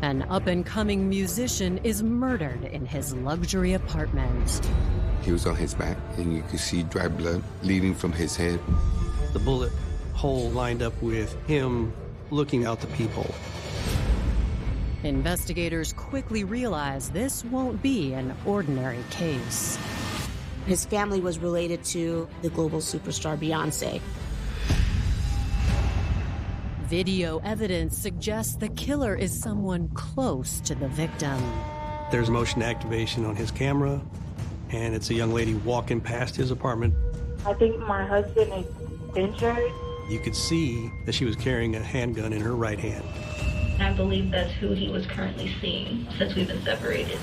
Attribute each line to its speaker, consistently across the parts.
Speaker 1: An up-and-coming musician is murdered in his luxury apartment.
Speaker 2: He was on his back, and you could see dry blood leading from his head.
Speaker 3: The bullet hole lined up with him looking out the peephole.
Speaker 1: Investigators quickly realize this won't be an ordinary case.
Speaker 4: His family was related to the global superstar Beyonce.
Speaker 1: Video evidence suggests the killer is someone close to the victim.
Speaker 3: There's motion activation on his camera, and it's a young lady walking past his apartment.
Speaker 5: I think my husband is injured.
Speaker 3: You could see that she was carrying a handgun in her right hand.
Speaker 6: I believe that's who he was currently seeing since we've been separated.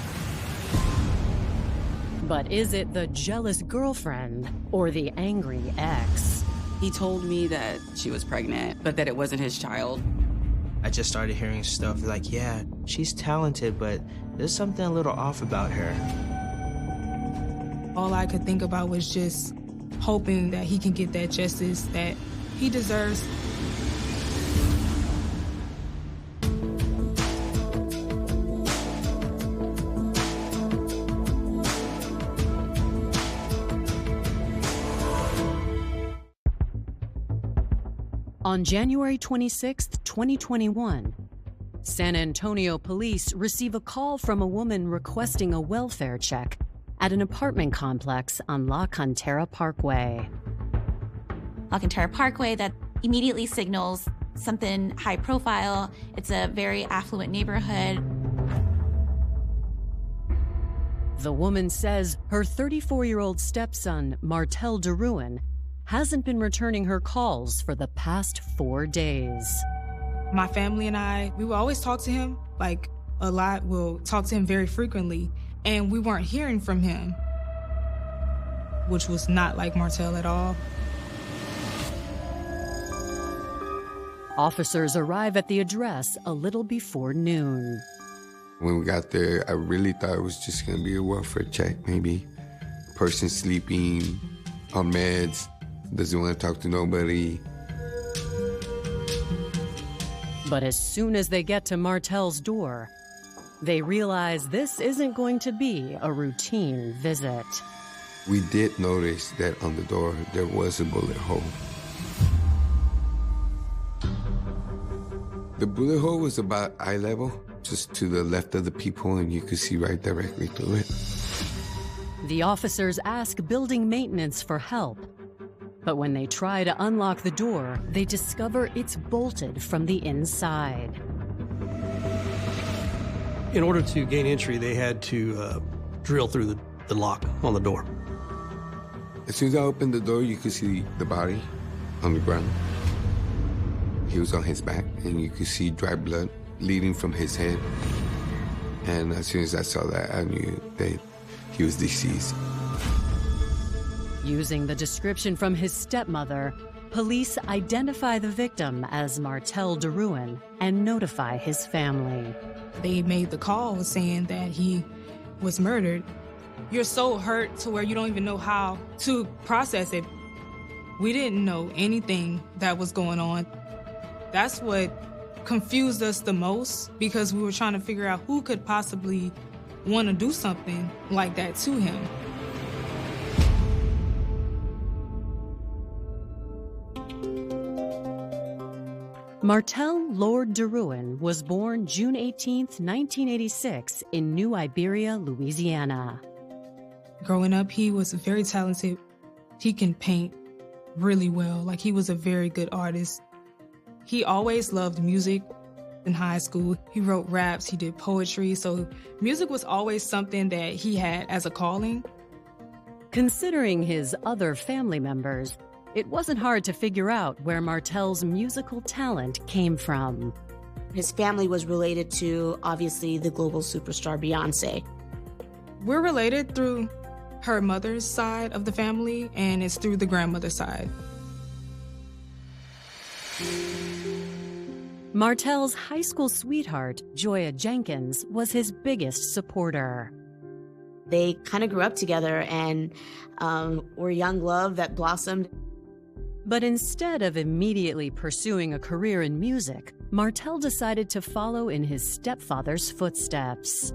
Speaker 1: But is it the jealous girlfriend or the angry ex?
Speaker 7: He told me that she was pregnant, but that it wasn't his child.
Speaker 8: I just started hearing stuff like, yeah, she's talented, but there's something a little off about her.
Speaker 9: All I could think about was just hoping that he can get that justice that he deserves.
Speaker 1: On January 26, 2021, San Antonio police receive a call from a woman requesting a welfare check at an apartment complex on La Cantera Parkway.
Speaker 10: La Cantera Parkway, that immediately signals something high profile. It's a very affluent neighborhood.
Speaker 1: The woman says her 34-year-old stepson, Martel DeRuin, hasn't been returning her calls for the past 4 days.
Speaker 9: My family and I, we will always talk to him, like a lot. We'll talk to him very frequently, and we weren't hearing from him, which was not like Martel at all.
Speaker 1: Officers arrive at the address a little before noon.
Speaker 2: When we got there, I really thought it was just gonna be a welfare check, maybe. Person sleeping, on meds, doesn't want to talk to nobody.
Speaker 1: But as soon as they get to Martel's door, they realize this isn't going to be a routine visit.
Speaker 2: We did notice that on the door, there was a bullet hole. The bullet hole was about eye level, just to the left of the peephole, and you could see right directly through it.
Speaker 1: The officers ask building maintenance for help. But when they try to unlock the door, they discover it's bolted from the inside.
Speaker 3: In order to gain entry, they had to drill through the lock on the door.
Speaker 2: As soon as I opened the door, you could see the body on the ground. He was on his back, and you could see dry blood leading from his head. And as soon as I saw that, I knew that he was deceased.
Speaker 1: Using the description from his stepmother, police identify the victim as Martel DeRuin and notify his family.
Speaker 9: They made the call saying that he was murdered. You're so hurt to where you don't even know how to process it. We didn't know anything that was going on. That's what confused us the most, because we were trying to figure out who could possibly want to do something like that to him.
Speaker 1: Martel Lord DeRuin was born June 18, 1986 in New Iberia, Louisiana.
Speaker 9: Growing up, he was very talented. He can paint really well. Like, he was a very good artist. He always loved music. In high school, he wrote raps, he did poetry, so music was always something that he had as a calling.
Speaker 1: Considering his other family members, it wasn't hard to figure out where Martel's musical talent came from.
Speaker 4: His family was related to, obviously, the global superstar Beyonce.
Speaker 9: We're related through her mother's side of the family, and it's through the grandmother's side.
Speaker 1: Martel's high school sweetheart, Joya Jenkins, was his biggest supporter.
Speaker 4: They kind of grew up together and were young love that blossomed.
Speaker 1: But instead of immediately pursuing a career in music, Martel decided to follow in his stepfather's footsteps.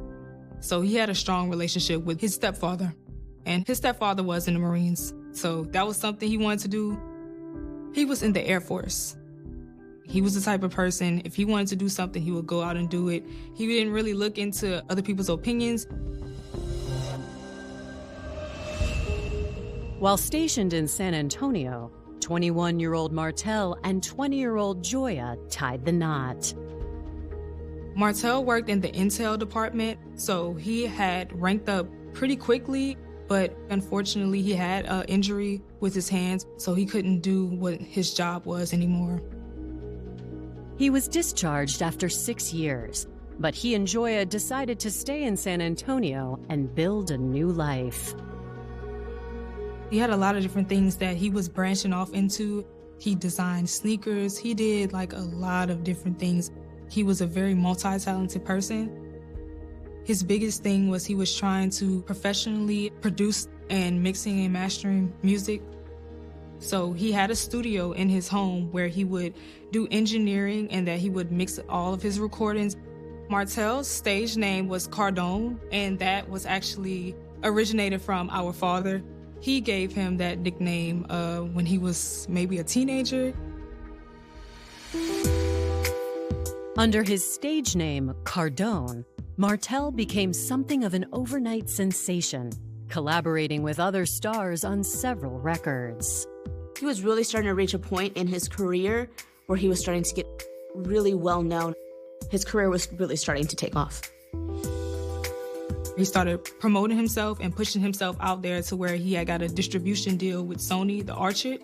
Speaker 9: So he had a strong relationship with his stepfather, and his stepfather was in the Marines. So that was something he wanted to do. He was in the Air Force. He was the type of person, if he wanted to do something, he would go out and do it. He didn't really look into other people's opinions.
Speaker 1: While stationed in San Antonio, 21-year-old Martel and 20-year-old Joya tied the knot.
Speaker 9: Martel worked in the intel department, so he had ranked up pretty quickly, but unfortunately he had an injury with his hands, so he couldn't do what his job was anymore.
Speaker 1: He was discharged after 6 years, but he and Joya decided to stay in San Antonio and build a new life.
Speaker 9: He had a lot of different things that he was branching off into. He designed sneakers. He did like a lot of different things. He was a very multi-talented person. His biggest thing was he was trying to professionally produce and mixing and mastering music. So he had a studio in his home where he would do engineering and that he would mix all of his recordings. Martel's stage name was Cardone, and that was actually originated from our father. He gave him that nickname when he was maybe a teenager.
Speaker 1: Under his stage name, Cardone, Martel became something of an overnight sensation, collaborating with other stars on several records.
Speaker 4: He was really starting to reach a point in his career where he was starting to get really well known. His career was really starting to take off.
Speaker 9: He started promoting himself and pushing himself out there to where he had got a distribution deal with Sony, the Orchard.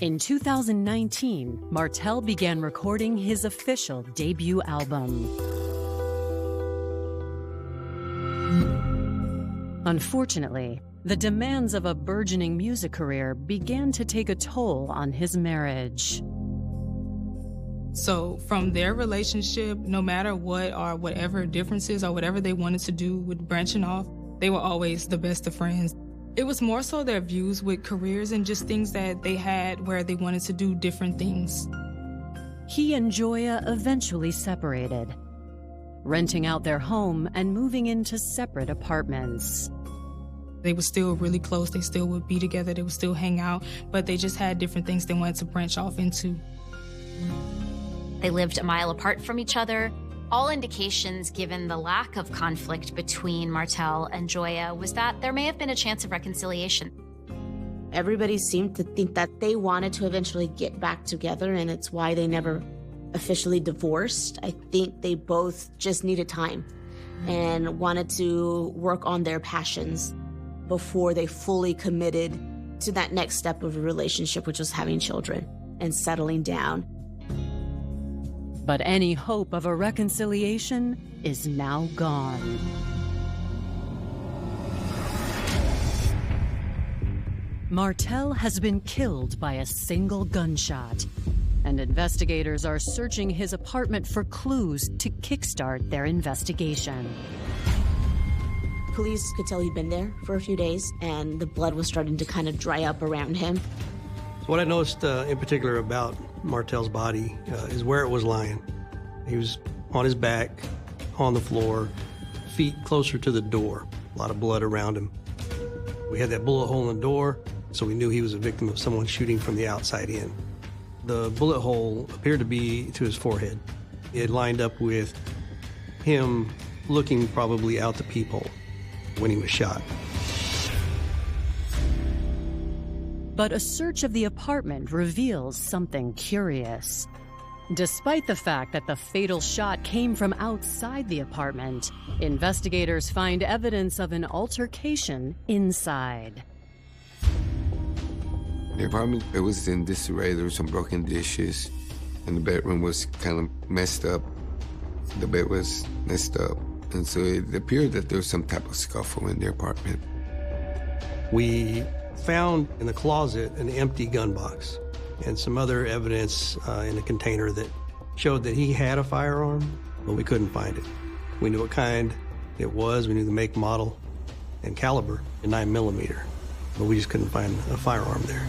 Speaker 1: In 2019, Martel began recording his official debut album. Unfortunately, the demands of a burgeoning music career began to take a toll on his marriage.
Speaker 9: So from their relationship, no matter what or whatever differences or whatever they wanted to do with branching off, they were always the best of friends. It was more so their views with careers and just things that they had where they wanted to do different things.
Speaker 1: He and Joya eventually separated, renting out their home and moving into separate apartments.
Speaker 9: They were still really close. They still would be together. They would still hang out, but they just had different things they wanted to branch off into.
Speaker 11: They lived a mile apart from each other. All indications, given the lack of conflict between Martel and Joya, was that there may have been a chance of reconciliation.
Speaker 4: Everybody seemed to think that they wanted to eventually get back together, and it's why they never officially divorced. I think they both just needed time and wanted to work on their passions before they fully committed to that next step of a relationship, which was having children and settling down.
Speaker 1: But any hope of a reconciliation is now gone. Martel has been killed by a single gunshot, and investigators are searching his apartment for clues to kickstart their investigation.
Speaker 4: Police could tell he'd been there for a few days, and the blood was starting to kind of dry up around him.
Speaker 3: What I noticed in particular about Martel's body is where it was lying. He was on his back, on the floor, feet closer to the door, a lot of blood around him. We had that bullet hole in the door, so we knew he was a victim of someone shooting from the outside in. The bullet hole appeared to be to his forehead. It lined up with him looking probably out the peephole when he was shot.
Speaker 1: But a search of the apartment reveals something curious. Despite the fact that the fatal shot came from outside the apartment, investigators find evidence of an altercation inside.
Speaker 2: The apartment, it was in disarray. There were some broken dishes, and the bedroom was kind of messed up. The bed was messed up, and so it appeared that there was some type of scuffle in the apartment.
Speaker 3: We found in the closet an empty gun box and some other evidence in a container that showed that he had a firearm, but we couldn't find it. We knew what kind it was, we knew the make, model, and caliber, a 9mm, but we just couldn't find a firearm there.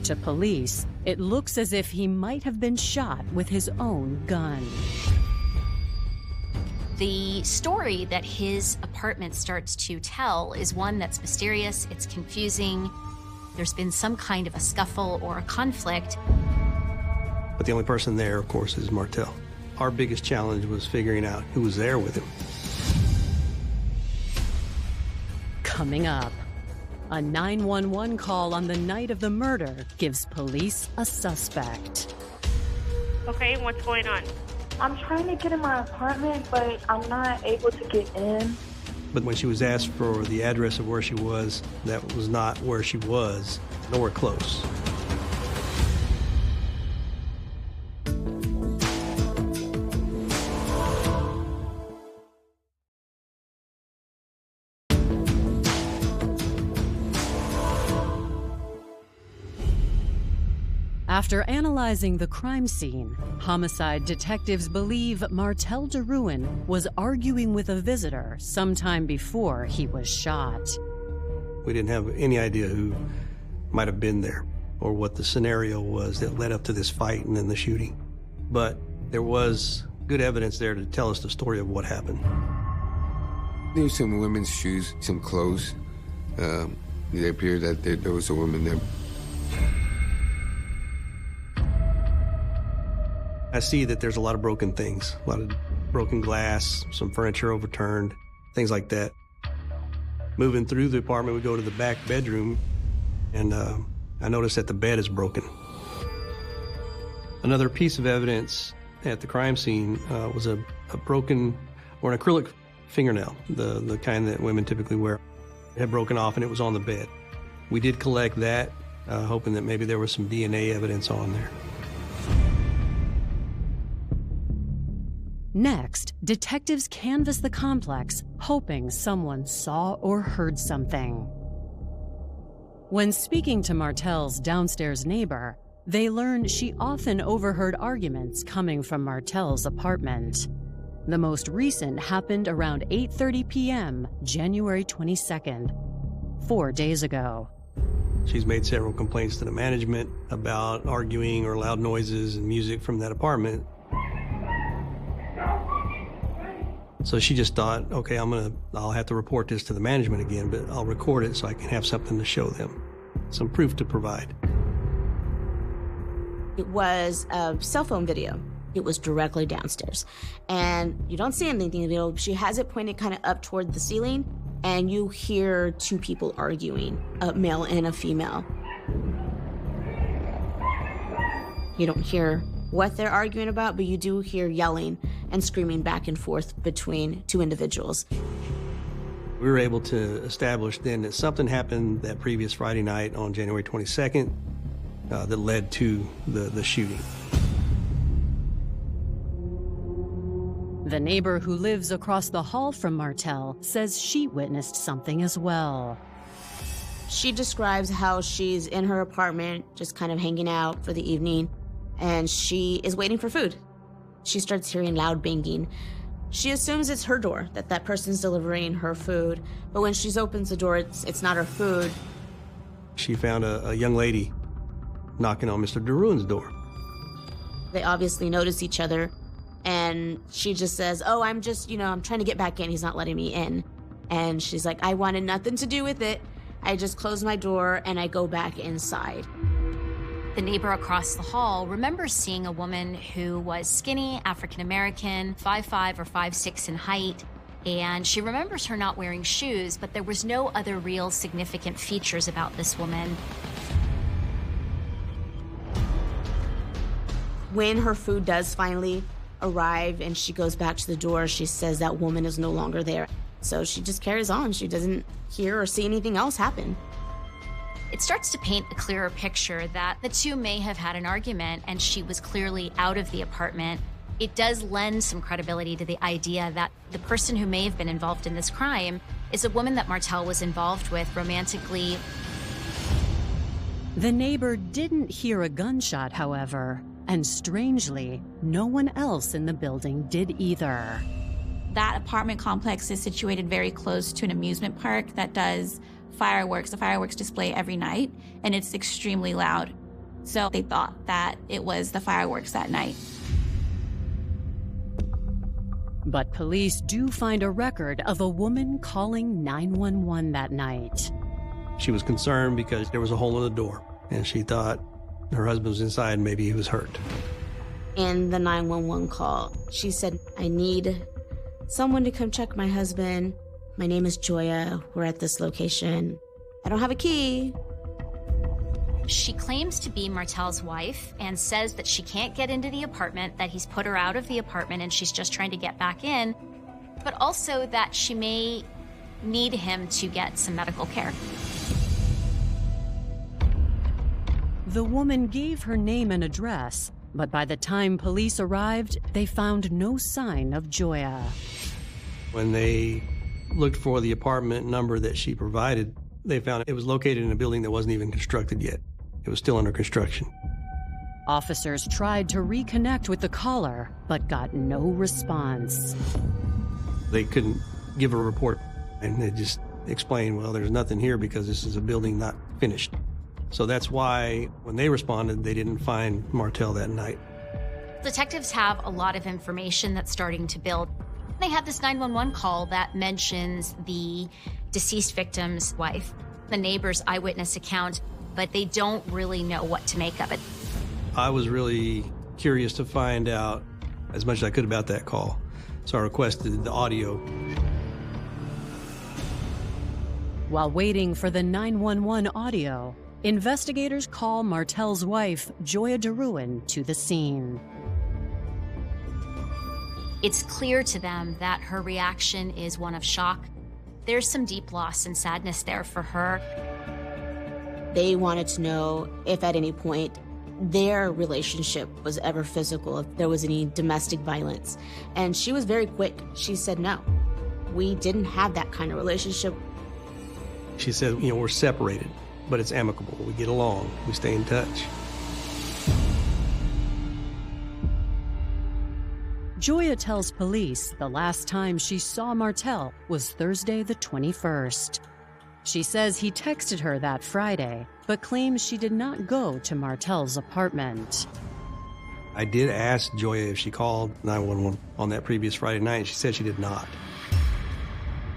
Speaker 1: to police, it looks as if he might have been shot with his own gun.
Speaker 11: The story that his apartment starts to tell is one that's mysterious, it's confusing. There's been some kind of a scuffle or a conflict.
Speaker 3: But the only person there, of course, is Martel. Our biggest challenge was figuring out who was there with him.
Speaker 1: Coming up, a 911 call on the night of the murder gives police a suspect.
Speaker 5: Okay, what's going on? I'm trying to get in my apartment, but I'm not able to get in.
Speaker 3: But when she was asked for the address of where she was, that was not where she was, nowhere close.
Speaker 1: After analyzing the crime scene, homicide detectives believe Martel DeRuin was arguing with a visitor sometime before he was shot.
Speaker 3: We didn't have any idea who might have been there or what the scenario was that led up to this fight and then the shooting. But there was good evidence there to tell us the story of what happened.
Speaker 2: There were some women's shoes, some clothes. It appeared that there was a woman there.
Speaker 3: I see that there's a lot of broken things, a lot of broken glass, some furniture overturned, things like that. Moving through the apartment, we go to the back bedroom, and I noticed that the bed is broken. Another piece of evidence at the crime scene was a broken, or an acrylic fingernail, the kind that women typically wear. It had broken off and it was on the bed. We did collect that, hoping that maybe there was some DNA evidence on there.
Speaker 1: Next, detectives canvass the complex, hoping someone saw or heard something. When speaking to Martel's downstairs neighbor, they learn she often overheard arguments coming from Martel's apartment. The most recent happened around 8:30 p.m., January 22nd, 4 days ago.
Speaker 3: She's made several complaints to the management about arguing or loud noises and music from that apartment. So she just thought, okay, I'll have to report this to the management again, but I'll record it so I can have something to show them, some proof to provide.
Speaker 4: It was a cell phone video. It was directly downstairs. And you don't see anything in the video. She has it pointed kind of up toward the ceiling, and you hear two people arguing, a male and a female. You don't hear what they're arguing about, but you do hear yelling and screaming back and forth between two individuals.
Speaker 3: We were able to establish then that something happened that previous Friday night on January 22nd that led to the shooting.
Speaker 1: The neighbor who lives across the hall from Martel says she witnessed something as well.
Speaker 4: She describes how she's in her apartment, just kind of hanging out for the evening, and she is waiting for food. She starts hearing loud banging. She assumes it's her door, that person's delivering her food, but when she opens the door, it's not her food.
Speaker 3: She found a young lady knocking on Mr. DeRuin's door.
Speaker 4: They obviously notice each other, and she just says, oh, I'm trying to get back in. He's not letting me in. And she's like, I wanted nothing to do with it. I just close my door and I go back inside.
Speaker 11: The neighbor across the hall remembers seeing a woman who was skinny, African-American, 5'5" or 5'6" in height, and she remembers her not wearing shoes, but there was no other real significant features about this woman.
Speaker 4: When her food does finally arrive and she goes back to the door, she says that woman is no longer there. So she just carries on. She doesn't hear or see anything else happen.
Speaker 11: It starts to paint a clearer picture that the two may have had an argument and she was clearly out of the apartment. It does lend some credibility to the idea that the person who may have been involved in this crime is a woman that Martel was involved with romantically.
Speaker 1: The neighbor didn't hear a gunshot, however, and strangely, no one else in the building did either.
Speaker 10: That apartment complex is situated very close to an amusement park that does fireworks, a fireworks display every night, and it's extremely loud. So they thought that it was the fireworks that night.
Speaker 1: But police do find a record of a woman calling 911 that night.
Speaker 3: She was concerned because there was a hole in the door, and she thought her husband was inside and maybe he was hurt.
Speaker 4: In the 911 call, she said, I need someone to come check my husband. My name is Joya. We're at this location. I don't have a key.
Speaker 11: She claims to be Martel's wife and says that she can't get into the apartment, that he's put her out of the apartment and she's just trying to get back in, but also that she may need him to get some medical care.
Speaker 1: The woman gave her name and address, but by the time police arrived, they found no sign of Joya.
Speaker 3: When they looked for the apartment number that she provided, they found it was located in a building that wasn't even constructed yet. It was still under construction.
Speaker 1: Officers tried to reconnect with the caller, but got no response.
Speaker 3: They couldn't give a report, and they just explained, well, there's nothing here because this is a building not finished. So that's why when they responded, they didn't find Martel that night.
Speaker 11: Detectives have a lot of information that's starting to build. They have this 911 call that mentions the deceased victim's wife, the neighbor's eyewitness account, but they don't really know what to make of it.
Speaker 3: I was really curious to find out as much as I could about that call, so I requested the audio.
Speaker 1: While waiting for the 911 audio, investigators call Martel's wife, Joya DeRuin, to the scene.
Speaker 11: It's clear to them that her reaction is one of shock. There's some deep loss and sadness there for her.
Speaker 4: They wanted to know if at any point their relationship was ever physical, if there was any domestic violence. And she was very quick. She said, no, we didn't have that kind of relationship.
Speaker 3: She said, we're separated, but it's amicable. We get along. We stay in touch.
Speaker 1: Joya tells police the last time she saw Martel was Thursday the 21st. She says he texted her that Friday, but claims she did not go to Martel's apartment.
Speaker 3: I did ask Joya if she called 911 on that previous Friday night. She said she did not.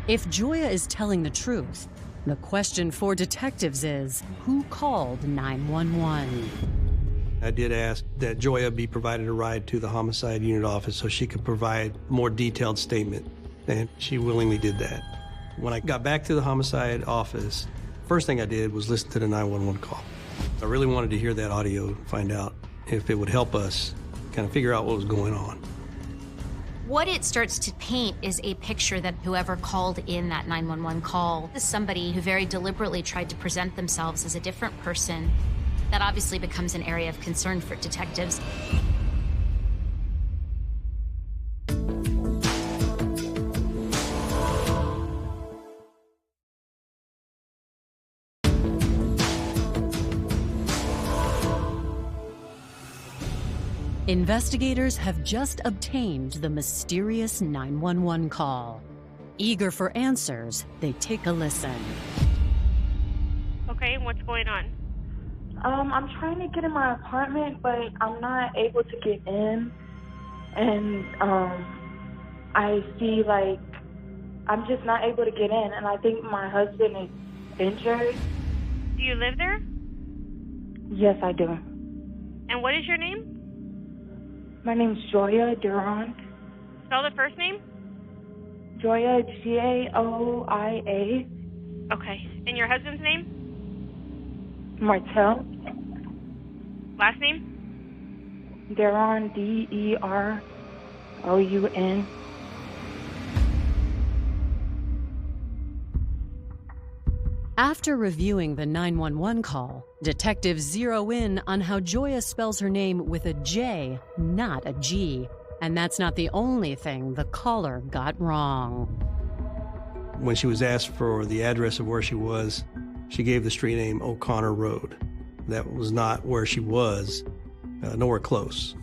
Speaker 1: If Joya is telling the truth, the question for detectives is, who called 911?
Speaker 3: I did ask that Joya be provided a ride to the homicide unit office so she could provide a more detailed statement, and she willingly did that. When I got back to the homicide office, first thing I did was listen to the 911 call. I really wanted to hear that audio and find out if it would help us kind of figure out what was going on.
Speaker 11: What it starts to paint is a picture that whoever called in that 911 call is somebody who very deliberately tried to present themselves as a different person. That obviously becomes an area of concern for detectives.
Speaker 1: Investigators have just obtained the mysterious 911 call. Eager for answers, they take a listen.
Speaker 5: Okay, what's going on? I'm trying to get in my apartment, but I'm not able to get in. And I see, like, I'm just not able to get in, and I think my husband is injured.
Speaker 12: Do you live there?
Speaker 5: Yes, I do.
Speaker 12: And what is your name?
Speaker 5: My name's Joya Durand.
Speaker 12: Spell the first name?
Speaker 5: Joya, G-A-O-I-A.
Speaker 12: Okay. And your husband's name?
Speaker 5: Martel.
Speaker 12: Last name?
Speaker 5: Deron, D-E-R-O-U-N.
Speaker 1: After reviewing the 911 call, detectives zero in on how Joya spells her name with a J, not a G. And that's not the only thing the caller got wrong.
Speaker 3: When she was asked for the address of where she was, she gave the street name O'Connor Road. That was not where she was, nowhere close.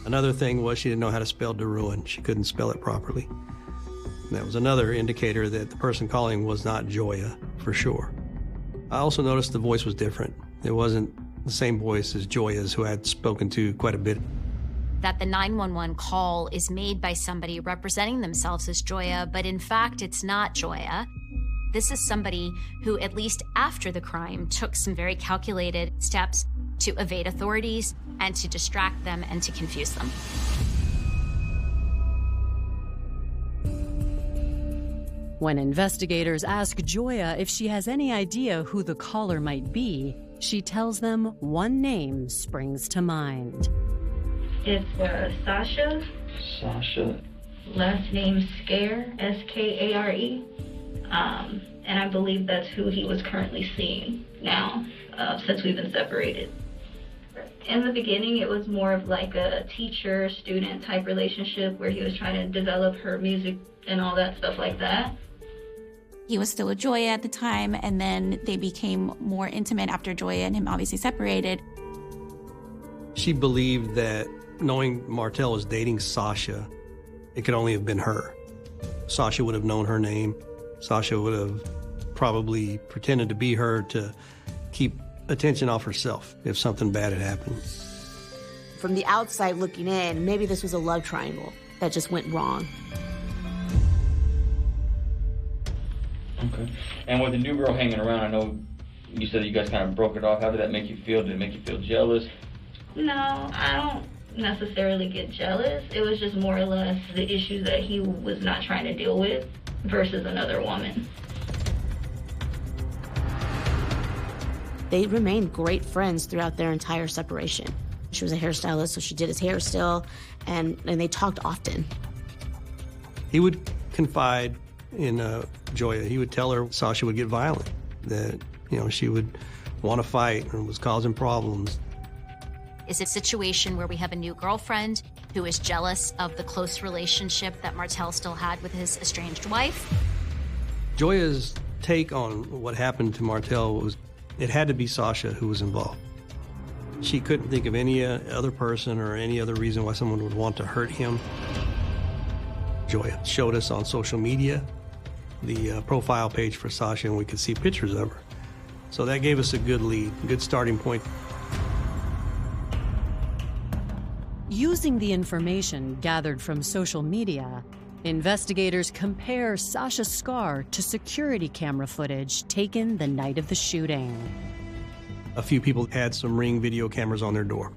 Speaker 3: Another thing was she didn't know how to spell DeRuin. She couldn't spell it properly. And that was another indicator that the person calling was not Joya, for sure. I also noticed the voice was different. It wasn't the same voice as Joya's, who I had spoken to quite a bit.
Speaker 11: That the 911 call is made by somebody representing themselves as Joya, but in fact, it's not Joya. This is somebody who, at least after the crime, took some very calculated steps to evade authorities and to distract them and to confuse them.
Speaker 1: When investigators ask Joya if she has any idea who the caller might be, she tells them one name springs to mind.
Speaker 6: It's Sasha.
Speaker 13: Sasha.
Speaker 6: Last name Skare, S-K-A-R-E. And I believe that's who he was currently seeing now, since we've been separated. In the beginning, it was more of like a teacher-student type relationship where he was trying to develop her music and all that stuff like that.
Speaker 10: He was still with Joya at the time, and then they became more intimate after Joya and him obviously separated.
Speaker 3: She believed that knowing Martel was dating Sasha, it could only have been her. Sasha would have known her name. Sasha would have probably pretended to be her to keep attention off herself if something bad had happened.
Speaker 4: From the outside looking in, maybe this was a love triangle that just went wrong.
Speaker 13: Okay. And with the new girl hanging around, I know you said that you guys kind of broke it off. How did that make you feel? Did it make you feel jealous?
Speaker 6: No, I don't necessarily get jealous. It was just more or less the issues that he was not trying to deal with versus another woman.
Speaker 4: They remained great friends throughout their entire separation. She was a hairstylist, so she did his hair still, and they talked often.
Speaker 3: He would confide in Joya. He would tell her Sasha would get violent, that, she would want to fight and was causing problems.
Speaker 11: Is it a situation where we have a new girlfriend who is jealous of the close relationship that Martel still had with his estranged wife?
Speaker 3: Joya's take on what happened to Martel was it had to be Sasha who was involved. She couldn't think of any other person or any other reason why someone would want to hurt him. Joya showed us on social media the profile page for Sasha, and we could see pictures of her. So that gave us a good lead, a good starting point.
Speaker 1: Using the information gathered from social media, investigators compare Sasha Skare to security camera footage taken the night of the shooting.
Speaker 3: A few people had some Ring video cameras on their door.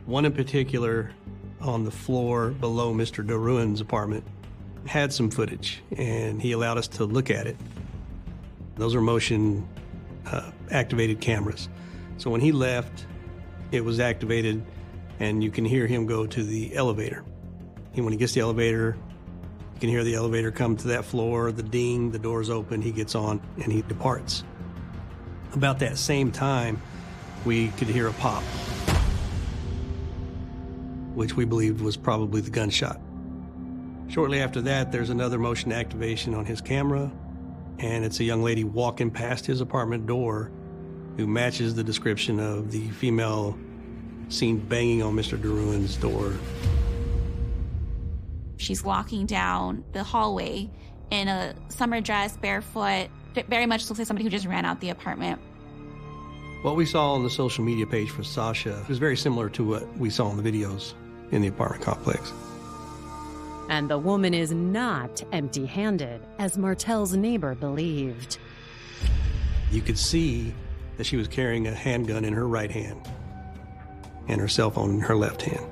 Speaker 3: One in particular, on the floor below Mr. DeRuin's apartment, had some footage, and he allowed us to look at it. Those are motion activated cameras. So when he left, it was activated, and you can hear him go to the elevator. And when he gets to the elevator, you can hear the elevator come to that floor, the ding, the door's open, he gets on, and he departs. About that same time, we could hear a pop, which we believed was probably the gunshot. Shortly after that, there's another motion activation on his camera, and it's a young lady walking past his apartment door who matches the description of the female seen banging on Mr. DeRuin's door.
Speaker 10: She's walking down the hallway in a summer dress, barefoot, very much looks like somebody who just ran out the apartment.
Speaker 3: What we saw on the social media page for Sasha was very similar to what we saw in the videos in the apartment complex.
Speaker 1: And the woman is not empty-handed, as Martel's neighbor believed.
Speaker 3: You could see that she was carrying a handgun in her right hand and her cell phone in her left hand.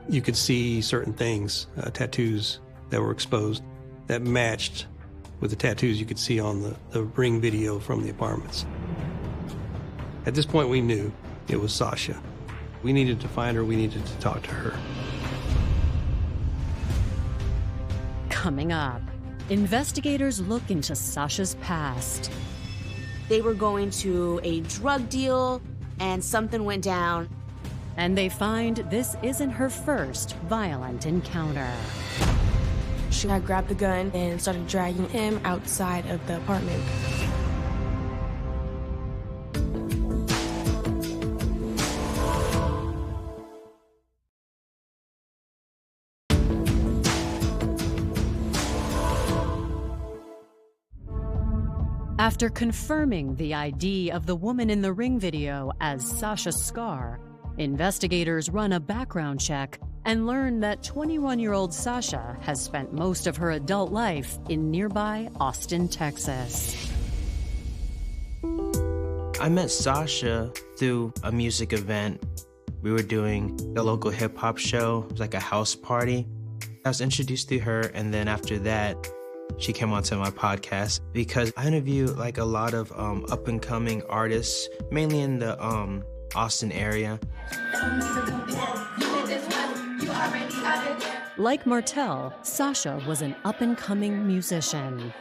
Speaker 3: You could see certain things, tattoos that were exposed, that matched with the tattoos you could see on the Ring video from the apartments. At this point, we knew it was Sasha. We needed to find her, we needed to talk to her.
Speaker 1: Coming up, investigators look into Sasha's past.
Speaker 4: They were going to a drug deal, and something went down.
Speaker 1: And they find this isn't her first violent encounter.
Speaker 14: She had grabbed the gun and started dragging him outside of the apartment.
Speaker 1: After confirming the ID of the woman in the Ring video as Sasha Skare, investigators run a background check and learn that 21-year-old Sasha has spent most of her adult life in nearby Austin, Texas.
Speaker 8: I met Sasha through a music event. We were doing a local hip-hop show. It was like a house party. I was introduced to her, and then after that, she came onto my podcast because I interview like a lot of up-and-coming artists, mainly in the Austin area.
Speaker 1: Like Martel, Sasha was an up-and-coming musician.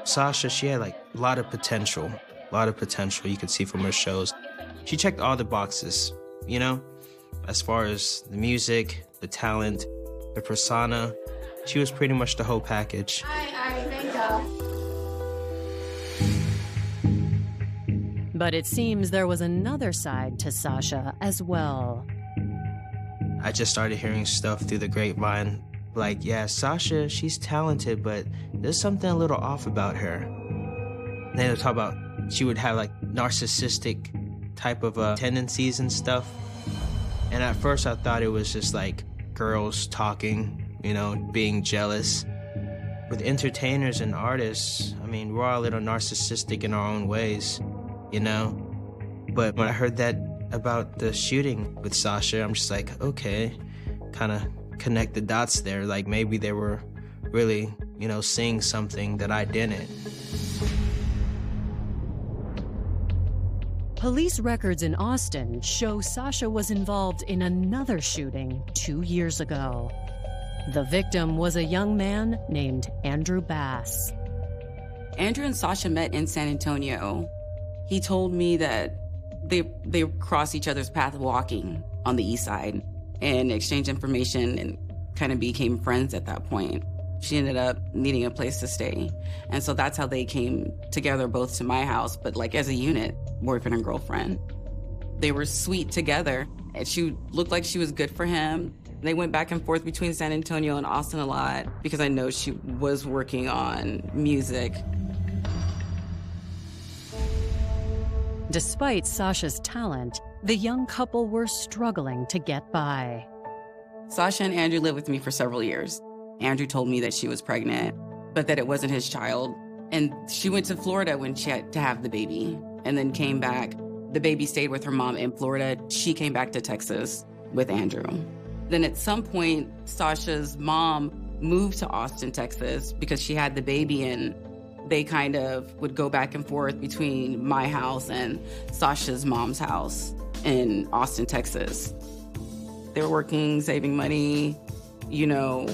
Speaker 8: Sasha, she had like a lot of potential you could see from her shows. She checked all the boxes, you know, as far as the music, the talent, the persona. She was pretty much the whole package.
Speaker 10: Thank y'all.
Speaker 1: But it seems there was another side to Sasha as well.
Speaker 8: I just started hearing stuff through the grapevine. Like, yeah, Sasha, she's talented, but there's something a little off about her. And they would talk about she would have like narcissistic type of tendencies and stuff. And at first I thought it was just like girls talking, you know, being jealous. With entertainers and artists, I mean, we're all a little narcissistic in our own ways, you know? But when I heard that about the shooting with Sasha, I'm just like, okay, kind of connect the dots there. Like maybe they were really, you know, seeing something that I didn't.
Speaker 1: Police records in Austin show Sasha was involved in another shooting 2 years ago. The victim was a young man named Andrew Bass.
Speaker 7: Andrew and Sasha met in San Antonio. He told me that they crossed each other's path walking on the east side and exchanged information and kind of became friends at that point. She ended up needing a place to stay. And so that's how they came together, both to my house, but like as a unit, boyfriend and girlfriend. They were sweet together, and she looked like she was good for him. They went back and forth between San Antonio and Austin a lot because I know she was working on music.
Speaker 1: Despite Sasha's talent, the young couple were struggling to get by.
Speaker 7: Sasha and Andrew lived with me for several years. Andrew told me that she was pregnant, but that it wasn't his child. And she went to Florida when she had to have the baby and then came back. The baby stayed with her mom in Florida. She came back to Texas with Andrew. Then at some point, Sasha's mom moved to Austin, Texas because she had the baby, and they kind of would go back and forth between my house and Sasha's mom's house in Austin, Texas. They were working, saving money, you know,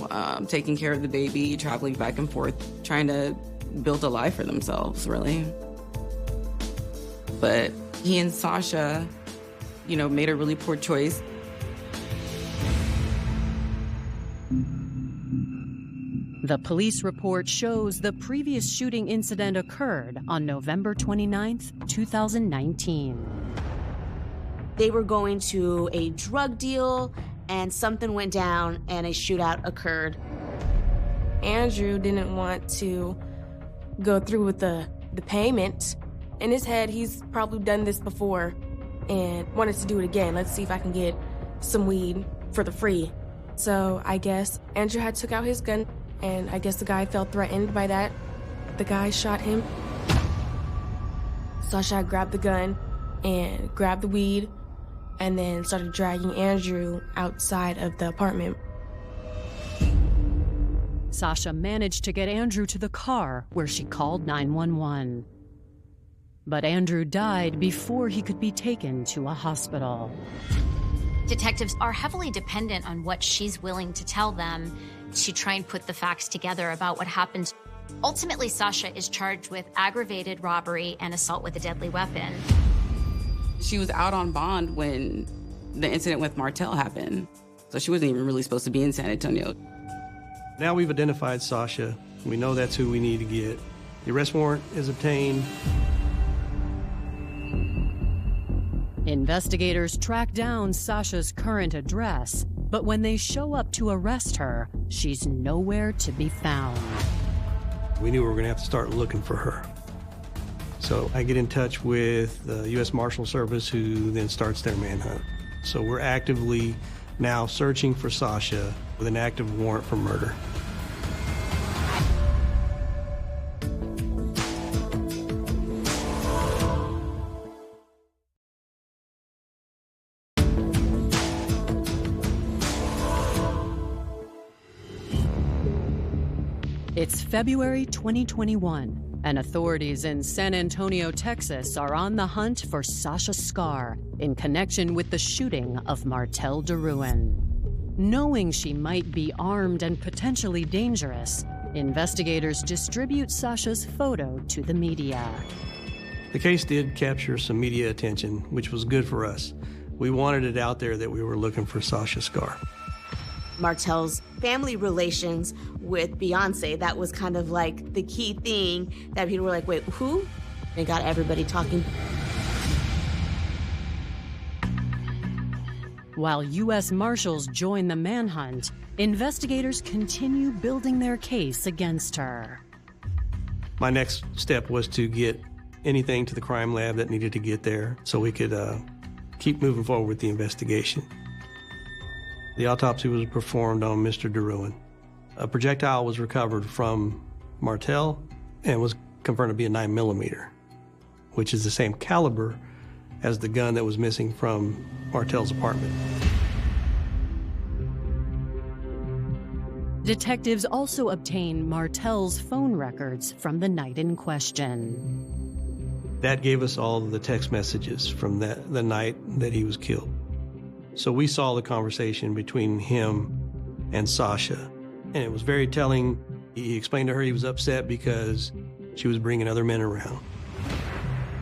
Speaker 7: taking care of the baby, traveling back and forth, trying to build a life for themselves, really. But he and Sasha, you know, made a really poor choice.
Speaker 1: The police report shows the previous shooting incident occurred on November 29th, 2019.
Speaker 4: They were going to a drug deal, and something went down, and a shootout occurred.
Speaker 14: Andrew didn't want to go through with the payment. In his head, he's probably done this before and wanted to do it again. Let's see if I can get some weed for the free. So I guess Andrew had took out his gun, and I guess the guy felt threatened by that. The guy shot him. Sasha grabbed the gun and grabbed the weed and then started dragging Andrew outside of the apartment.
Speaker 1: Sasha managed to get Andrew to the car where she called 911. But Andrew died before he could be taken to a hospital.
Speaker 11: Detectives are heavily dependent on what she's willing to tell them to try and put the facts together about what happened. Ultimately, Sasha is charged with aggravated robbery and assault with a deadly weapon.
Speaker 7: She was out on bond when the incident with Martel happened, so she wasn't even really supposed to be in San Antonio.
Speaker 3: Now we've identified Sasha. We know that's who we need to get. The arrest warrant is obtained.
Speaker 1: Investigators track down Sasha's current address, but when they show up to arrest her, she's nowhere to be found.
Speaker 3: We knew we were going to have to start looking for her. So I get in touch with the U.S. Marshal Service, who then starts their manhunt. So we're actively now searching for Sasha with an active warrant for murder.
Speaker 1: It's February 2021, and authorities in San Antonio, Texas are on the hunt for Sasha Skare in connection with the shooting of Martel DeRuin. Knowing she might be armed and potentially dangerous, investigators distribute Sasha's photo to the media.
Speaker 3: The case did capture some media attention, which was good for us. We wanted it out there that we were looking for Sasha Skare.
Speaker 4: Martel's family relations with Beyonce, that was kind of like the key thing that people were like, wait, who? It got everybody talking.
Speaker 1: While U.S. Marshals join the manhunt, investigators continue building their case against her.
Speaker 3: My next step was to get anything to the crime lab that needed to get there so we could keep moving forward with the investigation. The autopsy was performed on Mr. DeRuin. A projectile was recovered from Martel and was confirmed to be a 9mm, which is the same caliber as the gun that was missing from Martel's apartment.
Speaker 1: Detectives also obtained Martel's phone records from the night in question.
Speaker 3: That gave us all the text messages from the night that he was killed. So we saw the conversation between him and Sasha, and it was very telling. He explained to her he was upset because she was bringing other men around.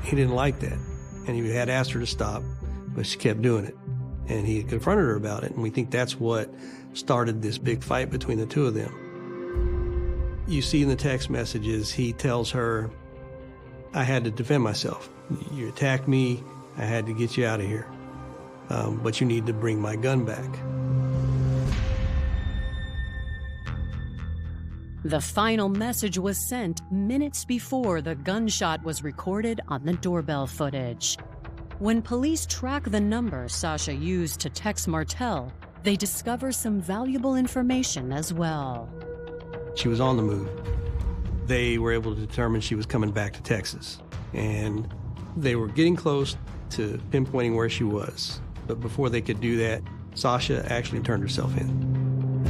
Speaker 3: He didn't like that, and he had asked her to stop, but she kept doing it. And he had confronted her about it, and we think that's what started this big fight between the two of them. You see in the text messages, he tells her, I had to defend myself. You attacked me, I had to get you out of here. But you need to bring my gun back.
Speaker 1: The final message was sent minutes before the gunshot was recorded on the doorbell footage. When police track the number Sasha used to text Martel, they discover some valuable information as well.
Speaker 3: She was on the move. They were able to determine she was coming back to Texas, and they were getting close to pinpointing where she was. But before they could do that, Sasha actually turned herself in.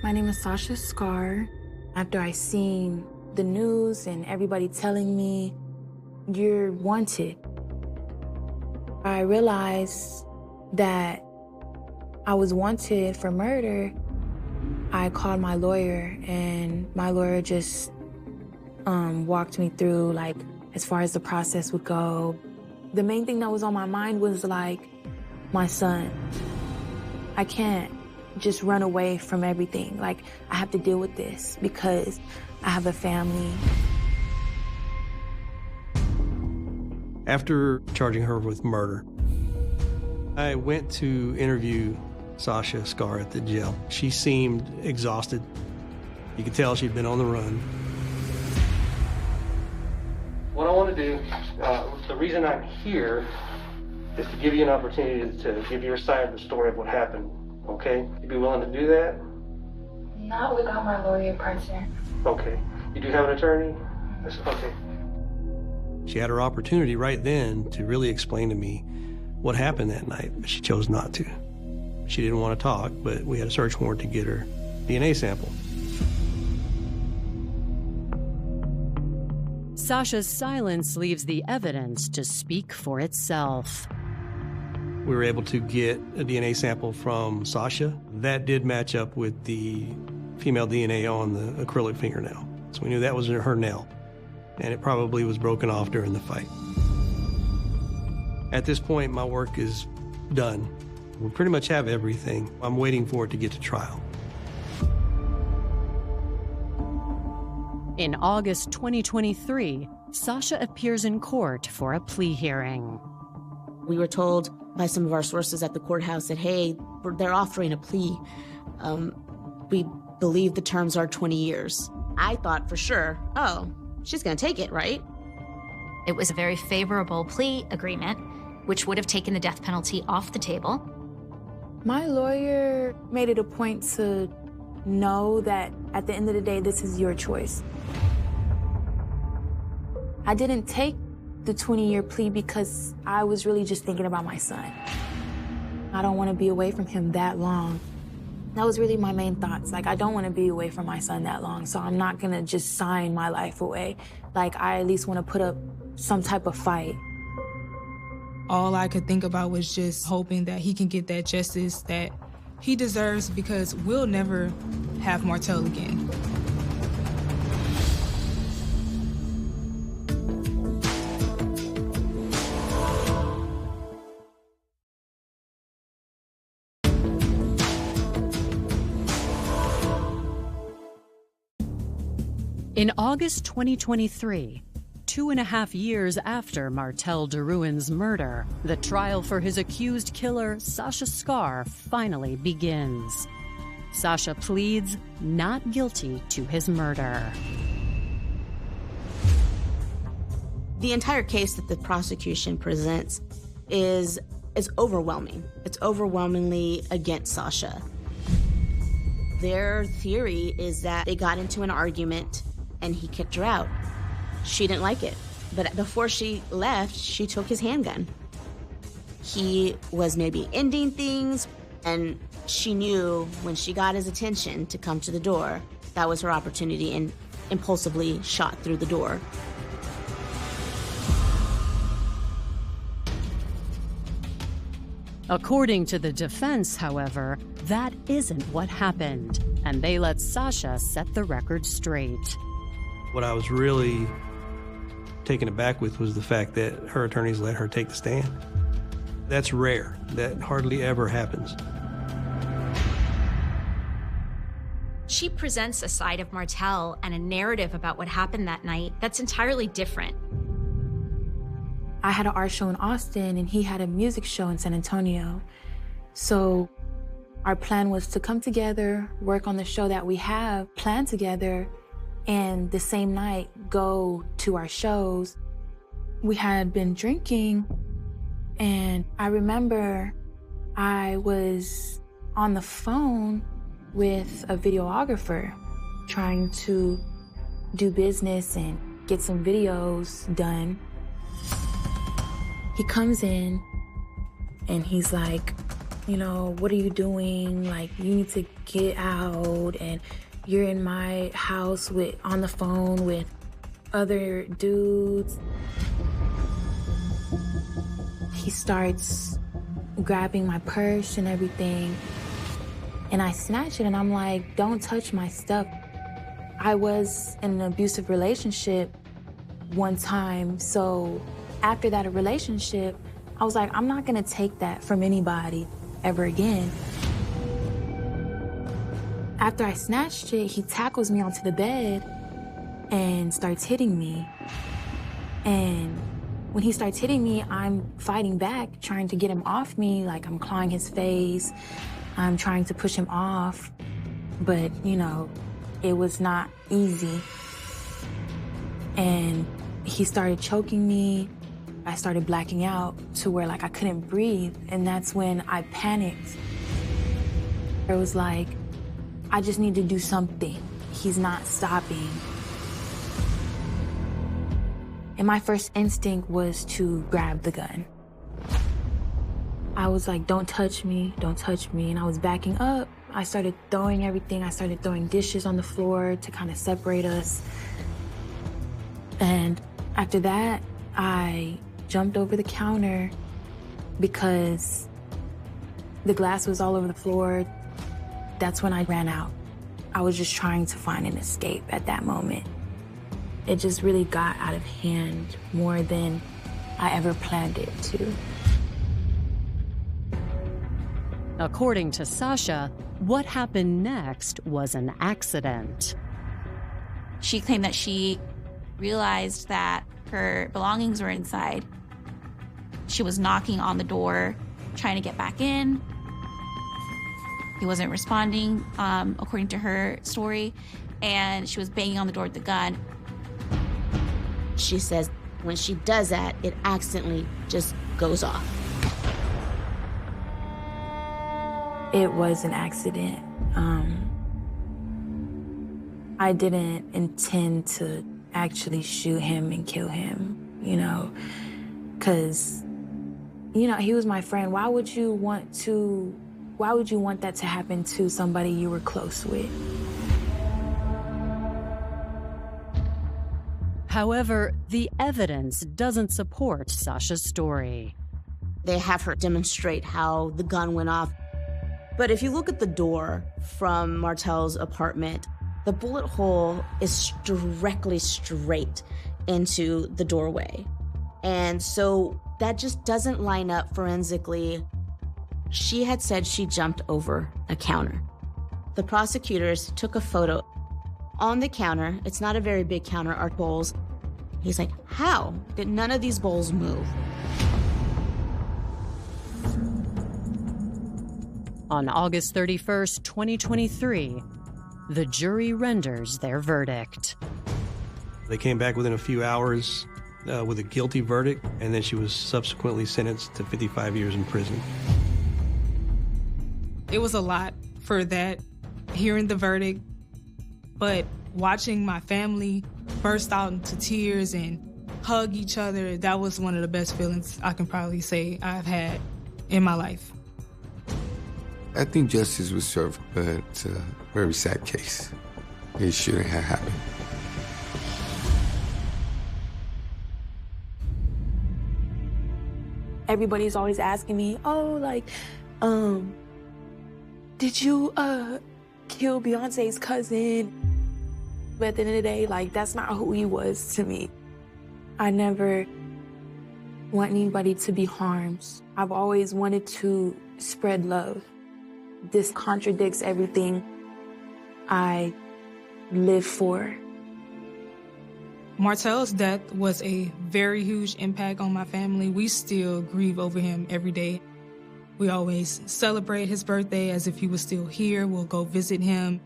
Speaker 15: My name is Sasha Skare. After I seen the news and everybody telling me, you're wanted, I realized that I was wanted for murder. I called my lawyer, and my lawyer just walked me through, like, as far as the process would go. The main thing that was on my mind was, like, my son. I can't just run away from everything. Like, I have to deal with this because I have a family.
Speaker 3: After charging her with murder, I went to interview Sasha Skare at the jail. She seemed exhausted. You could tell she'd been on the run. What I want to do, the reason I'm here is to give you an opportunity to give your side of the story of what happened, okay? You be willing to do that?
Speaker 15: Not without my lawyer present.
Speaker 3: Okay. You do have an attorney? Okay. She had her opportunity right then to really explain to me what happened that night, but she chose not to. She didn't want to talk, but we had a search warrant to get her DNA sample.
Speaker 1: Sasha's silence leaves the evidence to speak for itself.
Speaker 3: We were able to get a DNA sample from Sasha. That did match up with the female DNA on the acrylic fingernail. So we knew that was her nail, and it probably was broken off during the fight. At this point, my work is done. We pretty much have everything. I'm waiting for it to get to trial.
Speaker 1: In August 2023, Sasha appears in court for a plea hearing.
Speaker 4: We were told by some of our sources at the courthouse that, hey, they're offering a plea. We believe the terms are 20 years. I thought for sure, oh, she's gonna take it, right?
Speaker 11: It was a very favorable plea agreement, which would have taken the death penalty off the table.
Speaker 15: My lawyer made it a point to know that at the end of the day, this is your choice. I didn't take the 20-year plea because I was really just thinking about my son. I don't want to be away from him that long. That was really my main thoughts. Like, I don't want to be away from my son that long, so I'm not going to just sign my life away. Like, I at least want to put up some type of fight.
Speaker 9: All I could think about was just hoping that he can get that justice that he deserves, because we'll never have Martel again.
Speaker 1: In August 2023, 2.5 years after Martel Deruin's murder, the trial for his accused killer, Sasha Skare, finally begins. Sasha pleads not guilty to his murder.
Speaker 4: The entire case that the prosecution presents is overwhelming. It's overwhelmingly against Sasha. Their theory is that they got into an argument and he kicked her out. She didn't like it, but before she left, she took his handgun. He was maybe ending things, and she knew when she got his attention to come to the door, that was her opportunity, and impulsively shot through the door.
Speaker 1: According to the defense, however, that isn't what happened, and they let Sasha set the record straight.
Speaker 3: What I was really taken aback with was the fact that her attorneys let her take the stand. That's rare. That hardly ever happens.
Speaker 11: She presents a side of Martel and a narrative about what happened that night that's entirely different.
Speaker 15: I had an art show in Austin and he had a music show in San Antonio. So our plan was to come together, work on the show that we have planned together, and the same night go to our shows. We had been drinking, and I remember I was on the phone with a videographer trying to do business and get some videos done. He comes in and he's like, you know, what are you doing? Like, you need to get out, and you're in my house on the phone with other dudes. He starts grabbing my purse and everything, and I snatch it and I'm like, don't touch my stuff. I was in an abusive relationship one time, so after that relationship, I was like, I'm not gonna take that from anybody ever again. After I snatched it, he tackles me onto the bed and starts hitting me. And when he starts hitting me, I'm fighting back, trying to get him off me, like I'm clawing his face. I'm trying to push him off, but you know, it was not easy. And he started choking me. I started blacking out to where like I couldn't breathe, and that's when I panicked. It was like, I just need to do something. He's not stopping. And my first instinct was to grab the gun. I was like, don't touch me, don't touch me. And I was backing up. I started throwing everything. I started throwing dishes on the floor to kind of separate us. And after that, I jumped over the counter because the glass was all over the floor. That's when I ran out. I was just trying to find an escape at that moment. It just really got out of hand more than I ever planned it to.
Speaker 1: According to Sasha, what happened next was an accident.
Speaker 10: She claimed that she realized that her belongings were inside. She was knocking on the door, trying to get back in. He wasn't responding, according to her story. and she was banging on the door with the gun.
Speaker 4: She says when she does that, it accidentally just goes off.
Speaker 15: It was an accident. I didn't intend to actually shoot him and kill him, because, he was my friend. Why would you want that to happen to somebody you were close with?
Speaker 1: However, the evidence doesn't support Sasha's story.
Speaker 4: They have her demonstrate how the gun went off. But if you look at the door from Martel's apartment, the bullet hole is directly straight into the doorway. And so that just doesn't line up forensically. She had said she jumped over a counter. The prosecutors took a photo. On the counter, it's not a very big counter, are bowls. He's like, how did none of these bowls move?
Speaker 1: On August 31st, 2023, the jury renders their verdict.
Speaker 3: They came back within a few hours with a guilty verdict, and then she was subsequently sentenced to 55 years in prison.
Speaker 9: It was a lot for that, hearing the verdict, but watching my family burst out into tears and hug each other, that was one of the best feelings I can probably say I've had in my life.
Speaker 2: I think justice was served, but it's a very sad case. It shouldn't have happened.
Speaker 15: Everybody's always asking me, did you kill Beyonce's cousin? But at the end of the day, that's not who he was to me. I never want anybody to be harmed. I've always wanted to spread love. This contradicts everything I live for.
Speaker 9: Martel's death was a very huge impact on my family. We still grieve over him every day. We always celebrate his birthday as if he was still here. We'll go visit him.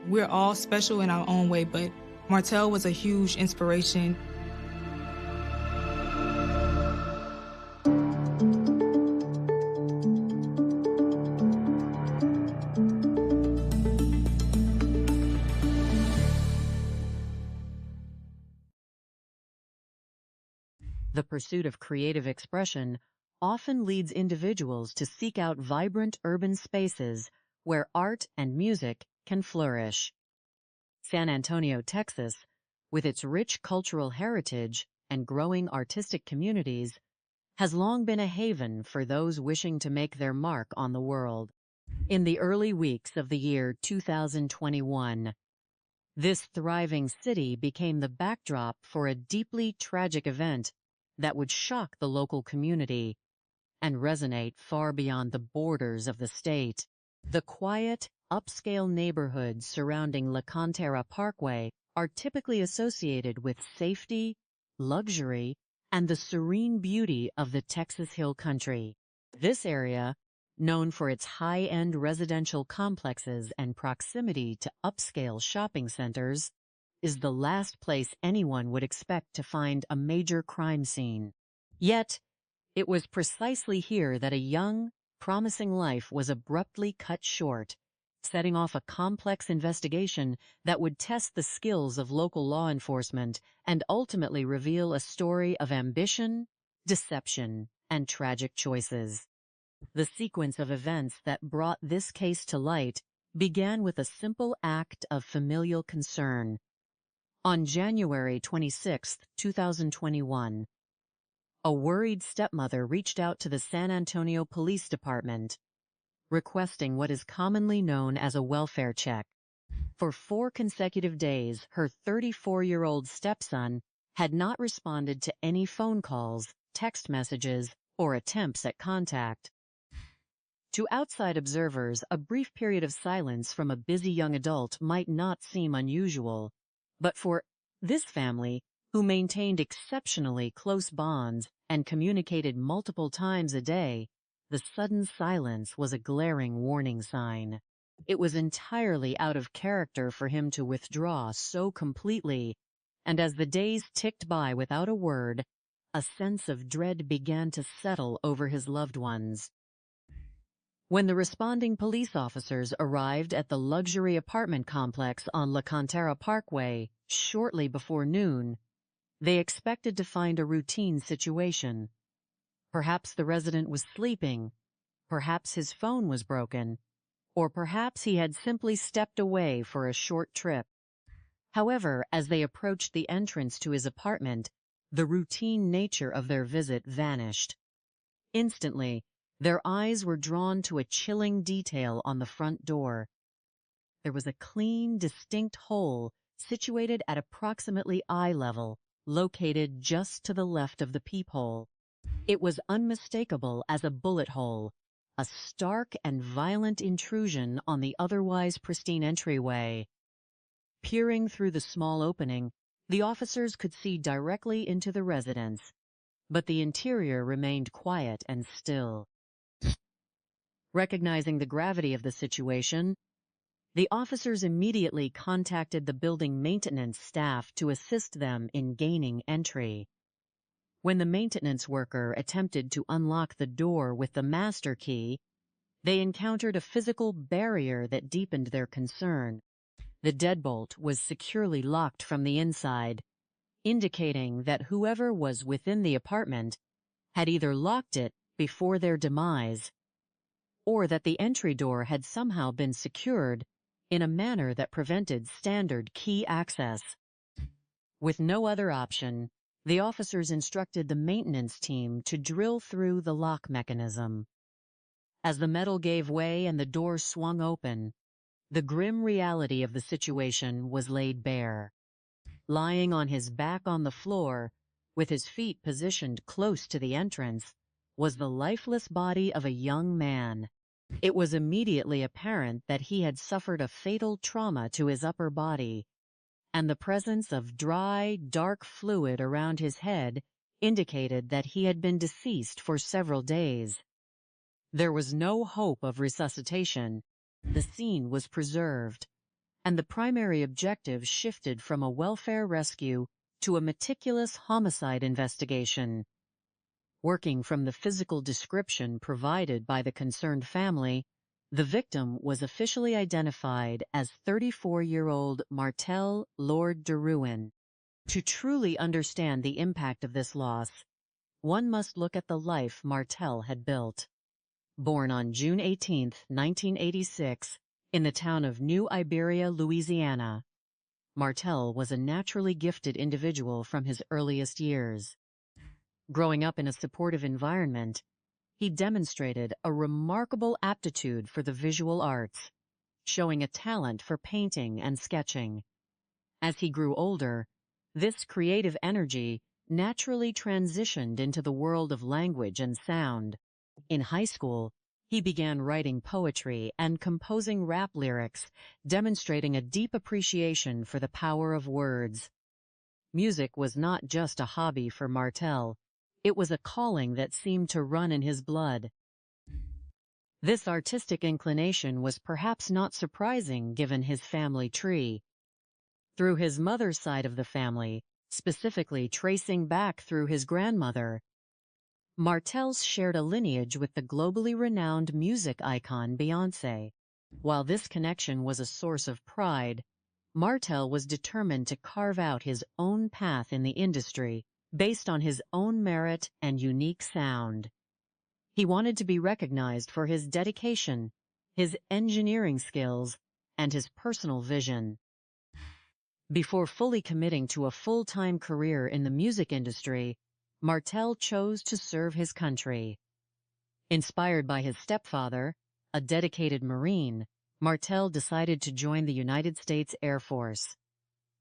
Speaker 9: We're all special in our own way, but Martel was a huge inspiration.
Speaker 1: The pursuit of creative expression often leads individuals to seek out vibrant urban spaces where art and music can flourish. San Antonio, Texas, with its rich cultural heritage and growing artistic communities, has long been a haven for those wishing to make their mark on the world. In the early weeks of the year 2021, this thriving city became the backdrop for a deeply tragic event that would shock the local community and resonate far beyond the borders of the state. The quiet, upscale neighborhoods surrounding La Cantera Parkway are typically associated with safety, luxury, and the serene beauty of the Texas Hill Country. This area, known for its high-end residential complexes and proximity to upscale shopping centers, is the last place anyone would expect to find a major crime scene. Yet, it was precisely here that a young, promising life was abruptly cut short, setting off a complex investigation that would test the skills of local law enforcement and ultimately reveal a story of ambition, deception, and tragic choices. The sequence of events that brought this case to light began with a simple act of familial concern. On January 26, 2021, a worried stepmother reached out to the San Antonio Police Department, requesting what is commonly known as a welfare check. For 4 consecutive days, her 34-year-old stepson had not responded to any phone calls, text messages, or attempts at contact. To outside observers, a brief period of silence from a busy young adult might not seem unusual, but for this family, who maintained exceptionally close bonds and communicated multiple times a day, the sudden silence was a glaring warning sign. It was entirely out of character for him to withdraw so completely, and as the days ticked by without a word, a sense of dread began to settle over his loved ones. When the responding police officers arrived at the luxury apartment complex on La Cantera Parkway shortly before noon, they expected to find a routine situation. Perhaps the resident was sleeping, perhaps his phone was broken, or perhaps he had simply stepped away for a short trip. However, as they approached the entrance to his apartment, the routine nature of their visit vanished. Instantly, their eyes were drawn to a chilling detail on the front door. There was a clean, distinct hole situated at approximately eye level, located just to the left of the peephole. It was unmistakable as a bullet hole, a stark and violent intrusion on the otherwise pristine entryway. Peering through the small opening, the officers could see directly into the residence, but the interior remained quiet and still. Recognizing the gravity of the situation, the officers immediately contacted the building maintenance staff to assist them in gaining entry. When the maintenance worker attempted to unlock the door with the master key, they encountered a physical barrier that deepened their concern. The deadbolt was securely locked from the inside, indicating that whoever was within the apartment had either locked it before their demise, or that the entry door had somehow been secured in a manner that prevented standard key access. With no other option, the officers instructed the maintenance team to drill through the lock mechanism. As the metal gave way and the door swung open, the grim reality of the situation was laid bare. Lying on his back on the floor, with his feet positioned close to the entrance, was the lifeless body of a young man. It was immediately apparent that he had suffered a fatal trauma to his upper body, and the presence of dry, dark fluid around his head indicated that he had been deceased for several days. There was no hope of resuscitation. The scene was preserved, and the primary objective shifted from a welfare rescue to a meticulous homicide investigation. Working from the physical description provided by the concerned family, the victim was officially identified as 34-year-old Martel Lord de Ruin. To truly understand the impact of this loss, one must look at the life Martel had built. Born on June 18, 1986, in the town of New Iberia, Louisiana, Martel was a naturally gifted individual from his earliest years. Growing up in a supportive environment, he demonstrated a remarkable aptitude for the visual arts, showing a talent for painting and sketching. As he grew older, this creative energy naturally transitioned into the world of language and sound. In high school, he began writing poetry and composing rap lyrics, demonstrating a deep appreciation for the power of words. Music was not just a hobby for Martel. It was a calling that seemed to run in his blood. This artistic inclination was perhaps not surprising given his family tree. Through his mother's side of the family, specifically tracing back through his grandmother, Martels shared a lineage with the globally renowned music icon Beyoncé. While this connection was a source of pride, Martel was determined to carve out his own path in the industry based on his own merit and unique sound. He wanted to be recognized for his dedication, his engineering skills, and his personal vision. Before fully committing to a full-time career in the music industry, Martel chose to serve his country. Inspired by his stepfather, a dedicated Marine, Martel decided to join the United States Air Force.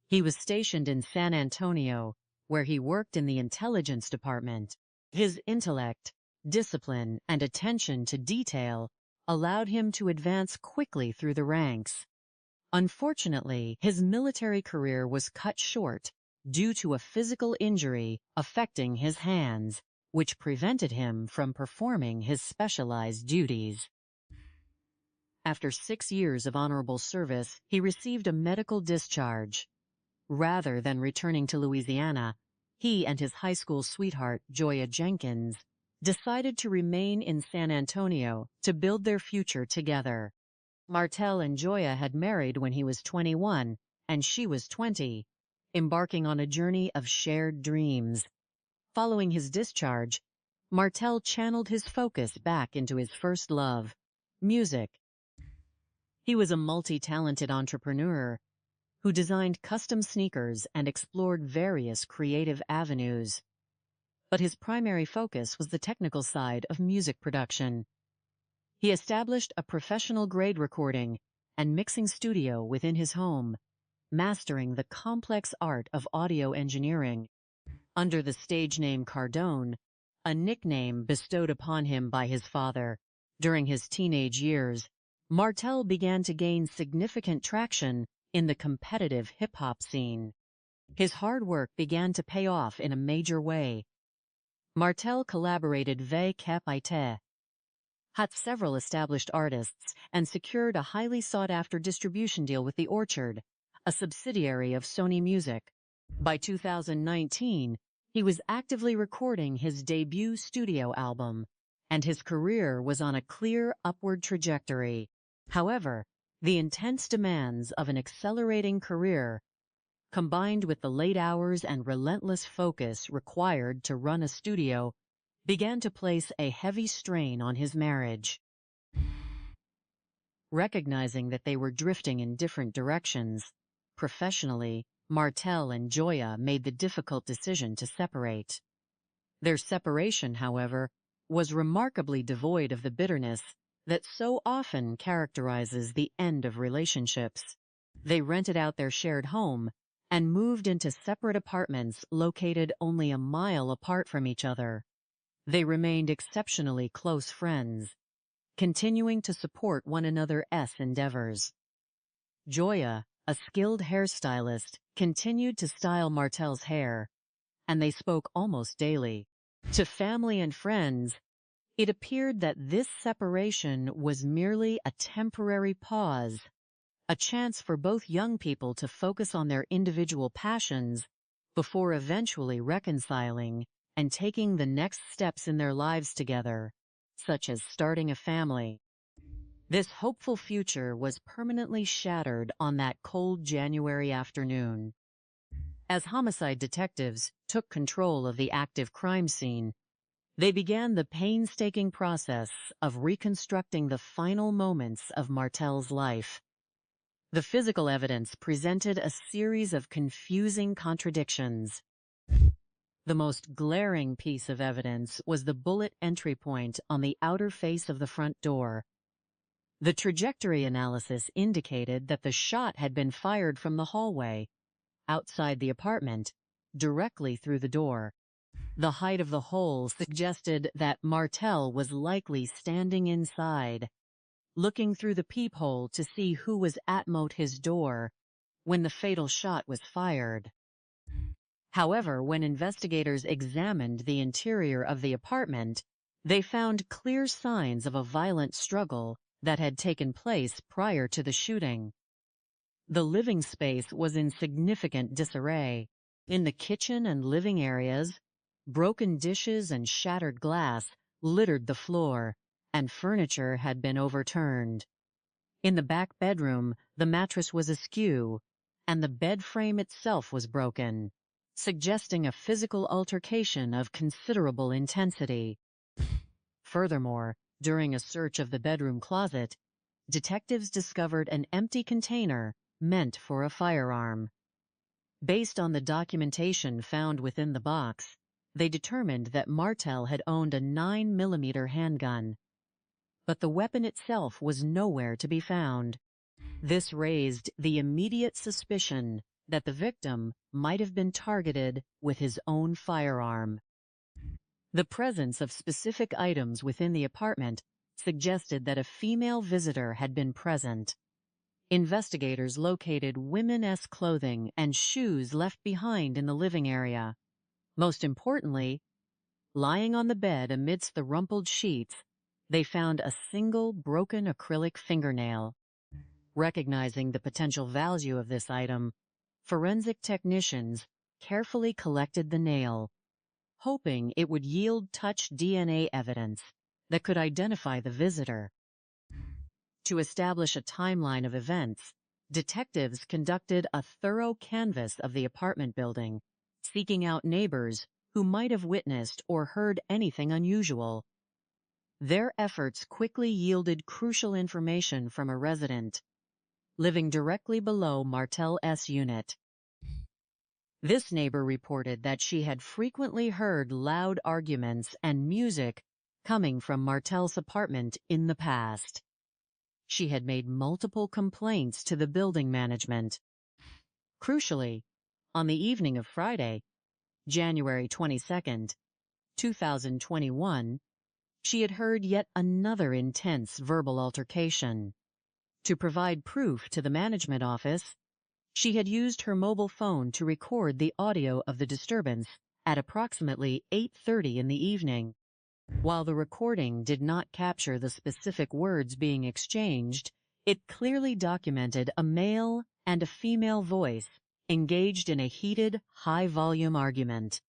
Speaker 1: He was stationed in San Antonio, where he worked in the intelligence department. His intellect, discipline, and attention to detail allowed him to advance quickly through the ranks. Unfortunately, his military career was cut short due to a physical injury affecting his hands, which prevented him from performing his specialized duties. After 6 years of honorable service, he received a medical discharge. Rather than returning to Louisiana, he and his high school sweetheart, Joya Jenkins, decided to remain in San Antonio to build their future together. Martel and Joya had married when he was 21 and she was 20, embarking on a journey of shared dreams. Following his discharge, Martel channeled his focus back into his first love, music. He was a multi-talented entrepreneur who designed custom sneakers and explored various creative avenues. But his primary focus was the technical side of music production. He established a professional-grade recording and mixing studio within his home, mastering the complex art of audio engineering. Under the stage name Cardone, a nickname bestowed upon him by his father, during his teenage years, Martel began to gain significant traction in the competitive hip-hop scene. His hard work began to pay off in a major way. Martel collaborated with several established artists and secured a highly sought-after distribution deal with The Orchard, a subsidiary of Sony Music. By 2019, he was actively recording his debut studio album, and his career was on a clear upward trajectory. However, the intense demands of an accelerating career, combined with the late hours and relentless focus required to run a studio, began to place a heavy strain on his marriage. Recognizing that they were drifting in different directions, professionally, Martel and Joya made the difficult decision to separate. Their separation, however, was remarkably devoid of the bitterness that so often characterizes the end of relationships. They rented out their shared home and moved into separate apartments located only a mile apart from each other. They remained exceptionally close friends, continuing to support one another's endeavors. Joya, a skilled hairstylist, continued to style Martel's hair, and they spoke almost daily. To family and friends, it appeared that this separation was merely a temporary pause, a chance for both young people to focus on their individual passions before eventually reconciling and taking the next steps in their lives together, such as starting a family. This hopeful future was permanently shattered on that cold January afternoon. As homicide detectives took control of the active crime scene, they began the painstaking process of reconstructing the final moments of Martel's life. The physical evidence presented a series of confusing contradictions. The most glaring piece of evidence was the bullet entry point on the outer face of the front door. The trajectory analysis indicated that the shot had been fired from the hallway, outside the apartment, directly through the door. The height of the hole suggested that Martel was likely standing inside, looking through the peephole to see who was at his door when the fatal shot was fired. However, when investigators examined the interior of the apartment, they found clear signs of a violent struggle that had taken place prior to the shooting. The living space was in significant disarray. In the kitchen and living areas, broken dishes and shattered glass littered the floor, and furniture had been overturned. In the back bedroom, the mattress was askew, and the bed frame itself was broken, suggesting a physical altercation of considerable intensity. Furthermore, during a search of the bedroom closet, detectives discovered an empty container meant for a firearm. Based on the documentation found within the box, they determined that Martel had owned a 9mm handgun, but the weapon itself was nowhere to be found. This raised the immediate suspicion that the victim might have been targeted with his own firearm. The presence of specific items within the apartment suggested that a female visitor had been present. Investigators located women-esque clothing and shoes left behind in the living area. Most importantly, lying on the bed amidst the rumpled sheets, they found a single broken acrylic fingernail. Recognizing the potential value of this item, forensic technicians carefully collected the nail, hoping it would yield touch DNA evidence that could identify the visitor. To establish a timeline of events, detectives conducted a thorough canvass of the apartment building, seeking out neighbors who might have witnessed or heard anything unusual. Their efforts quickly yielded crucial information from a resident living directly below Martel's unit. This neighbor reported that she had frequently heard loud arguments and music coming from Martel's apartment in the past. She had made multiple complaints to the building management. Crucially, on the evening of Friday, January 22nd, 2021, she had heard yet another intense verbal altercation. To provide proof to the management office, she had used her mobile phone to record the audio of the disturbance at approximately 8:30 in the evening. While the recording did not capture the specific words being exchanged, it clearly documented a male and a female voice engaged in a heated, high-volume argument.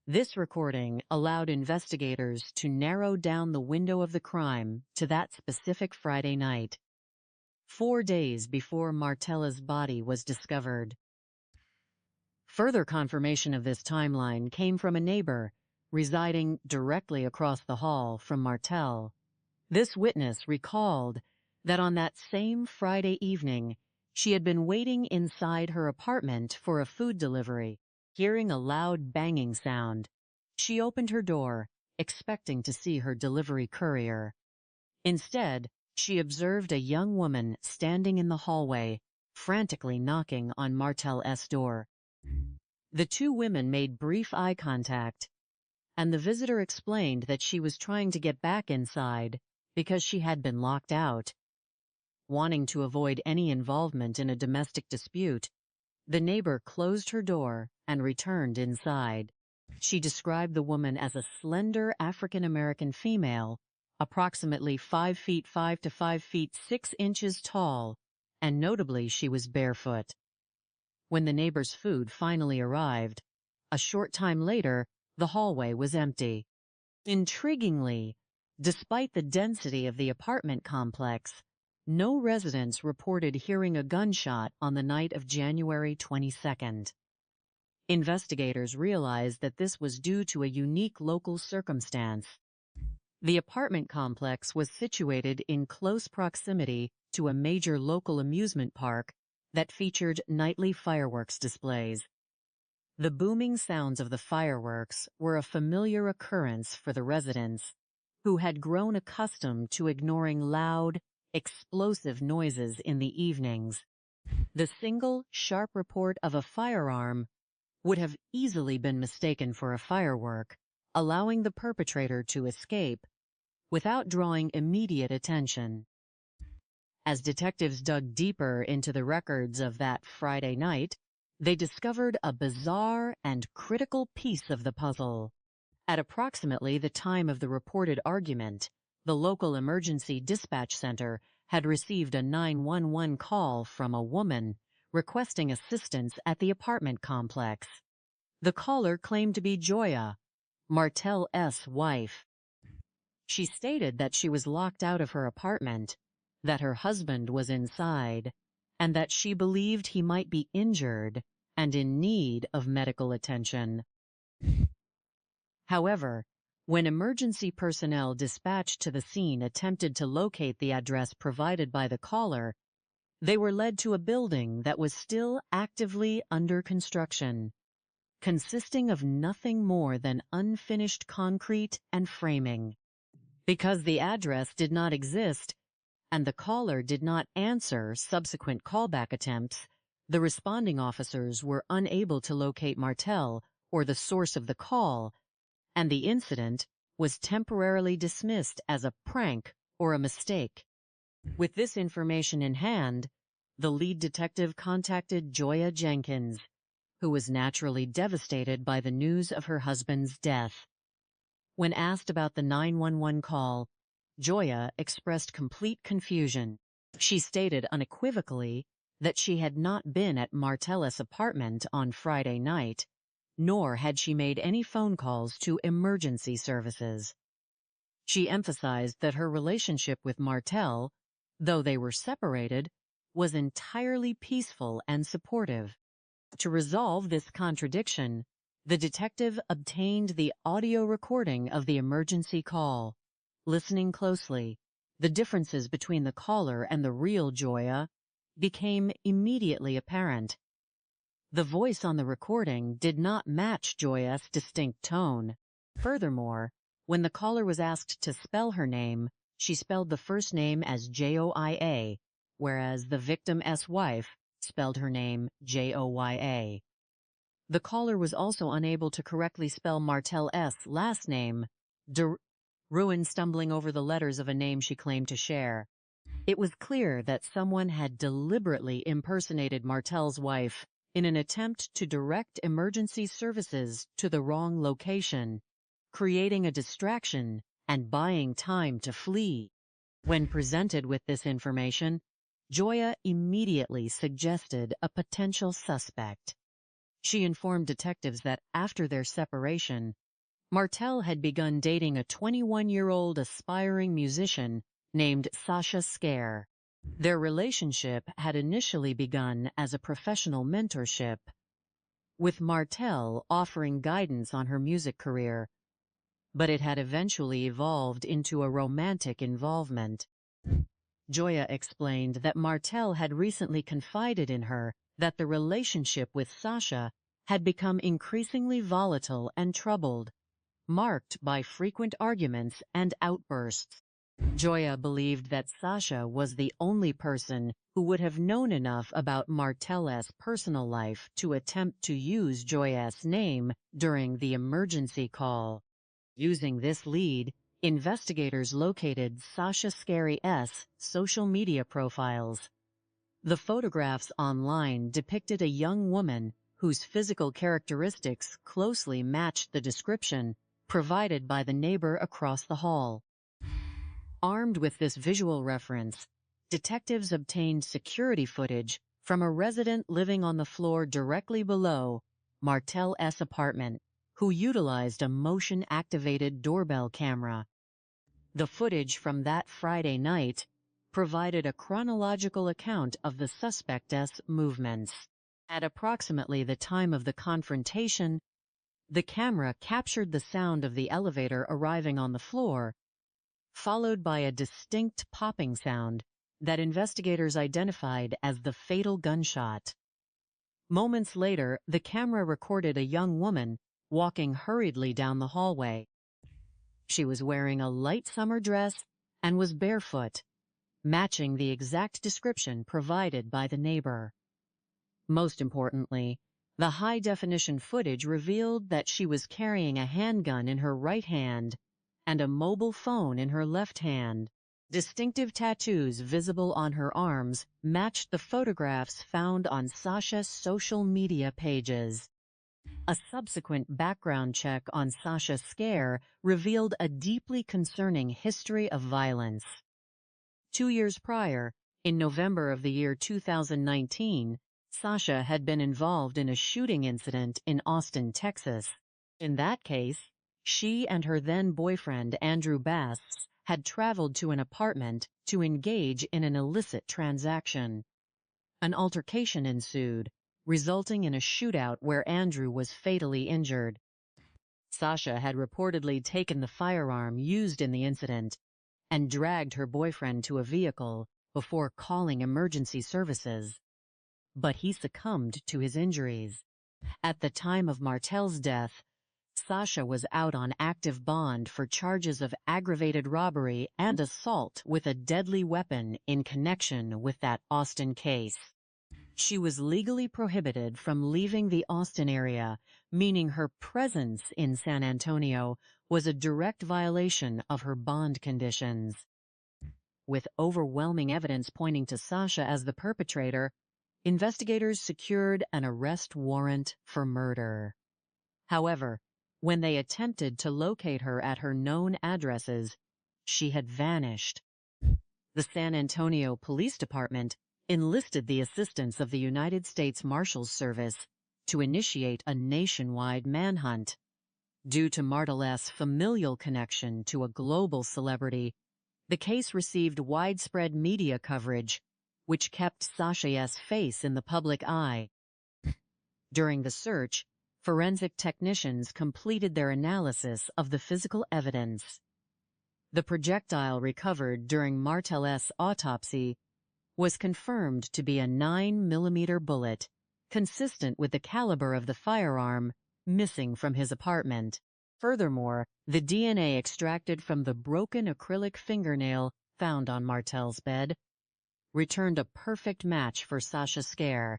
Speaker 1: This recording allowed investigators to narrow down the window of the crime to that specific Friday night, 4 days before Martel's body was discovered. Further confirmation of this timeline came from a neighbor residing directly across the hall from Martel. This witness recalled that on that same Friday evening, she had been waiting inside her apartment for a food delivery. Hearing a loud banging sound, she opened her door, expecting to see her delivery courier. Instead, she observed a young woman standing in the hallway, frantically knocking on Martel's door. The two women made brief eye contact, and the visitor explained that she was trying to get back inside because she had been locked out. Wanting to avoid any involvement in a domestic dispute, the neighbor closed her door and returned inside. She described the woman as a slender African-American female, approximately 5 feet 5 to 5 feet 6 inches tall, and notably she was barefoot. When the neighbor's food finally arrived, a short time later, the hallway was empty. Intriguingly, despite the density of the apartment complex, no residents reported hearing a gunshot on the night of January 22nd. Investigators realized that this was due to a unique local circumstance. The apartment complex was situated in close proximity to a major local amusement park that featured nightly fireworks displays. The booming sounds of the fireworks were a familiar occurrence for the residents, who had grown accustomed to ignoring loud, explosive noises in the evenings. The single, sharp report of a firearm would have easily been mistaken for a firework, allowing the perpetrator to escape without drawing immediate attention. As detectives dug deeper into the records of that Friday night, they discovered a bizarre and critical piece of the puzzle. At approximately the time of the reported argument, the local emergency dispatch center had received a 911 call from a woman requesting assistance at the apartment complex. The caller claimed to be Joya, Martel's wife. She stated that she was locked out of her apartment, that her husband was inside, and that she believed he might be injured and in need of medical attention. However, when emergency personnel dispatched to the scene attempted to locate the address provided by the caller, they were led to a building that was still actively under construction, consisting of nothing more than unfinished concrete and framing. Because the address did not exist and the caller did not answer subsequent callback attempts, the responding officers were unable to locate Martel or the source of the call, and the incident was temporarily dismissed as a prank or a mistake. With this information in hand, the lead detective contacted Joya Jenkins, who was naturally devastated by the news of her husband's death. When asked about the 911 call, Joya expressed complete confusion. She stated unequivocally that she had not been at Martellus' apartment on Friday night, nor had she made any phone calls to emergency services. She emphasized that her relationship with Martell, though they were separated, was entirely peaceful and supportive. To resolve this contradiction, the detective obtained the audio recording of the emergency call. Listening closely, the differences between the caller and the real Joya became immediately apparent. The voice on the recording did not match Joya's distinct tone. Furthermore, when the caller was asked to spell her name, she spelled the first name as Joya, whereas the victim's wife spelled her name Joya. The caller was also unable to correctly spell Martell's last name, Ruin stumbling over the letters of a name she claimed to share. It was clear that someone had deliberately impersonated Martell's wife in an attempt to direct emergency services to the wrong location, creating a distraction and buying time to flee. When presented with this information, Joya immediately suggested a potential suspect. She informed detectives that after their separation, Martell had begun dating a 21-year-old aspiring musician named Sasha Skare. Their relationship had initially begun as a professional mentorship, with Martell offering guidance on her music career, but it had eventually evolved into a romantic involvement. Joya explained that Martell had recently confided in her that the relationship with Sasha had become increasingly volatile and troubled, marked by frequent arguments and outbursts. Joya believed that Sasha was the only person who would have known enough about Martell's personal life to attempt to use Joya's name during the emergency call. Using this lead, investigators located Sasha Skare's social media profiles. The photographs online depicted a young woman whose physical characteristics closely matched the description provided by the neighbor across the hall. Armed with this visual reference, detectives obtained security footage from a resident living on the floor directly below Martell's apartment, who utilized a motion-activated doorbell camera. The footage from that Friday night provided a chronological account of the suspect's movements. At approximately the time of the confrontation, the camera captured the sound of the elevator arriving on the floor, followed by a distinct popping sound that investigators identified as the fatal gunshot. Moments later, the camera recorded a young woman walking hurriedly down the hallway. She was wearing a light summer dress and was barefoot, matching the exact description provided by the neighbor. Most importantly, the high-definition footage revealed that she was carrying a handgun in her right hand and a mobile phone in her left hand. Distinctive tattoos visible on her arms matched the photographs found on Sasha's social media pages. A subsequent background check on Sasha Skare revealed a deeply concerning history of violence. 2 years prior, in November of the year 2019, Sasha had been involved in a shooting incident in Austin, Texas. In that case, she and her then-boyfriend, Andrew Bass, had traveled to an apartment to engage in an illicit transaction. An altercation ensued, resulting in a shootout where Andrew was fatally injured. Sasha had reportedly taken the firearm used in the incident and dragged her boyfriend to a vehicle before calling emergency services. But he succumbed to his injuries. At the time of Martell's death, Sasha was out on active bond for charges of aggravated robbery and assault with a deadly weapon in connection with that Austin case. She was legally prohibited from leaving the Austin area, meaning her presence in San Antonio was a direct violation of her bond conditions. With overwhelming evidence pointing to Sasha as the perpetrator, investigators secured an arrest warrant for murder. However, when they attempted to locate her at her known addresses, she had vanished. The San Antonio Police Department enlisted the assistance of the United States Marshals Service to initiate a nationwide manhunt. Due to Martel's familial connection to a global celebrity, the case received widespread media coverage, which kept Sasha's face in the public eye. During the search, forensic technicians completed their analysis of the physical evidence. The projectile recovered during Martel's autopsy was confirmed to be a 9mm bullet, consistent with the caliber of the firearm missing from his apartment. Furthermore, the DNA extracted from the broken acrylic fingernail found on Martel's bed returned a perfect match for Sasha Skare.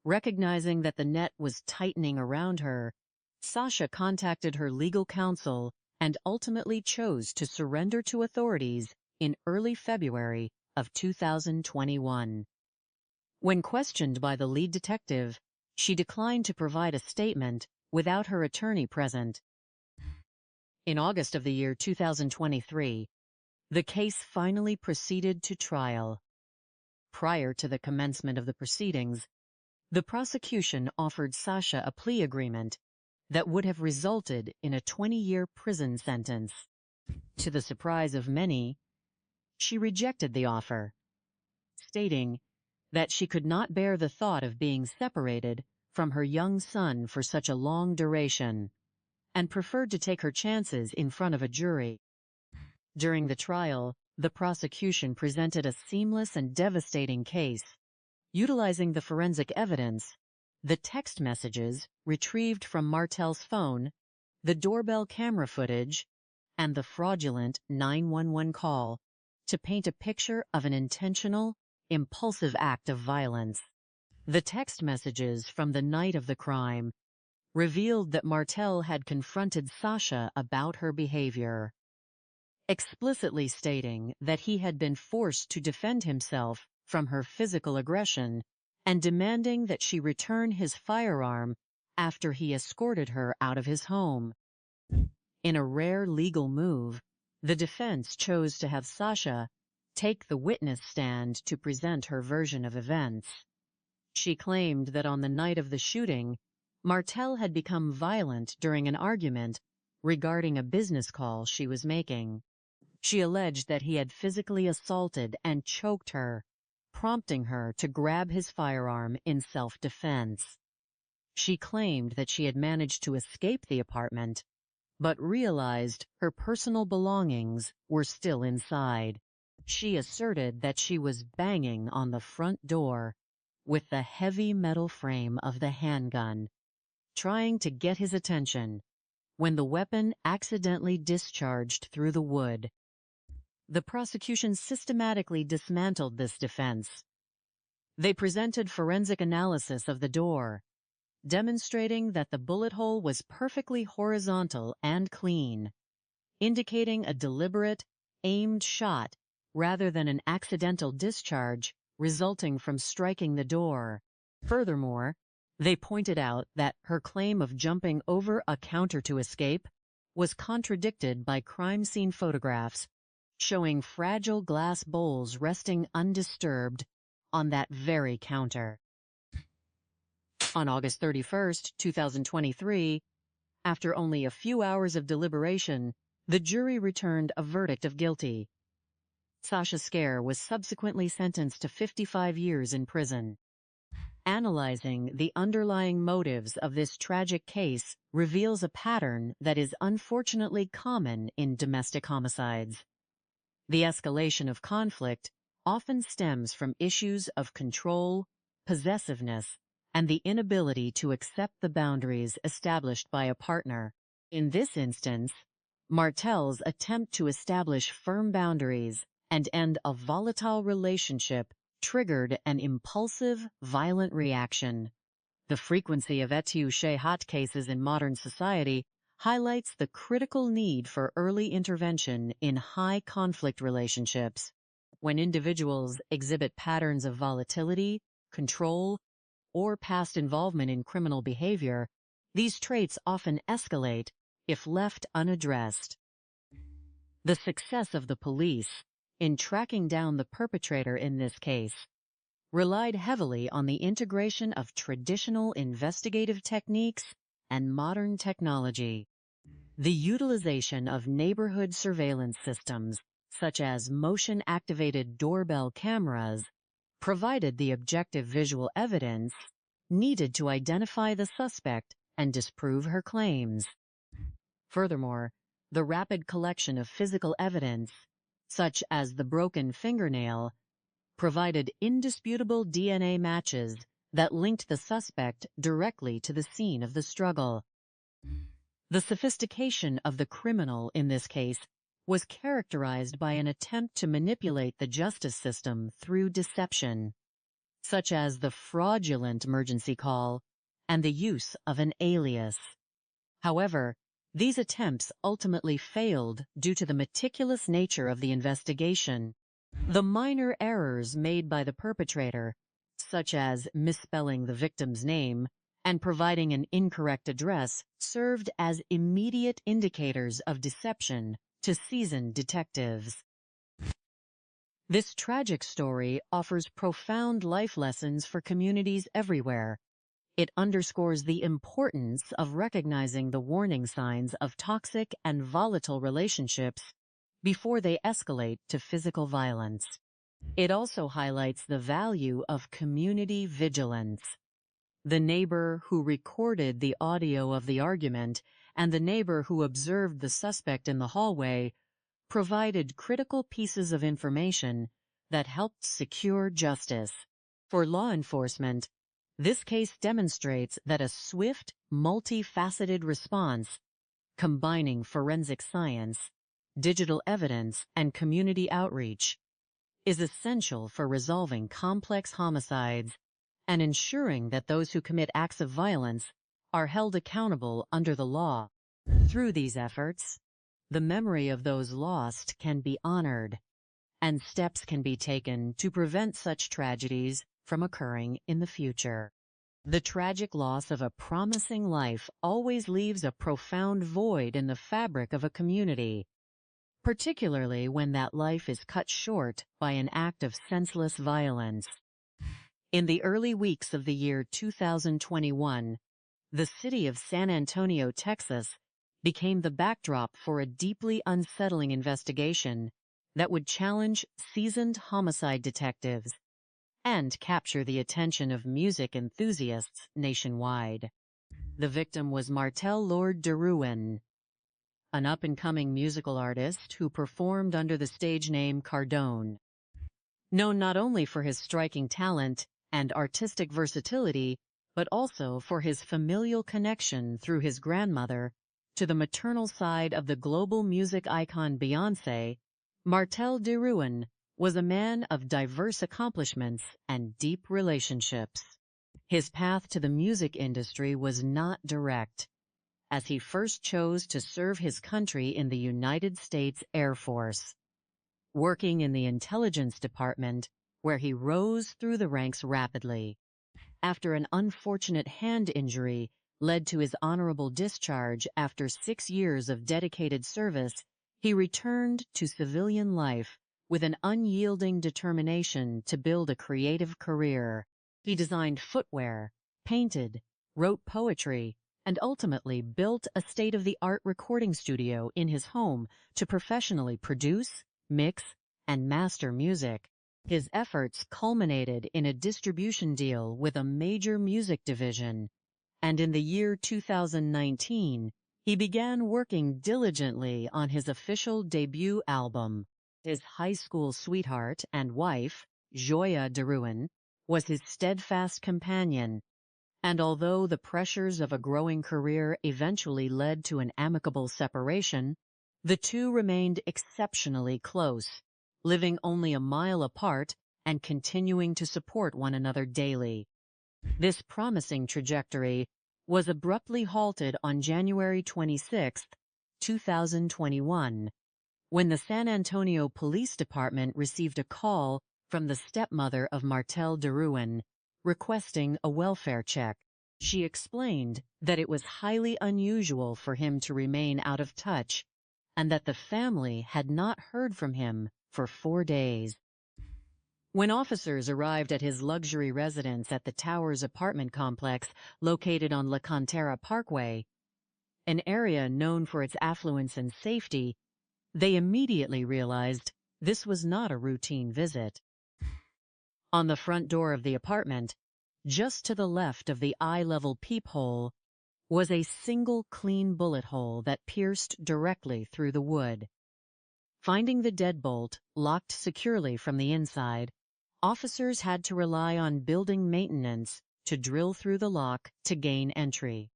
Speaker 1: Recognizing that the net was tightening around her, Sasha contacted her legal counsel and ultimately chose to surrender to authorities in early February of 2021. When questioned by the lead detective, she declined to provide a statement without her attorney present. In August of the year 2023, the case finally proceeded to trial. Prior to the commencement of the proceedings, the prosecution offered Sasha a plea agreement that would have resulted in a 20-year prison sentence. To the surprise of many, she rejected the offer, stating that she could not bear the thought of being separated from her young son for such a long duration, and preferred to take her chances in front of a jury. During the trial, the prosecution presented a seamless and devastating case, utilizing the forensic evidence, the text messages retrieved from Martel's phone, the doorbell camera footage, and the fraudulent 911 call to paint a picture of an intentional, impulsive act of violence. The text messages from the night of the crime revealed that Martel had confronted Sasha about her behavior, explicitly stating that he had been forced to defend himself from her physical aggression and demanding that she return his firearm after he escorted her out of his home. In a rare legal move, the defense chose to have Sasha take the witness stand to present her version of events. She claimed that on the night of the shooting, Martel had become violent during an argument regarding a business call she was making. She alleged that he had physically assaulted and choked her, prompting her to grab his firearm in self-defense. She claimed that she had managed to escape the apartment, but realized her personal belongings were still inside. She asserted that she was banging on the front door with the heavy metal frame of the handgun, trying to get his attention, when the weapon accidentally discharged through the wood. The prosecution systematically dismantled this defense. They presented forensic analysis of the door, demonstrating that the bullet hole was perfectly horizontal and clean, indicating a deliberate, aimed shot rather than an accidental discharge resulting from striking the door. Furthermore, they pointed out that her claim of jumping over a counter to escape was contradicted by crime scene photographs showing fragile glass bowls resting undisturbed on that very counter. On August 31, 2023, after only a few hours of deliberation, the jury returned a verdict of guilty. Sasha Skare was subsequently sentenced to 55 years in prison. Analyzing the underlying motives of this tragic case reveals a pattern that is unfortunately common in domestic homicides. The escalation of conflict often stems from issues of control, possessiveness, and the inability to accept the boundaries established by a partner. In this instance, Martel's attempt to establish firm boundaries and end a volatile relationship triggered an impulsive, violent reaction. The frequency of étouche hot cases in modern society highlights the critical need for early intervention in high-conflict relationships. When individuals exhibit patterns of volatility, control, or past involvement in criminal behavior, these traits often escalate if left unaddressed. The success of the police in tracking down the perpetrator in this case relied heavily on the integration of traditional investigative techniques and modern technology. The utilization of neighborhood surveillance systems, such as motion-activated doorbell cameras, provided the objective visual evidence needed to identify the suspect and disprove her claims. Furthermore, the rapid collection of physical evidence, such as the broken fingernail, provided indisputable DNA matches that linked the suspect directly to the scene of the struggle. The sophistication of the criminal in this case was characterized by an attempt to manipulate the justice system through deception, such as the fraudulent emergency call and the use of an alias. However, these attempts ultimately failed due to the meticulous nature of the investigation. The minor errors made by the perpetrator, such as misspelling the victim's name and providing an incorrect address, served as immediate indicators of deception to seasoned detectives. This tragic story offers profound life lessons for communities everywhere. It underscores the importance of recognizing the warning signs of toxic and volatile relationships before they escalate to physical violence. It also highlights the value of community vigilance. The neighbor who recorded the audio of the argument and the neighbor who observed the suspect in the hallway provided critical pieces of information that helped secure justice. For law enforcement, this case demonstrates that a swift, multifaceted response, combining forensic science, digital evidence, and community outreach, is essential for resolving complex homicides and ensuring that those who commit acts of violence are held accountable under the law. Through these efforts, the memory of those lost can be honored, and steps can be taken to prevent such tragedies from occurring in the future. The tragic loss of a promising life always leaves a profound void in the fabric of a community, particularly when that life is cut short by an act of senseless violence. In the early weeks of the year 2021, the city of San Antonio, Texas, became the backdrop for a deeply unsettling investigation that would challenge seasoned homicide detectives and capture the attention of music enthusiasts nationwide. The victim was Martel Lord Deruin, an up-and-coming musical artist who performed under the stage name Cardone. Known not only for his striking talent and artistic versatility, but also for his familial connection through his grandmother to the maternal side of the global music icon Beyoncé, Martel Deruin was a man of diverse accomplishments and deep relationships. His path to the music industry was not direct, as he first chose to serve his country in the United States Air Force, working in the intelligence department, where he rose through the ranks rapidly. After an unfortunate hand injury led to his honorable discharge after 6 years of dedicated service, he returned to civilian life with an unyielding determination to build a creative career. He designed footwear, painted, wrote poetry, and ultimately built a state-of-the-art recording studio in his home to professionally produce, mix, and master music. His efforts culminated in a distribution deal with a major music division, and in the year 2019, he began working diligently on his official debut album. His high school sweetheart and wife, Joya Deruin, was his steadfast companion, and although the pressures of a growing career eventually led to an amicable separation, the two remained exceptionally close, living only a mile apart and continuing to support one another daily. This promising trajectory was abruptly halted on January 26, 2021, when the San Antonio Police Department received a call from the stepmother of Martel Deruin requesting a welfare check. She explained that it was highly unusual for him to remain out of touch, and that the family had not heard from him for 4 days. When officers arrived at his luxury residence at the Towers apartment complex located on La Cantera Parkway, an area known for its affluence and safety, they immediately realized this was not a routine visit. On the front door of the apartment, just to the left of the eye-level peephole, was a single clean bullet hole that pierced directly through the wood. Finding the deadbolt locked securely from the inside, officers had to rely on building maintenance to drill through the lock to gain entry.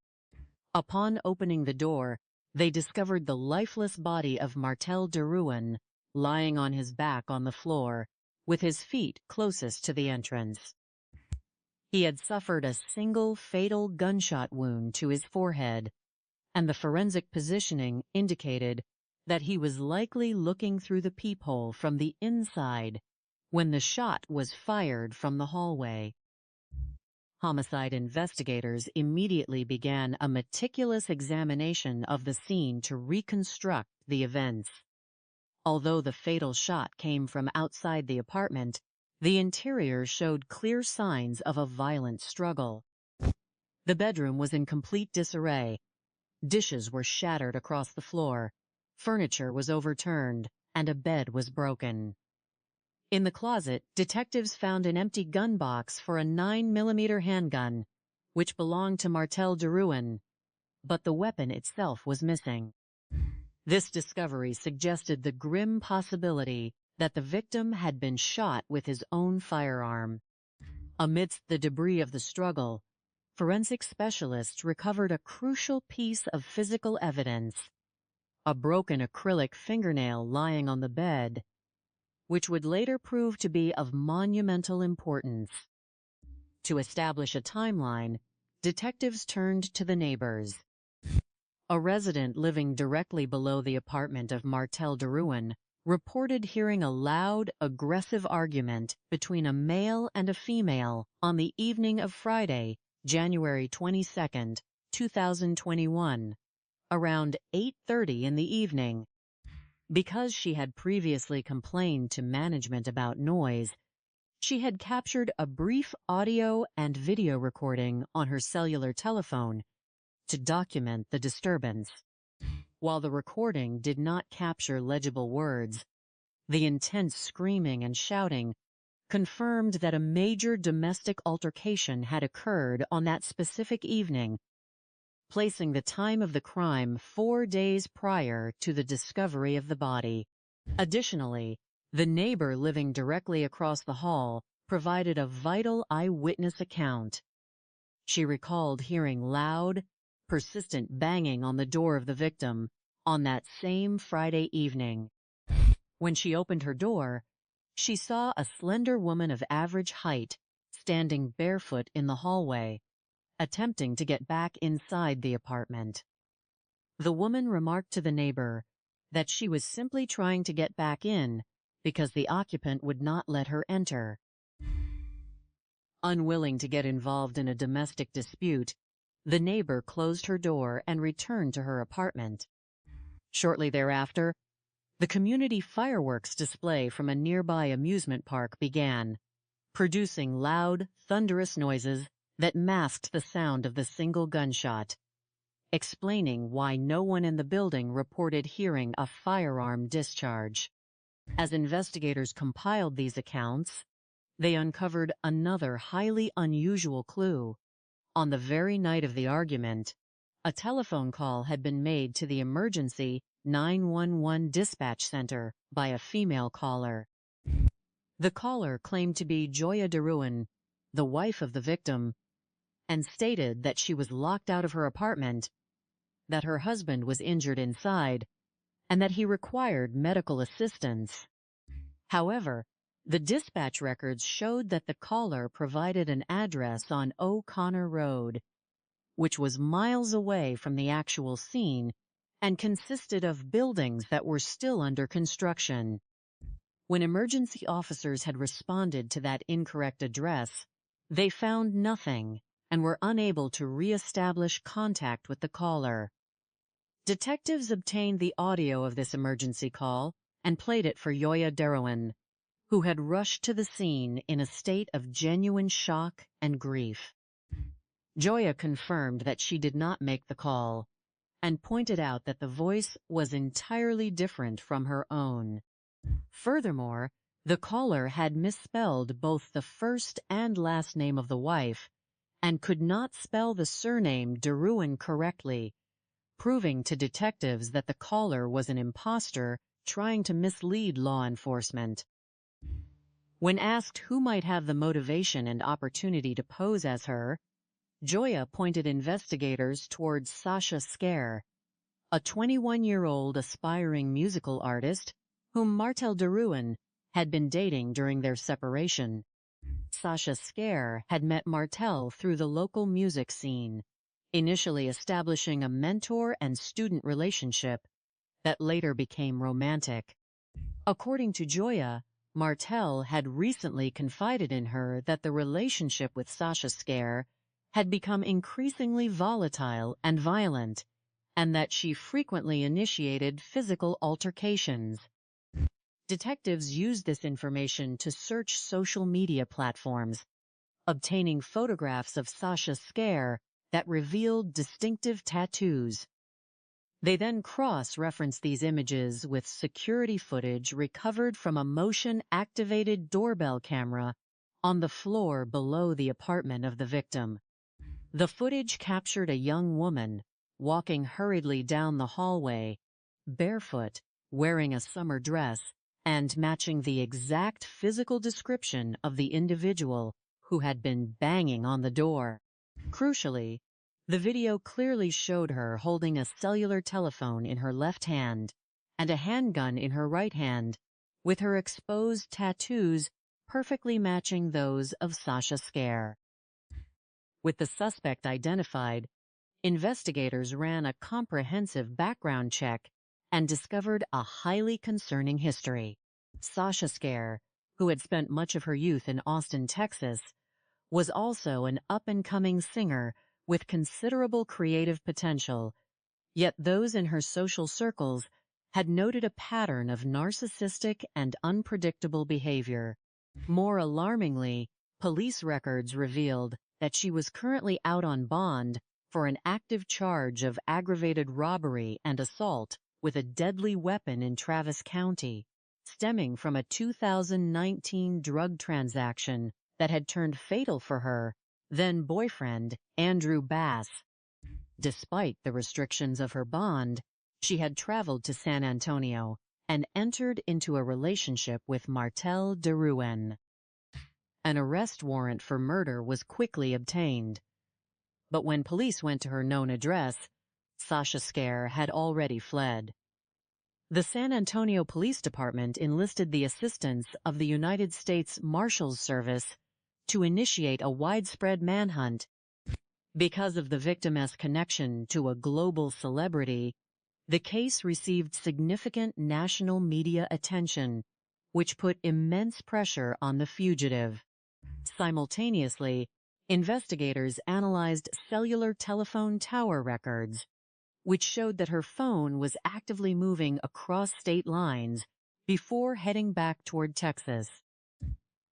Speaker 1: Upon opening the door, they discovered the lifeless body of Martel Deruin lying on his back on the floor, with his feet closest to the entrance. He had suffered a single fatal gunshot wound to his forehead, and the forensic positioning indicated that he was likely looking through the peephole from the inside when the shot was fired from the hallway. Homicide investigators immediately began a meticulous examination of the scene to reconstruct the events. Although the fatal shot came from outside the apartment, the interior showed clear signs of a violent struggle. The bedroom was in complete disarray. Dishes were shattered across the floor, furniture was overturned, and a bed was broken. In the closet, detectives found an empty gun box for a 9mm handgun, which belonged to Martel Deruin, but the weapon itself was missing. This discovery suggested the grim possibility that the victim had been shot with his own firearm. Amidst the debris of the struggle, forensic specialists recovered a crucial piece of physical evidence: a broken acrylic fingernail lying on the bed, which would later prove to be of monumental importance. To establish a timeline, detectives turned to the neighbors. A resident living directly below the apartment of Martel Deruin reported hearing a loud, aggressive argument between a male and a female on the evening of Friday, January 22, 2021, around 8:30 in the evening. Because she had previously complained to management about noise, she had captured a brief audio and video recording on her cellular telephone to document the disturbance. While the recording did not capture legible words, the intense screaming and shouting confirmed that a major domestic altercation had occurred on that specific evening, placing the time of the crime 4 days prior to the discovery of the body. Additionally, the neighbor living directly across the hall provided a vital eyewitness account. She recalled hearing loud, persistent banging on the door of the victim on that same Friday evening. When she opened her door, she saw a slender woman of average height standing barefoot in the hallway, attempting to get back inside the apartment. The woman remarked to the neighbor that she was simply trying to get back in because the occupant would not let her enter. Unwilling to get involved in a domestic dispute, the neighbor closed her door and returned to her apartment. Shortly thereafter, the community fireworks display from a nearby amusement park began, producing loud, thunderous noises that masked the sound of the single gunshot, explaining why no one in the building reported hearing a firearm discharge. As investigators compiled these accounts, they uncovered another highly unusual clue. On the very night of the argument, a telephone call had been made to the emergency 911 dispatch center by a female caller. The caller claimed to be Joya Deruin, the wife of the victim, and stated that she was locked out of her apartment, that her husband was injured inside, and that he required medical assistance. However, the dispatch records showed that the caller provided an address on O'Connor Road, which was miles away from the actual scene and consisted of buildings that were still under construction. When emergency officers had responded to that incorrect address, they found nothing and were unable to re-establish contact with the caller. Detectives obtained the audio of this emergency call and played it for Yoya Derowan, who had rushed to the scene in a state of genuine shock and grief. Joya confirmed that she did not make the call and pointed out that the voice was entirely different from her own. Furthermore, the caller had misspelled both the first and last name of the wife and could not spell the surname Derowan correctly, proving to detectives that the caller was an imposter trying to mislead law enforcement. When asked who might have the motivation and opportunity to pose as her, Joya pointed investigators towards Sasha Skare, a 21-year-old aspiring musical artist whom Martel Derowan had been dating during their separation. Sasha Skare had met Martel through the local music scene, initially establishing a mentor and student relationship that later became romantic. According to Joya, Martel had recently confided in her that the relationship with Sasha Skare had become increasingly volatile and violent, and that she frequently initiated physical altercations. Detectives used this information to search social media platforms, obtaining photographs of Sasha Skare that revealed distinctive tattoos. They then cross-referenced these images with security footage recovered from a motion-activated doorbell camera on the floor below the apartment of the victim. The footage captured a young woman walking hurriedly down the hallway, barefoot, wearing a summer dress, and matching the exact physical description of the individual who had been banging on the door. Crucially, the video clearly showed her holding a cellular telephone in her left hand and a handgun in her right hand, with her exposed tattoos perfectly matching those of Sasha Skare. With the suspect identified, investigators ran a comprehensive background check and discovered a highly concerning history. Sasha Skare, who had spent much of her youth in Austin, Texas, was also an up-and-coming singer with considerable creative potential, yet those in her social circles had noted a pattern of narcissistic and unpredictable behavior. More alarmingly, police records revealed that she was currently out on bond for an active charge of aggravated robbery and assault with a deadly weapon in Travis County, stemming from a 2019 drug transaction that had turned fatal for her then-boyfriend, Andrew Bass. Despite the restrictions of her bond, she had traveled to San Antonio and entered into a relationship with Martel Derowan. An arrest warrant for murder was quickly obtained, but when police went to her known address, Sasha Skare had already fled. The San Antonio Police Department enlisted the assistance of the United States Marshals Service to initiate a widespread manhunt. Because of the victim's connection to a global celebrity, the case received significant national media attention, which put immense pressure on the fugitive. Simultaneously, investigators analyzed cellular telephone tower records, which showed that her phone was actively moving across state lines before heading back toward Texas.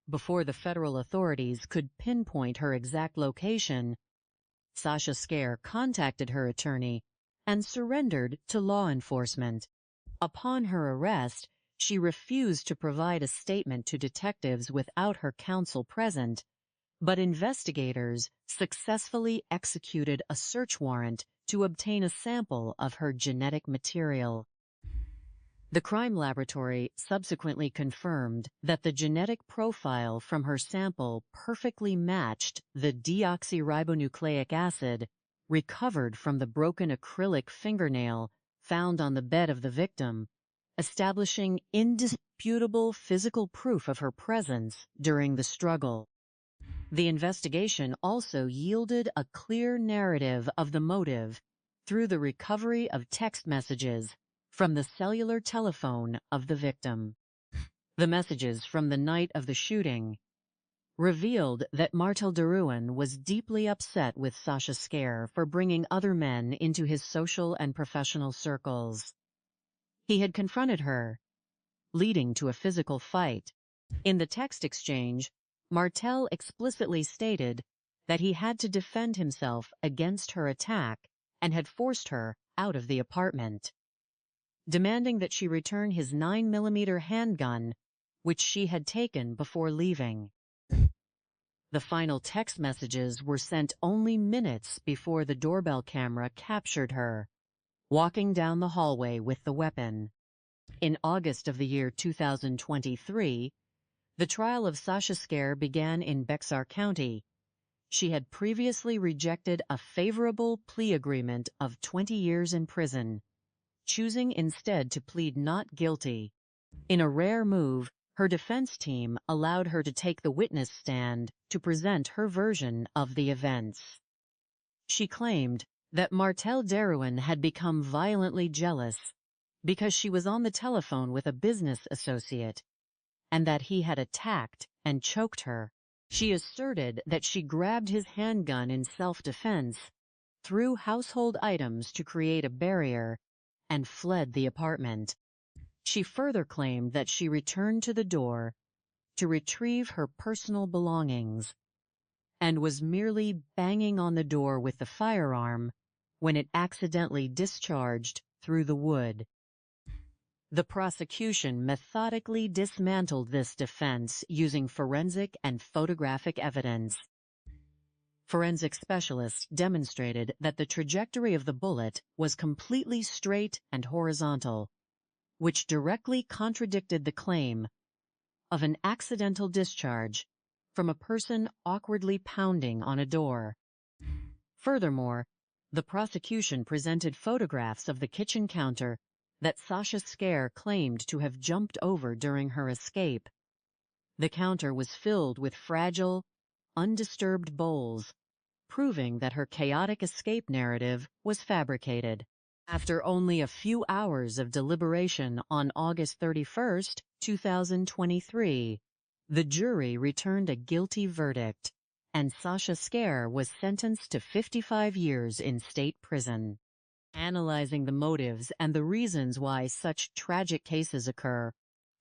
Speaker 1: Before the federal authorities could pinpoint her exact location, Sasha Skare contacted her attorney and surrendered to law enforcement. Upon her arrest, she refused to provide a statement to detectives without her counsel present, but investigators successfully executed a search warrant to obtain a sample of her genetic material. The crime laboratory subsequently confirmed that the genetic profile from her sample perfectly matched the deoxyribonucleic acid recovered from the broken acrylic fingernail found on the bed of the victim, establishing indisputable physical proof of her presence during the struggle. The investigation also yielded a clear narrative of the motive through the recovery of text messages from the cellular telephone of the victim. The messages from the night of the shooting revealed that Martel Deruin was deeply upset with Sasha Skare for bringing other men into his social and professional circles. He had confronted her, leading to a physical fight. In the text exchange, Martel explicitly stated that he had to defend himself against her attack and had forced her out of the apartment, demanding that she return his 9mm handgun, which she had taken before leaving. The final text messages were sent only minutes before the doorbell camera captured her, walking down the hallway with the weapon. In August of the year 2023, the trial of Sasha Skare began in Bexar County. She had previously rejected a favorable plea agreement of 20 years in prison, choosing instead to plead not guilty. In a rare move, her defense team allowed her to take the witness stand to present her version of the events. She claimed that Martel Deruin had become violently jealous because she was on the telephone with a business associate, and that he had attacked and choked her. She asserted that she grabbed his handgun in self-defense, threw household items to create a barrier, and fled the apartment. She further claimed that she returned to the door to retrieve her personal belongings and was merely banging on the door with the firearm when it accidentally discharged through the wood. The prosecution methodically dismantled this defense using forensic and photographic evidence. Forensic specialists demonstrated that the trajectory of the bullet was completely straight and horizontal, which directly contradicted the claim of an accidental discharge from a person awkwardly pounding on a door. Furthermore, the prosecution presented photographs of the kitchen counter that Sasha Skare claimed to have jumped over during her escape. The counter was filled with fragile, undisturbed bowls, proving that her chaotic escape narrative was fabricated. After only a few hours of deliberation on August 31, 2023, the jury returned a guilty verdict, and Sasha Skare was sentenced to 55 years in state prison. Analyzing the motives and the reasons why such tragic cases occur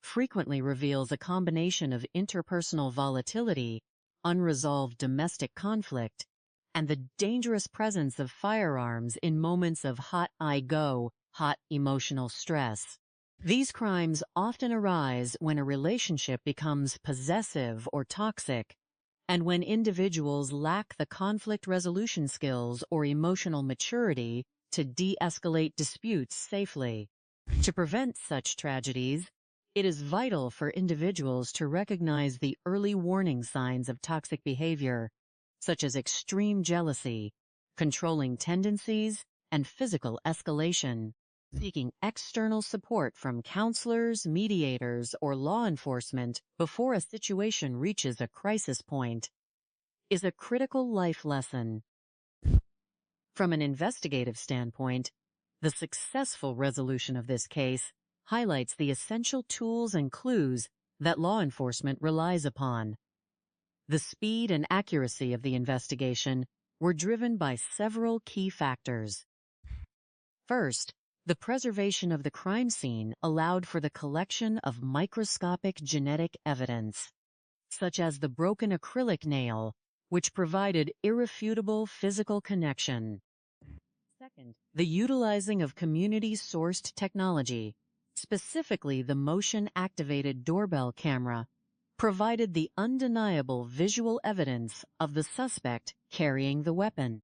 Speaker 1: frequently reveals a combination of interpersonal volatility, unresolved domestic conflict, and the dangerous presence of firearms in moments of hot emotional stress. These crimes often arise when a relationship becomes possessive or toxic, and when individuals lack the conflict resolution skills or emotional maturity to de-escalate disputes safely. To prevent such tragedies, it is vital for individuals to recognize the early warning signs of toxic behavior, such as extreme jealousy, controlling tendencies, and physical escalation. Seeking external support from counselors, mediators, or law enforcement before a situation reaches a crisis point is a critical life lesson. From an investigative standpoint, the successful resolution of this case highlights the essential tools and clues that law enforcement relies upon. The speed and accuracy of the investigation were driven by several key factors. First, the preservation of the crime scene allowed for the collection of microscopic genetic evidence, such as the broken acrylic nail, which provided irrefutable physical connection. Second, the utilizing of community-sourced technology, specifically the motion-activated doorbell camera, provided the undeniable visual evidence of the suspect carrying the weapon.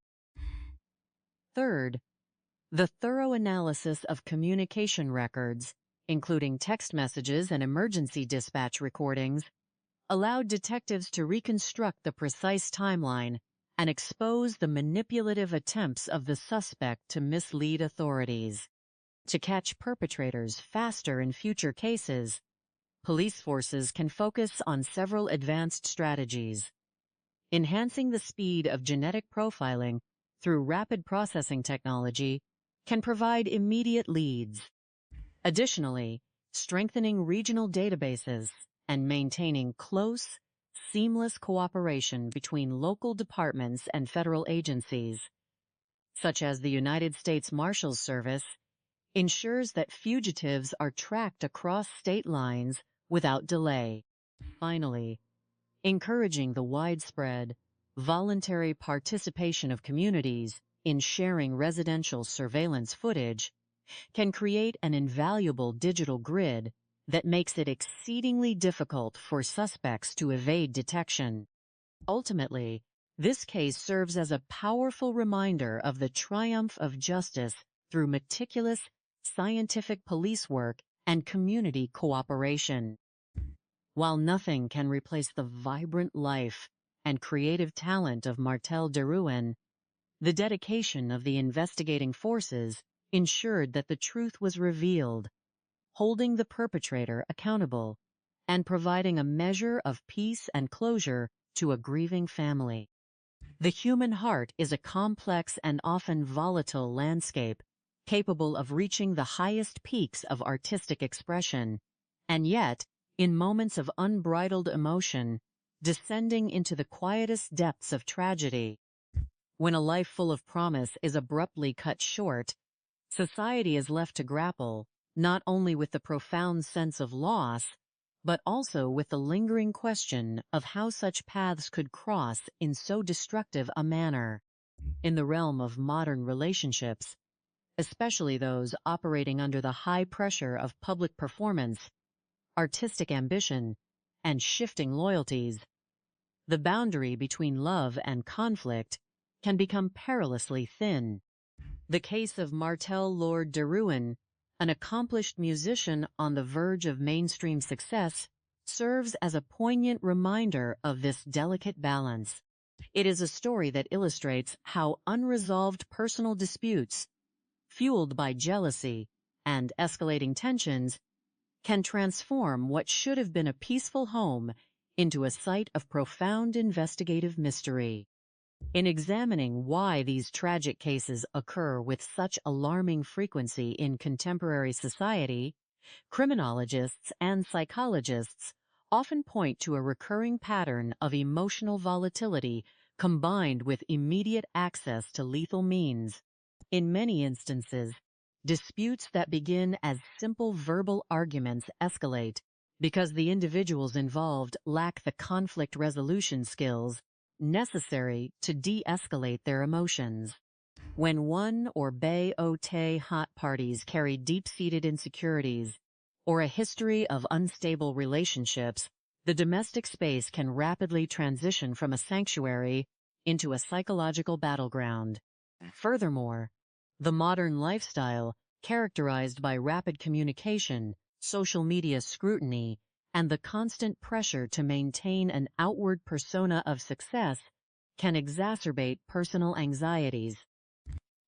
Speaker 1: Third, the thorough analysis of communication records, including text messages and emergency dispatch recordings, allowed detectives to reconstruct the precise timeline and expose the manipulative attempts of the suspect to mislead authorities. To catch perpetrators faster in future cases, police forces can focus on several advanced strategies. Enhancing the speed of genetic profiling through rapid processing technology can provide immediate leads. Additionally, strengthening regional databases and maintaining close, seamless cooperation between local departments and federal agencies, such as the United States Marshals Service, ensures that fugitives are tracked across state lines without delay. Finally, encouraging the widespread, voluntary participation of communities in sharing residential surveillance footage can create an invaluable digital grid that makes it exceedingly difficult for suspects to evade detection. Ultimately, this case serves as a powerful reminder of the triumph of justice through meticulous, scientific police work and community cooperation. While nothing can replace the vibrant life and creative talent of Martel Deruin, the dedication of the investigating forces ensured that the truth was revealed, holding the perpetrator accountable and providing a measure of peace and closure to a grieving family. The human heart is a complex and often volatile landscape, capable of reaching the highest peaks of artistic expression, and yet, in moments of unbridled emotion, descending into the quietest depths of tragedy. When a life full of promise is abruptly cut short, society is left to grapple not only with the profound sense of loss, but also with the lingering question of how such paths could cross in so destructive a manner. In the realm of modern relationships, especially those operating under the high pressure of public performance, artistic ambition, and shifting loyalties, the boundary between love and conflict can become perilously thin. The case of Martel Lord Deruin, an accomplished musician on the verge of mainstream success, serves as a poignant reminder of this delicate balance. It is a story that illustrates how unresolved personal disputes, fueled by jealousy and escalating tensions, can transform what should have been a peaceful home into a site of profound investigative mystery. In examining why these tragic cases occur with such alarming frequency in contemporary society, criminologists and psychologists often point to a recurring pattern of emotional volatility combined with immediate access to lethal means. In many instances, disputes that begin as simple verbal arguments escalate because the individuals involved lack the conflict resolution skills necessary to de-escalate their emotions. When one or bay-o-tay hot parties carry deep-seated insecurities or a history of unstable relationships, the domestic space can rapidly transition from a sanctuary into a psychological battleground. Furthermore, the modern lifestyle, characterized by rapid communication, social media scrutiny, and the constant pressure to maintain an outward persona of success, can exacerbate personal anxieties.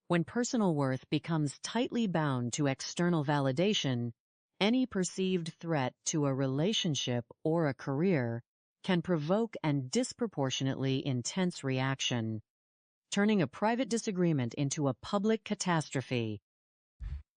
Speaker 1: When personal worth becomes tightly bound to external validation, any perceived threat to a relationship or a career can provoke an disproportionately intense reaction, turning a private disagreement into a public catastrophe.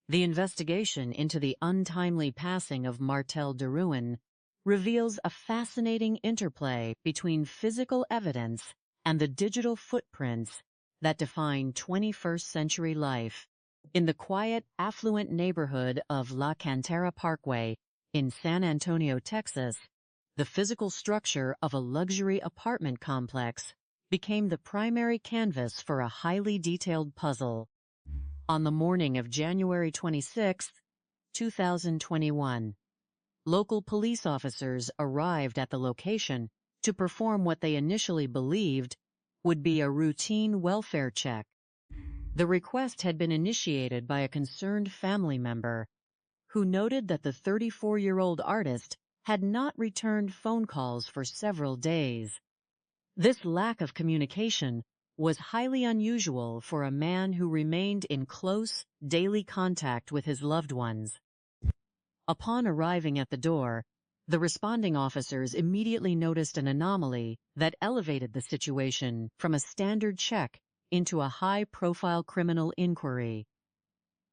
Speaker 1: The investigation into the untimely passing of Martel Deruin reveals a fascinating interplay between physical evidence and the digital footprints that define 21st century life. In the quiet, affluent neighborhood of La Cantera Parkway in San Antonio, Texas, the physical structure of a luxury apartment complex became the primary canvas for a highly detailed puzzle. On the morning of January 26, 2021, local police officers arrived at the location to perform what they initially believed would be a routine welfare check. The request had been initiated by a concerned family member who noted that the 34-year-old artist had not returned phone calls for several days. This lack of communication was highly unusual for a man who remained in close, daily contact with his loved ones. Upon arriving at the door, the responding officers immediately noticed an anomaly that elevated the situation from a standard check into a high-profile criminal inquiry.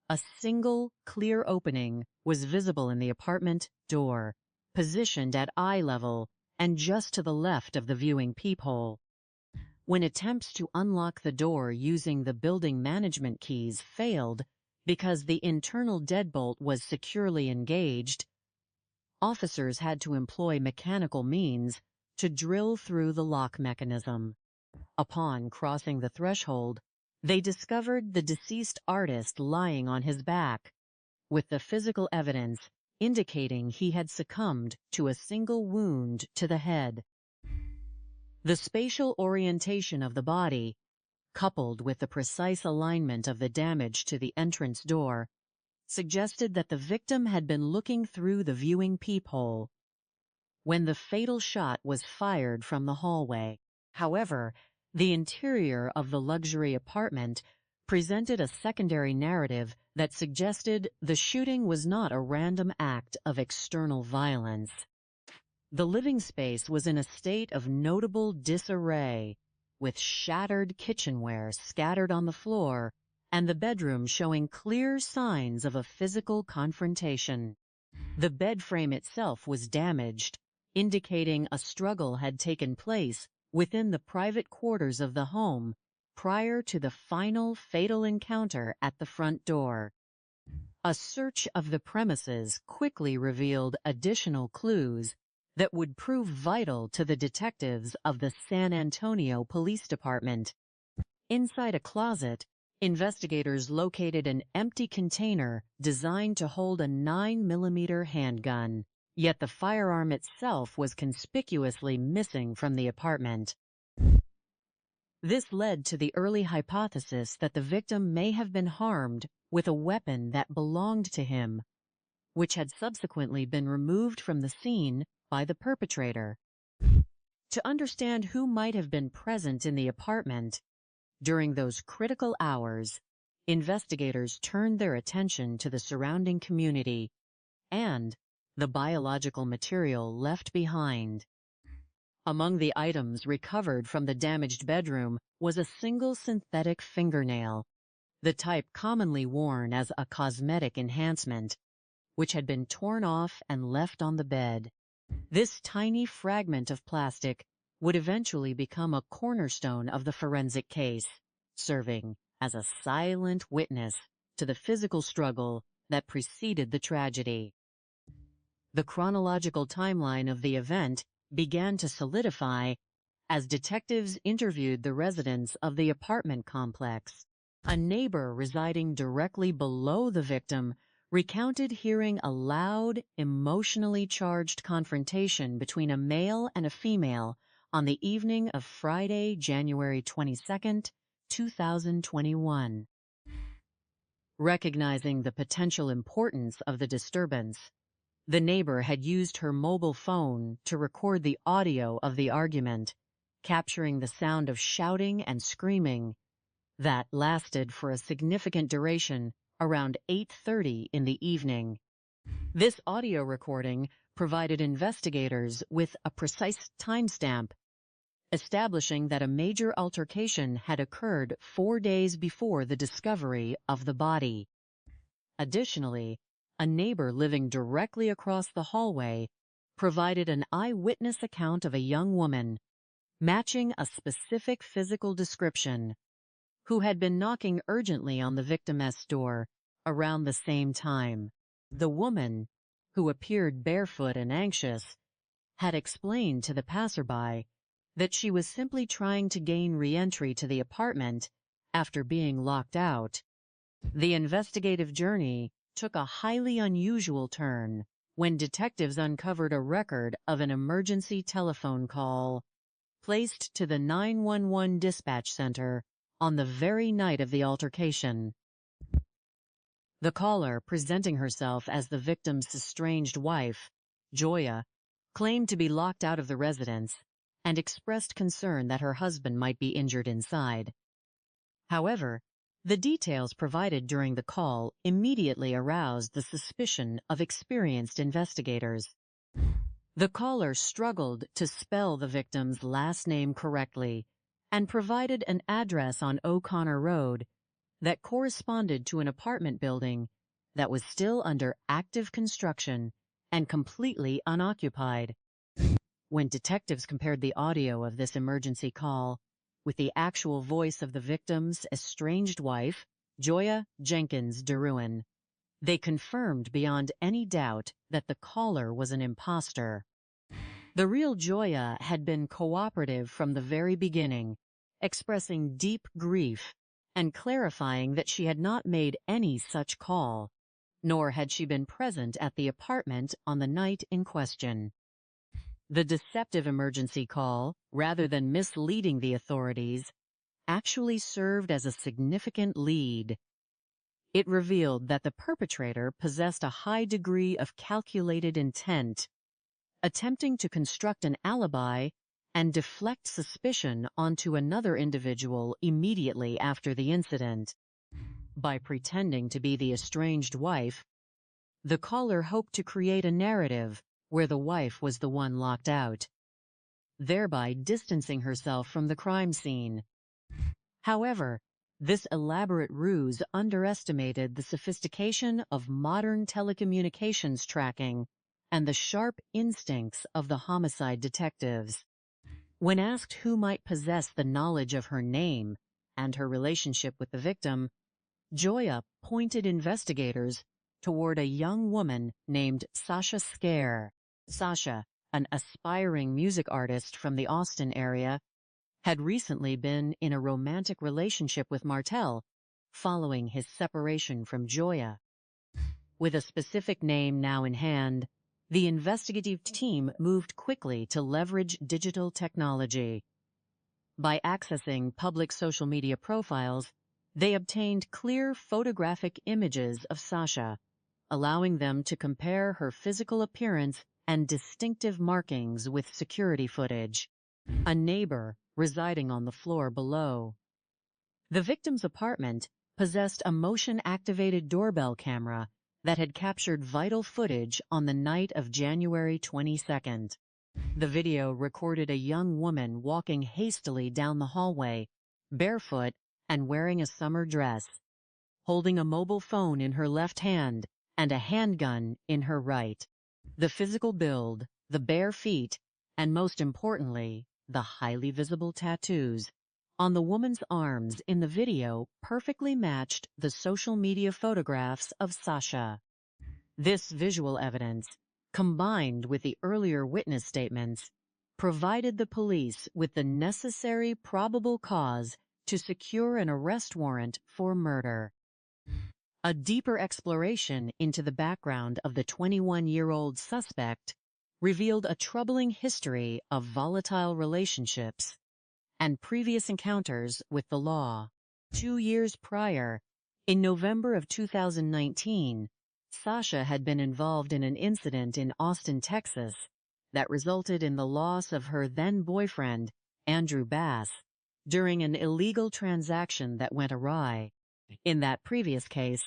Speaker 1: A single, clear opening was visible in the apartment door, positioned at eye level and just to the left of the viewing peephole. When attempts to unlock the door using the building management keys failed because the internal deadbolt was securely engaged, officers had to employ mechanical means to drill through the lock mechanism. Upon crossing the threshold, they discovered the deceased artist lying on his back, with the physical evidence indicating he had succumbed to a single wound to the head. The spatial orientation of the body, coupled with the precise alignment of the damage to the entrance door, suggested that the victim had been looking through the viewing peephole when the fatal shot was fired from the hallway. However, the interior of the luxury apartment presented a secondary narrative that suggested the shooting was not a random act of external violence. The living space was in a state of notable disarray, with shattered kitchenware scattered on the floor and the bedroom showing clear signs of a physical confrontation. The bed frame itself was damaged, indicating a struggle had taken place within the private quarters of the home prior to the final fatal encounter at the front door. A search of the premises quickly revealed additional clues that would prove vital to the detectives of the San Antonio Police Department. Inside a closet, investigators located an empty container designed to hold a 9mm handgun, yet the firearm itself was conspicuously missing from the apartment. This led to the early hypothesis that the victim may have been harmed with a weapon that belonged to him, which had subsequently been removed from the scene by the perpetrator. To understand who might have been present in the apartment during those critical hours, investigators turned their attention to the surrounding community and the biological material left behind. Among the items recovered from the damaged bedroom was a single synthetic fingernail, the type commonly worn as a cosmetic enhancement, which had been torn off and left on the bed. This tiny fragment of plastic would eventually become a cornerstone of the forensic case, serving as a silent witness to the physical struggle that preceded the tragedy. The chronological timeline of the event began to solidify as detectives interviewed the residents of the apartment complex. A neighbor residing directly below the victim recounted hearing a loud, emotionally charged confrontation between a male and a female on the evening of Friday, January 22, 2021. Recognizing the potential importance of the disturbance, the neighbor had used her mobile phone to record the audio of the argument, capturing the sound of shouting and screaming that lasted for a significant duration around 8:30 in the evening. This audio recording provided investigators with a precise timestamp, establishing that a major altercation had occurred 4 days before the discovery of the body. Additionally, a neighbor living directly across the hallway provided an eyewitness account of a young woman, matching a specific physical description, who had been knocking urgently on the victim's door around the same time. The woman, who appeared barefoot and anxious, had explained to the passerby that she was simply trying to gain re-entry to the apartment after being locked out. The investigative journey took a highly unusual turn when detectives uncovered a record of an emergency telephone call placed to the 911 dispatch center on the very night of the altercation. The caller, presenting herself as the victim's estranged wife, Joya, claimed to be locked out of the residence and expressed concern that her husband might be injured inside. However, the details provided during the call immediately aroused the suspicion of experienced investigators. The caller struggled to spell the victim's last name correctly and provided an address on O'Connor Road that corresponded to an apartment building that was still under active construction and completely unoccupied. When detectives compared the audio of this emergency call with the actual voice of the victim's estranged wife, Joya Jenkins DeRuin, they confirmed beyond any doubt that the caller was an imposter. The real Joya had been cooperative from the very beginning, expressing deep grief and clarifying that she had not made any such call, nor had she been present at the apartment on the night in question. The deceptive emergency call, rather than misleading the authorities, actually served as a significant lead. It revealed that the perpetrator possessed a high degree of calculated intent, attempting to construct an alibi and deflect suspicion onto another individual immediately after the incident. By pretending to be the estranged wife, the caller hoped to create a narrative where the wife was the one locked out, thereby distancing herself from the crime scene. However, this elaborate ruse underestimated the sophistication of modern telecommunications tracking and the sharp instincts of the homicide detectives. When asked who might possess the knowledge of her name and her relationship with the victim, Joya pointed investigators toward a young woman named Sasha Skare. Sasha, an aspiring music artist from the Austin area, had recently been in a romantic relationship with Martel following his separation from Joya. With a specific name now in hand, the investigative team moved quickly to leverage digital technology. By accessing public social media profiles, they obtained clear photographic images of Sasha, allowing them to compare her physical appearance and distinctive markings with security footage. A neighbor residing on the floor below. The victim's apartment possessed a motion-activated doorbell camera that had captured vital footage on the night of January 22nd. The video recorded a young woman walking hastily down the hallway, barefoot and wearing a summer dress, holding a mobile phone in her left hand and a handgun in her right. The physical build, the bare feet, and most importantly, the highly visible tattoos on the woman's arms in the video perfectly matched the social media photographs of Sasha. This visual evidence, combined with the earlier witness statements, provided the police with the necessary probable cause to secure an arrest warrant for murder. A deeper exploration into the background of the 21-year-old suspect revealed a troubling history of volatile relationships and previous encounters with the law. 2 years prior, in November of 2019, Sasha had been involved in an incident in Austin, Texas, that resulted in the loss of her then-boyfriend, Andrew Bass, during an illegal transaction that went awry. In that previous case,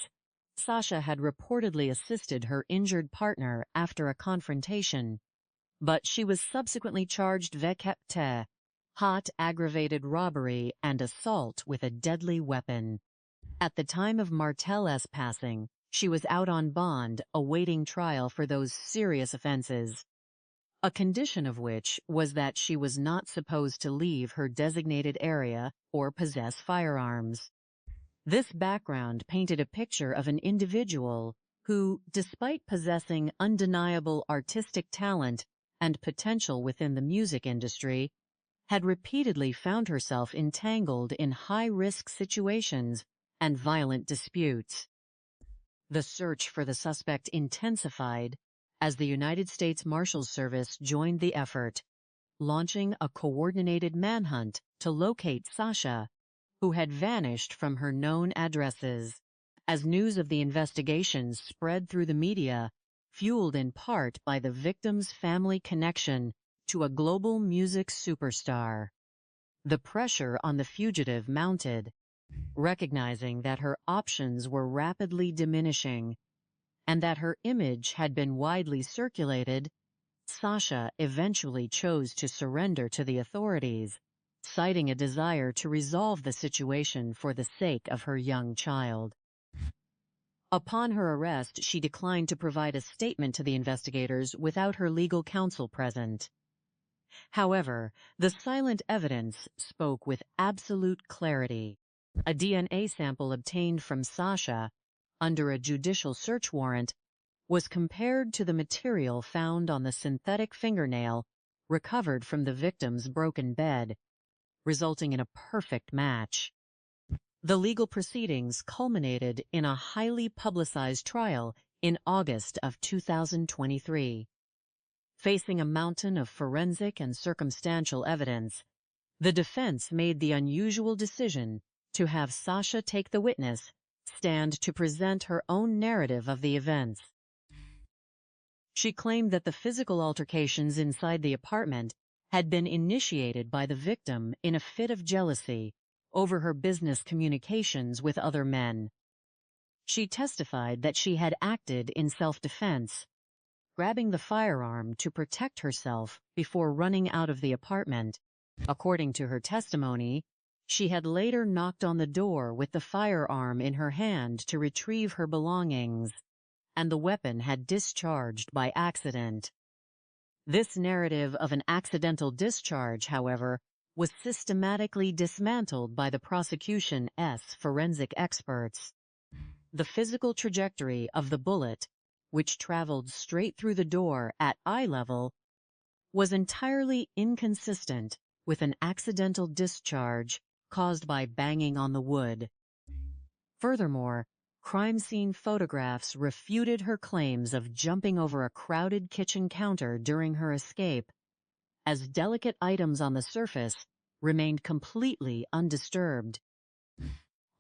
Speaker 1: Sasha had reportedly assisted her injured partner after a confrontation, but she was subsequently charged vekepte, hot aggravated robbery and assault with a deadly weapon. At the time of Martel's passing, she was out on bond awaiting trial for those serious offenses, a condition of which was that she was not supposed to leave her designated area or possess firearms. This background painted a picture of an individual who, despite possessing undeniable artistic talent and potential within the music industry, had repeatedly found herself entangled in high-risk situations and violent disputes. The search for the suspect intensified as the United States Marshals Service joined the effort, launching a coordinated manhunt to locate Sasha, who had vanished from her known addresses. As news of the investigations spread through the media, fueled in part by the victim's family connection to a global music superstar, the pressure on the fugitive mounted. Recognizing that her options were rapidly diminishing and that her image had been widely circulated, Sasha eventually chose to surrender to the authorities, citing a desire to resolve the situation for the sake of her young child. Upon her arrest, she declined to provide a statement to the investigators without her legal counsel present. However, the silent evidence spoke with absolute clarity. A DNA sample obtained from Sasha under a judicial search warrant was compared to the material found on the synthetic fingernail recovered from the victim's broken bed, resulting in a perfect match. The legal proceedings culminated in a highly publicized trial in August of 2023. Facing a mountain of forensic and circumstantial evidence, the defense made the unusual decision to have Sasha take the witness stand to present her own narrative of the events. She claimed that the physical altercations inside the apartment had been initiated by the victim in a fit of jealousy over her business communications with other men. She testified that she had acted in self-defense, grabbing the firearm to protect herself before running out of the apartment. According to her testimony, she had later knocked on the door with the firearm in her hand to retrieve her belongings, and the weapon had discharged by accident. This narrative of an accidental discharge, however, was systematically dismantled by the prosecution's forensic experts. The physical trajectory of the bullet, which traveled straight through the door at eye level, was entirely inconsistent with an accidental discharge caused by banging on the wood. Furthermore, crime scene photographs refuted her claims of jumping over a crowded kitchen counter during her escape, as delicate items on the surface remained completely undisturbed.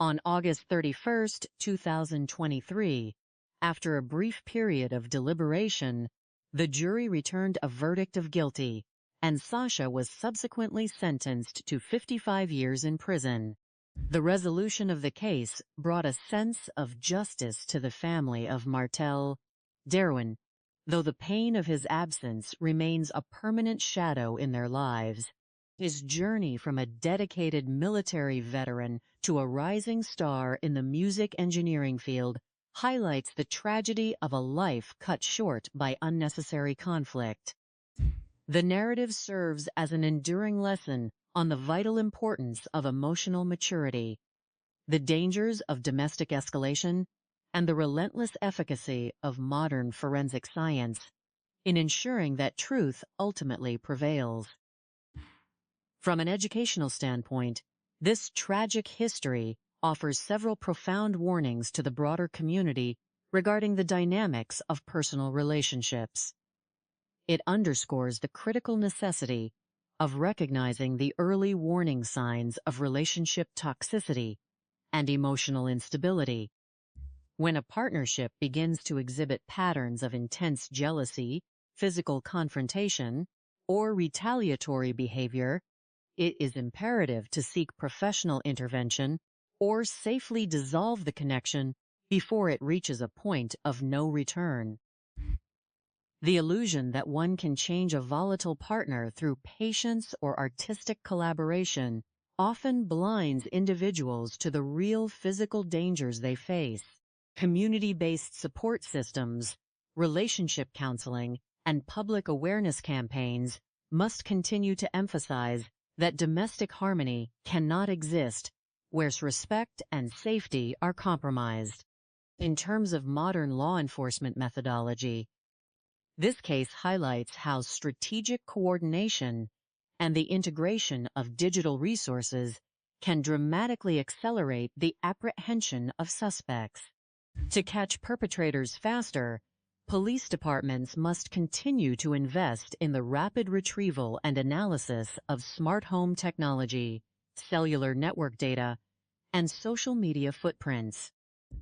Speaker 1: On August 31, 2023, after a brief period of deliberation, the jury returned a verdict of guilty, and Sasha was subsequently sentenced to 55 years in prison. The resolution of the case brought a sense of justice to the family of Martel Darwin, though the pain of his absence remains a permanent shadow in their lives. His journey from a dedicated military veteran to a rising star in the music engineering field highlights the tragedy of a life cut short by unnecessary conflict. The narrative serves as an enduring lesson on the vital importance of emotional maturity, the dangers of domestic escalation, and the relentless efficacy of modern forensic science in ensuring that truth ultimately prevails. From an educational standpoint, this tragic history offers several profound warnings to the broader community regarding the dynamics of personal relationships. It underscores the critical necessity of recognizing the early warning signs of relationship toxicity and emotional instability. When a partnership begins to exhibit patterns of intense jealousy, physical confrontation, or retaliatory behavior, it is imperative to seek professional intervention or safely dissolve the connection before it reaches a point of no return. The illusion that one can change a volatile partner through patience or artistic collaboration often blinds individuals to the real physical dangers they face. Community-based support systems, relationship counseling, and public awareness campaigns must continue to emphasize that domestic harmony cannot exist where respect and safety are compromised. In terms of modern law enforcement methodology, this case highlights how strategic coordination and the integration of digital resources can dramatically accelerate the apprehension of suspects. To catch perpetrators faster, police departments must continue to invest in the rapid retrieval and analysis of smart home technology, cellular network data, and social media footprints.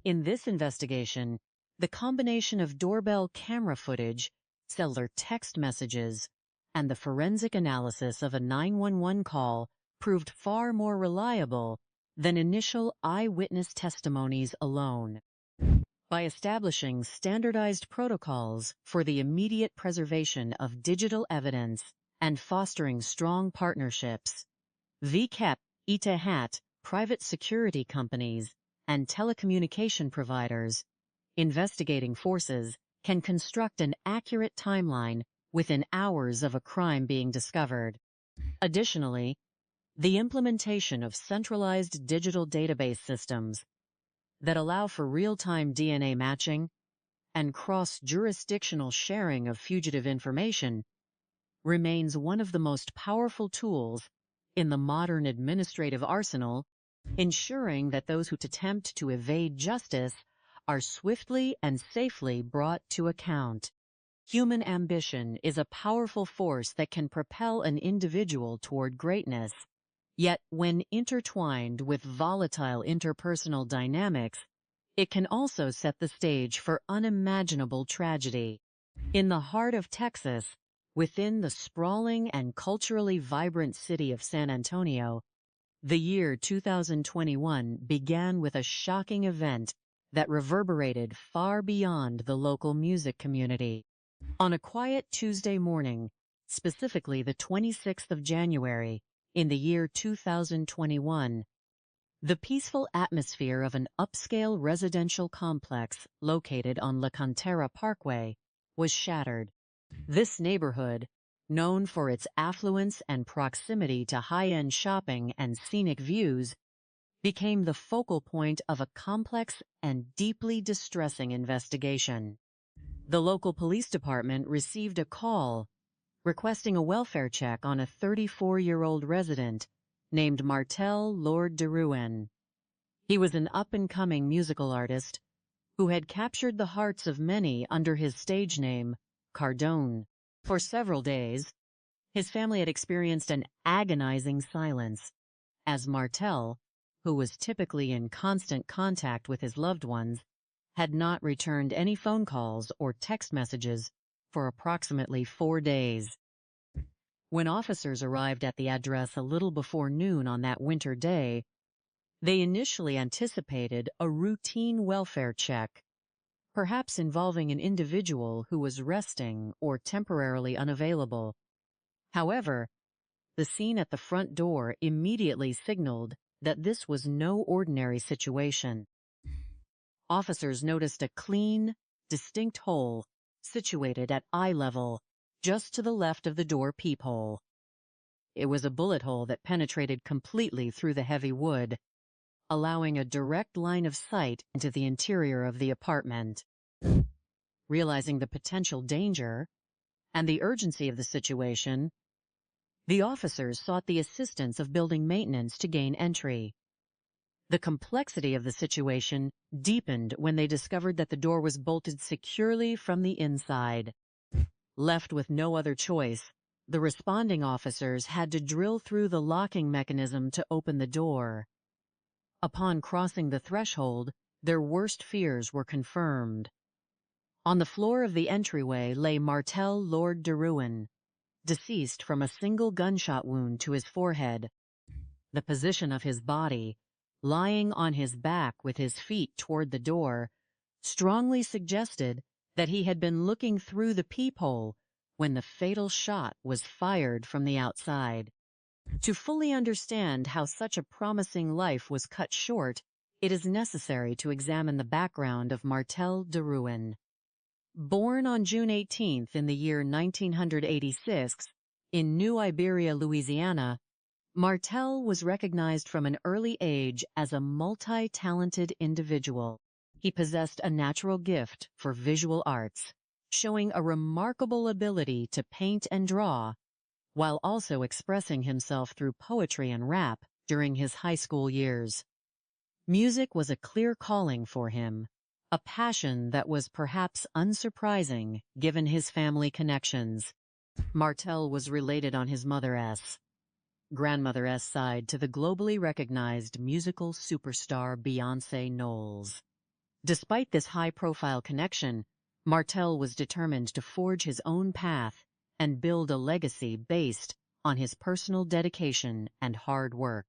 Speaker 1: In this investigation, the combination of doorbell camera footage, cellular text messages, and the forensic analysis of a 911 call proved far more reliable than initial eyewitness testimonies alone. By establishing standardized protocols for the immediate preservation of digital evidence and fostering strong partnerships, VCAP, ETHAT, private security companies, and telecommunication providers, investigating forces can construct an accurate timeline within hours of a crime being discovered. Additionally, the implementation of centralized digital database systems that allow for real-time DNA matching and cross-jurisdictional sharing of fugitive information remains one of the most powerful tools in the modern administrative arsenal, ensuring that those who attempt to evade justice are swiftly and safely brought to account. Human ambition is a powerful force that can propel an individual toward greatness. Yet, when intertwined with volatile interpersonal dynamics, it can also set the stage for unimaginable tragedy. In the heart of Texas, within the sprawling and culturally vibrant city of San Antonio, the year 2021 began with a shocking event that reverberated far beyond the local music community. On a quiet Tuesday morning, specifically the 26th of January, in the year 2021, the peaceful atmosphere of an upscale residential complex located on La Cantera Parkway was shattered. This neighborhood, known for its affluence and proximity to high-end shopping and scenic views, became the focal point of a complex and deeply distressing investigation. The local police department received a call requesting a welfare check on a 34-year-old resident named Martel Lord de Rouen. He was an up-and-coming musical artist who had captured the hearts of many under his stage name, Cardone. For several days, his family had experienced an agonizing silence, as Martel, who was typically in constant contact with his loved ones, had not returned any phone calls or text messages for approximately 4 days. When officers arrived at the address a little before noon on that winter day, they initially anticipated a routine welfare check, perhaps involving an individual who was resting or temporarily unavailable. However, the scene at the front door immediately signaled that this was no ordinary situation. Officers noticed a clean, distinct hole situated at eye level just to the left of the door peephole. It was a bullet hole that penetrated completely through the heavy wood, allowing a direct line of sight into the interior of the apartment. Realizing the potential danger and the urgency of the situation, the officers sought the assistance of building maintenance to gain entry. The complexity of the situation deepened when they discovered that the door was bolted securely from the inside. Left with no other choice, the responding officers had to drill through the locking mechanism to open the door. Upon crossing the threshold, their worst fears were confirmed. On the floor of the entryway lay Martel Lord de Rouen, deceased from a single gunshot wound to his forehead. The position of his body, lying on his back with his feet toward the door, strongly suggested that he had been looking through the peephole when the fatal shot was fired from the outside. To fully understand how such a promising life was cut short, it is necessary to examine the background of Martel de Rouen. Born on June 18th in the year 1986 in New Iberia, Louisiana, Martel was recognized from an early age as a multi-talented individual. He possessed a natural gift for visual arts, showing a remarkable ability to paint and draw, while also expressing himself through poetry and rap during his high school years. Music was a clear calling for him, a passion that was perhaps unsurprising given his family connections. Martel was related on his mother's, grandmother's side to the globally recognized musical superstar Beyoncé Knowles. Despite this high-profile connection, Martel was determined to forge his own path and build a legacy based on his personal dedication and hard work.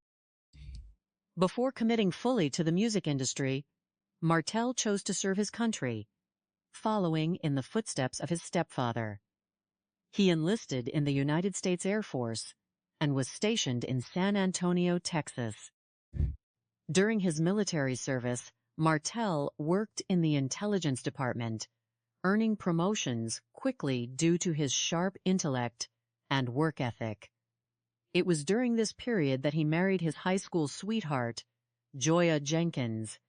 Speaker 1: Before committing fully to the music industry, Martel chose to serve his country, following in the footsteps of his stepfather. He enlisted in the United States Air Force and was stationed in San Antonio, Texas. During his military service, Martel worked in the intelligence department, earning promotions quickly due to his sharp intellect and work ethic. It was during this period that he married his high school sweetheart, Joya Jenkins,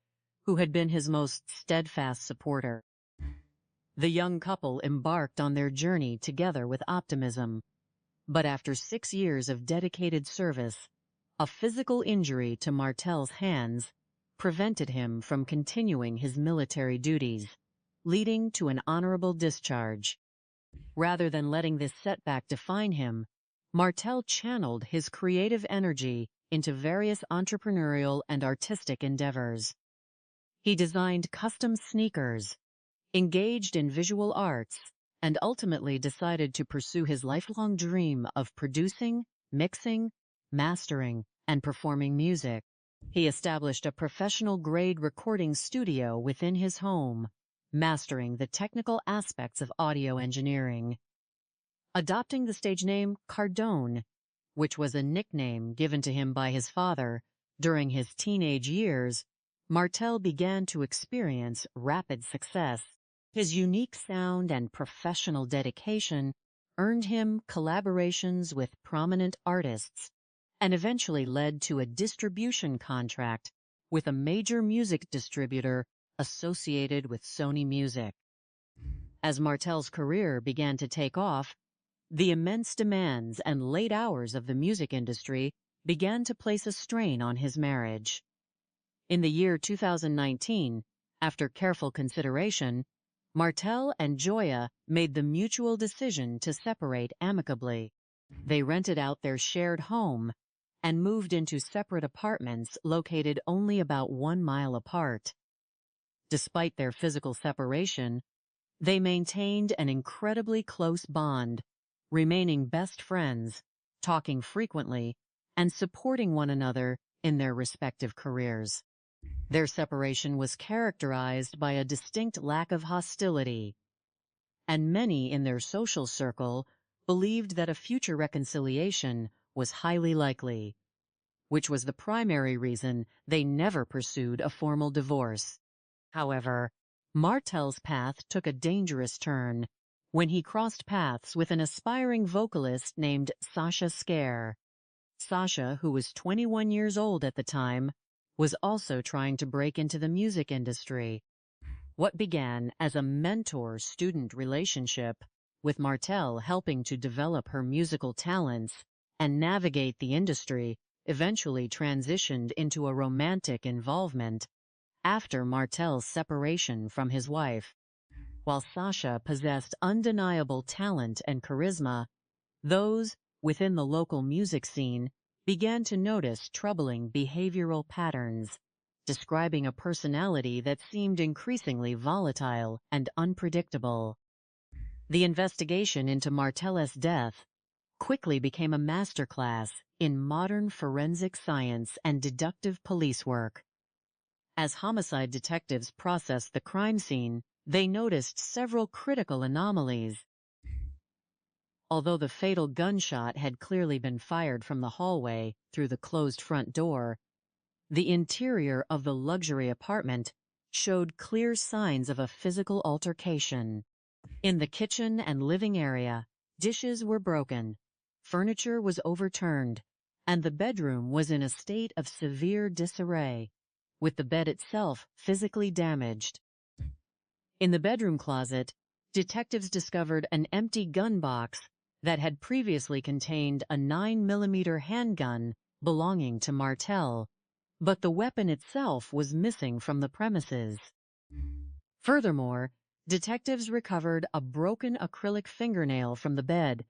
Speaker 1: who had been his most steadfast supporter. The young couple embarked on their journey together with optimism, but after 6 years of dedicated service, a physical injury to Martel's hands prevented him from continuing his military duties, leading to an honorable discharge. Rather than letting this setback define him, Martel channeled his creative energy into various entrepreneurial and artistic endeavors. He designed custom sneakers, engaged in visual arts, and ultimately decided to pursue his lifelong dream of producing, mixing, mastering, and performing music. He established a professional-grade recording studio within his home, mastering the technical aspects of audio engineering. Adopting the stage name Cardone, which was a nickname given to him by his father during his teenage years, Martel began to experience rapid success. His unique sound and professional dedication earned him collaborations with prominent artists and eventually led to a distribution contract with a major music distributor associated with Sony Music. As Martel's career began to take off, the immense demands and late hours of the music industry began to place a strain on his marriage. In the year 2019, after careful consideration, Martel and Joya made the mutual decision to separate amicably. They rented out their shared home and moved into separate apartments located only about 1 mile apart. Despite their physical separation, they maintained an incredibly close bond, remaining best friends, talking frequently, and supporting one another in their respective careers. Their separation was characterized by a distinct lack of hostility, and many in their social circle believed that a future reconciliation was highly likely, which was the primary reason they never pursued a formal divorce. However, Martel's path took a dangerous turn when he crossed paths with an aspiring vocalist named Sasha Skare. Sasha, who was 21 years old at the time, was also trying to break into the music industry. What began as a mentor-student relationship, with Martel helping to develop her musical talents and navigate the industry, eventually transitioned into a romantic involvement after Martel's separation from his wife. While Sasha possessed undeniable talent and charisma, those within the local music scene began to notice troubling behavioral patterns, describing a personality that seemed increasingly volatile and unpredictable. The investigation into Martel's death quickly became a masterclass in modern forensic science and deductive police work. As homicide detectives processed the crime scene, they noticed several critical anomalies. Although the fatal gunshot had clearly been fired from the hallway through the closed front door, the interior of the luxury apartment showed clear signs of a physical altercation. In the kitchen and living area, dishes were broken, furniture was overturned, and the bedroom was in a state of severe disarray, with the bed itself physically damaged. In the bedroom closet, detectives discovered an empty gun box that had previously contained a 9mm handgun belonging to Martel, but the weapon itself was missing from the premises. Furthermore, detectives recovered a broken acrylic fingernail from the bed,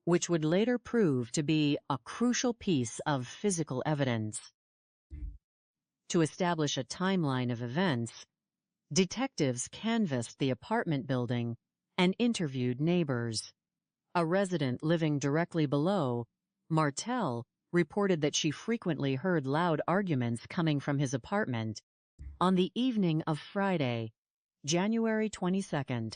Speaker 1: which would later prove to be a crucial piece of physical evidence. To establish a timeline of events, detectives canvassed the apartment building and interviewed neighbors. A resident living directly below, Martel, reported that she frequently heard loud arguments coming from his apartment. On the evening of Friday, January 22,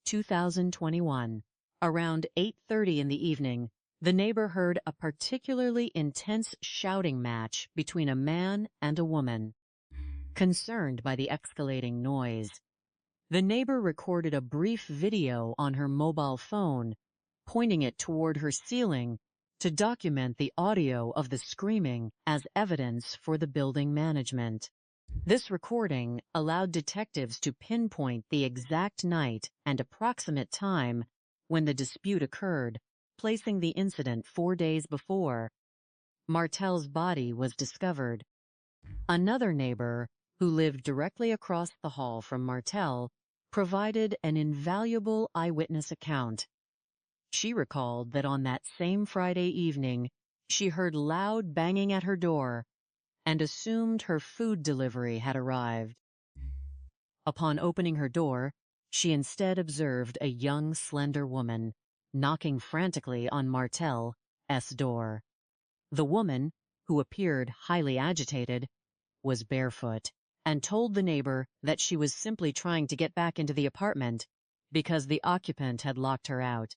Speaker 1: 2021, around 8:30 in the evening, the neighbor heard a particularly intense shouting match between a man and a woman. Concerned by the escalating noise, The neighbor recorded a brief video on her mobile phone, pointing it toward her ceiling to document the audio of the screaming as evidence for the building management. This recording allowed detectives to pinpoint the exact night and approximate time when the dispute occurred, placing the incident 4 days before Martel's body was discovered. Another neighbor, who lived directly across the hall from Martel, provided an invaluable eyewitness account. She recalled that on that same Friday evening, she heard loud banging at her door and assumed her food delivery had arrived. Upon opening her door, she instead observed a young, slender woman knocking frantically on Martel's door. The woman, who appeared highly agitated, was barefoot and told the neighbor that she was simply trying to get back into the apartment because the occupant had locked her out.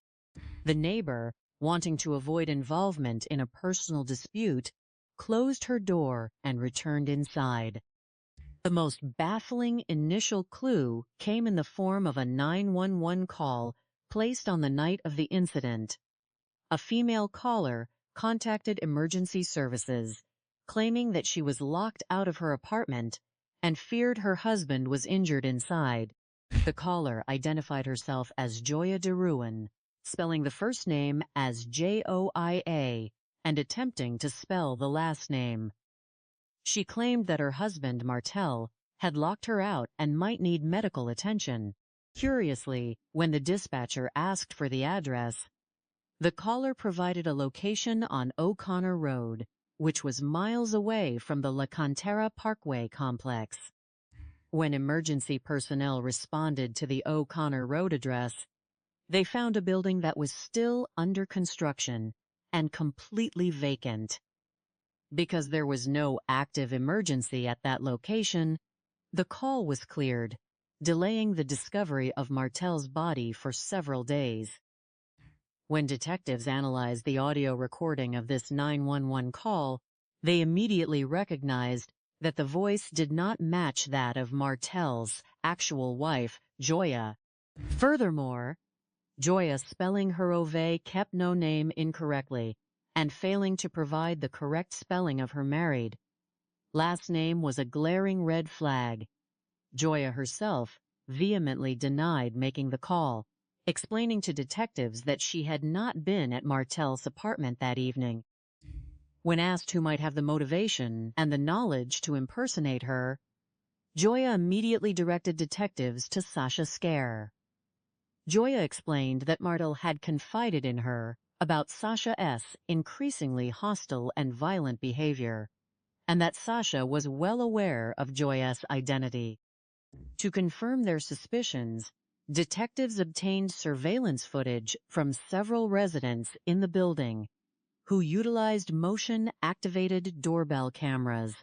Speaker 1: The neighbor, wanting to avoid involvement in a personal dispute, closed her door and returned inside. The most baffling initial clue came in the form of a 911 call placed on the night of the incident. A female caller contacted emergency services, claiming that she was locked out of her apartment and feared her husband was injured inside. The caller identified herself as Joya DeRuin, spelling the first name as Joia and attempting to spell the last name. She claimed that her husband, Martel, had locked her out and might need medical attention. Curiously, when the dispatcher asked for the address, the caller provided a location on O'Connor Road, which was miles away from the La Cantera Parkway complex. When emergency personnel responded to the O'Connor Road address, they found a building that was still under construction and completely vacant. Because there was no active emergency at that location, the call was cleared, delaying the discovery of Martel's body for several days. When detectives analyzed the audio recording of this 911 call, they immediately recognized that the voice did not match that of Martel's actual wife, Joya. Furthermore, Joya spelling her Ove kept no name incorrectly and failing to provide the correct spelling of her married last name was a glaring red flag. Joya herself vehemently denied making the call, explaining to detectives that she had not been at Martel's apartment that evening. When asked who might have the motivation and the knowledge to impersonate her, Joya immediately directed detectives to Sasha Skare. Joya explained that Martel had confided in her about Sasha's increasingly hostile and violent behavior, and that Sasha was well aware of Joya's identity. To confirm their suspicions, detectives obtained surveillance footage from several residents in the building who utilized motion-activated doorbell cameras.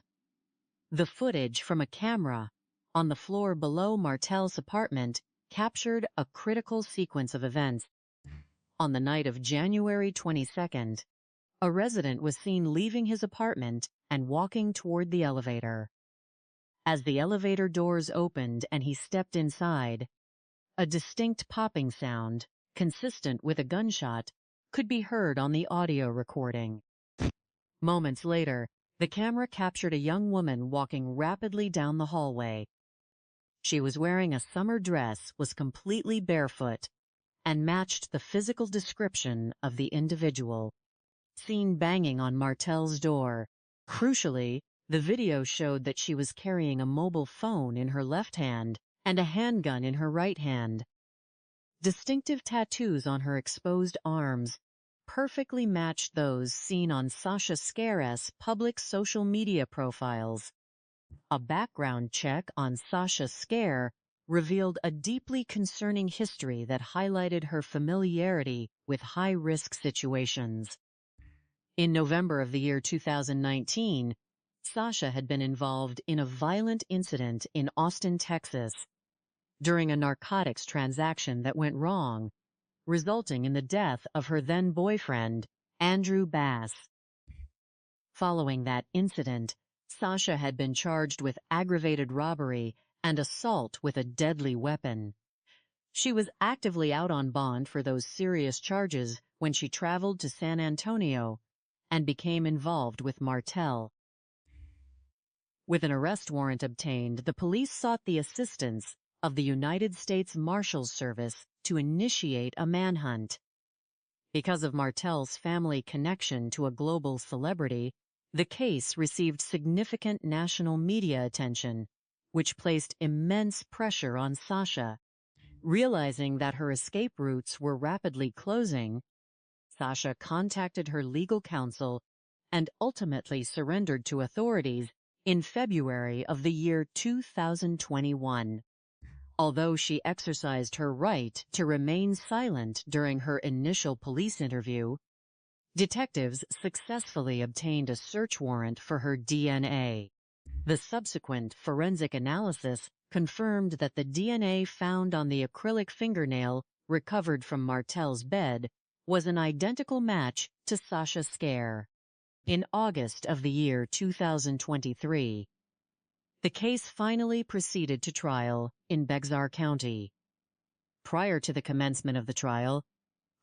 Speaker 1: The footage from a camera on the floor below Martel's apartment captured a critical sequence of events. On the night of January 22nd, a resident was seen leaving his apartment and walking toward the elevator. As the elevator doors opened and he stepped inside, a distinct popping sound, consistent with a gunshot, could be heard on the audio recording. Moments later, the camera captured a young woman walking rapidly down the hallway. She was wearing a summer dress, was completely barefoot, and matched the physical description of the individual seen banging on Martel's door. Crucially, the video showed that she was carrying a mobile phone in her left hand and a handgun in her right hand. Distinctive tattoos on her exposed arms perfectly matched those seen on Sasha Skare's public social media profiles. A background check on Sasha Skare revealed a deeply concerning history that highlighted her familiarity with high-risk situations. In November of the year 2019, Sasha had been involved in a violent incident in Austin, Texas, during a narcotics transaction that went wrong, resulting in the death of her then-boyfriend, Andrew Bass. Following that incident, Sasha had been charged with aggravated robbery and assault with a deadly weapon. She was actively out on bond for those serious charges when she traveled to San Antonio and became involved with Martel. With an arrest warrant obtained, the police sought the assistance of the United States Marshals Service to initiate a manhunt. Because of Martel's family connection to a global celebrity, the case received significant national media attention, which placed immense pressure on Sasha. Realizing that her escape routes were rapidly closing, Sasha contacted her legal counsel and ultimately surrendered to authorities in February of the year 2021. Although she exercised her right to remain silent during her initial police interview, detectives successfully obtained a search warrant for her DNA. The subsequent forensic analysis confirmed that the DNA found on the acrylic fingernail recovered from Martel's bed was an identical match to Sasha Skare. In August of the year 2023, the case finally proceeded to trial in Bexar County. Prior to the commencement of the trial,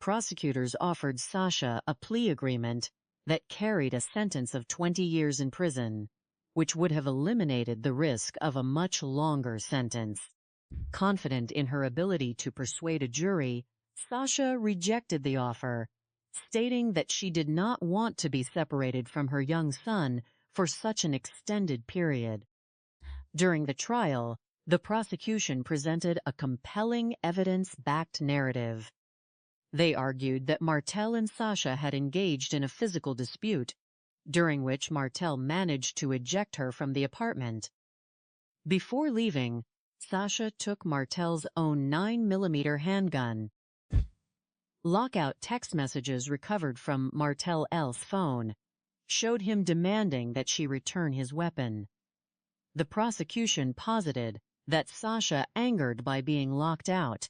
Speaker 1: prosecutors offered Sasha a plea agreement that carried a sentence of 20 years in prison, which would have eliminated the risk of a much longer sentence. Confident in her ability to persuade a jury, Sasha rejected the offer, stating that she did not want to be separated from her young son for such an extended period. During the trial, the prosecution presented a compelling evidence-backed narrative. They argued that Martel and Sasha had engaged in a physical dispute, during which Martel managed to eject her from the apartment. Before leaving, Sasha took Martel's own 9mm handgun. Lockout text messages recovered from Martel L's phone showed him demanding that she return his weapon. The prosecution posited that Sasha, angered by being locked out,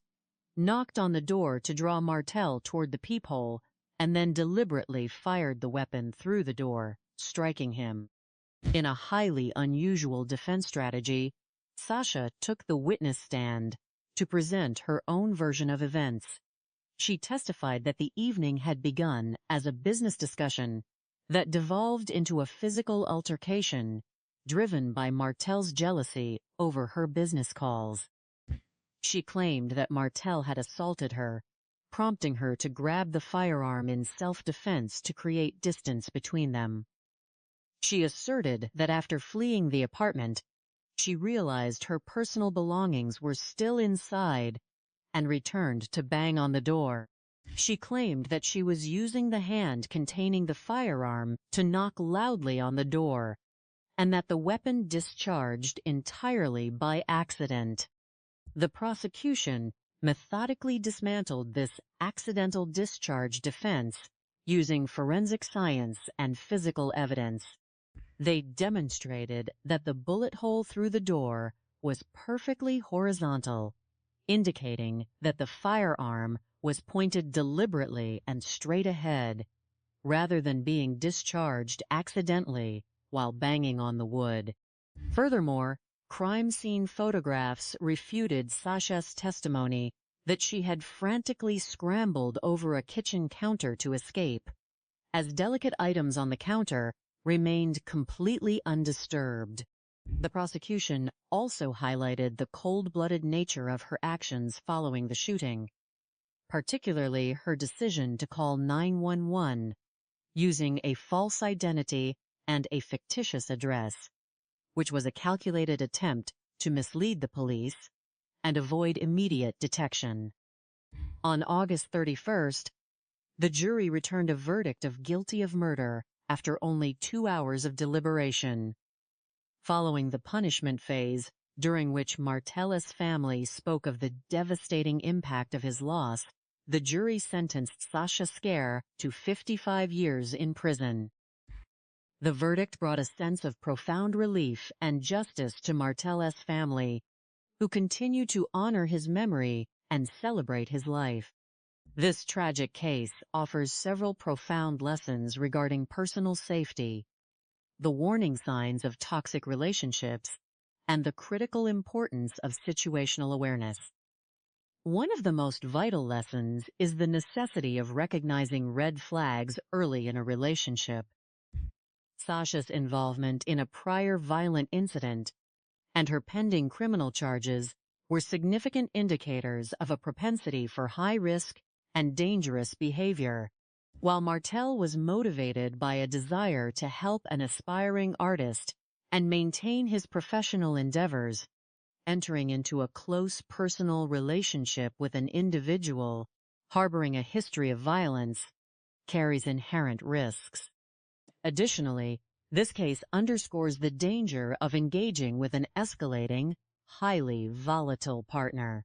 Speaker 1: knocked on the door to draw Martel toward the peephole and then deliberately fired the weapon through the door, striking him. In a highly unusual defense strategy, Sasha took the witness stand to present her own version of events. She testified that the evening had begun as a business discussion that devolved into a physical altercation driven by Martel's jealousy over her business calls. She claimed that Martel had assaulted her, prompting her to grab the firearm in self-defense to create distance between them. She asserted that after fleeing the apartment, she realized her personal belongings were still inside and returned to bang on the door. She claimed that she was using the hand containing the firearm to knock loudly on the door, and that the weapon discharged entirely by accident. The prosecution methodically dismantled this accidental discharge defense using forensic science and physical evidence. They demonstrated that the bullet hole through the door was perfectly horizontal, indicating that the firearm was pointed deliberately and straight ahead, rather than being discharged accidentally while banging on the wood. Furthermore, crime scene photographs refuted Sasha's testimony that she had frantically scrambled over a kitchen counter to escape, as delicate items on the counter remained completely undisturbed. The prosecution also highlighted the cold-blooded nature of her actions following the shooting, particularly her decision to call 911 using a false identity and a fictitious address, which was a calculated attempt to mislead the police and avoid immediate detection. On August 31st, the jury returned a verdict of guilty of murder after only 2 hours of deliberation. Following the punishment phase, during which Martel's family spoke of the devastating impact of his loss, the jury sentenced Sasha Skare to 55 years in prison. The verdict brought a sense of profound relief and justice to Martel's family, who continue to honor his memory and celebrate his life. This tragic case offers several profound lessons regarding personal safety, the warning signs of toxic relationships, and the critical importance of situational awareness. One of the most vital lessons is the necessity of recognizing red flags early in a relationship. Sasha's involvement in a prior violent incident and her pending criminal charges were significant indicators of a propensity for high-risk and dangerous behavior, while Martel was motivated by a desire to help an aspiring artist and maintain his professional endeavors. Entering into a close personal relationship with an individual harboring a history of violence carries inherent risks. Additionally, this case underscores the danger of engaging with an escalating, highly volatile partner.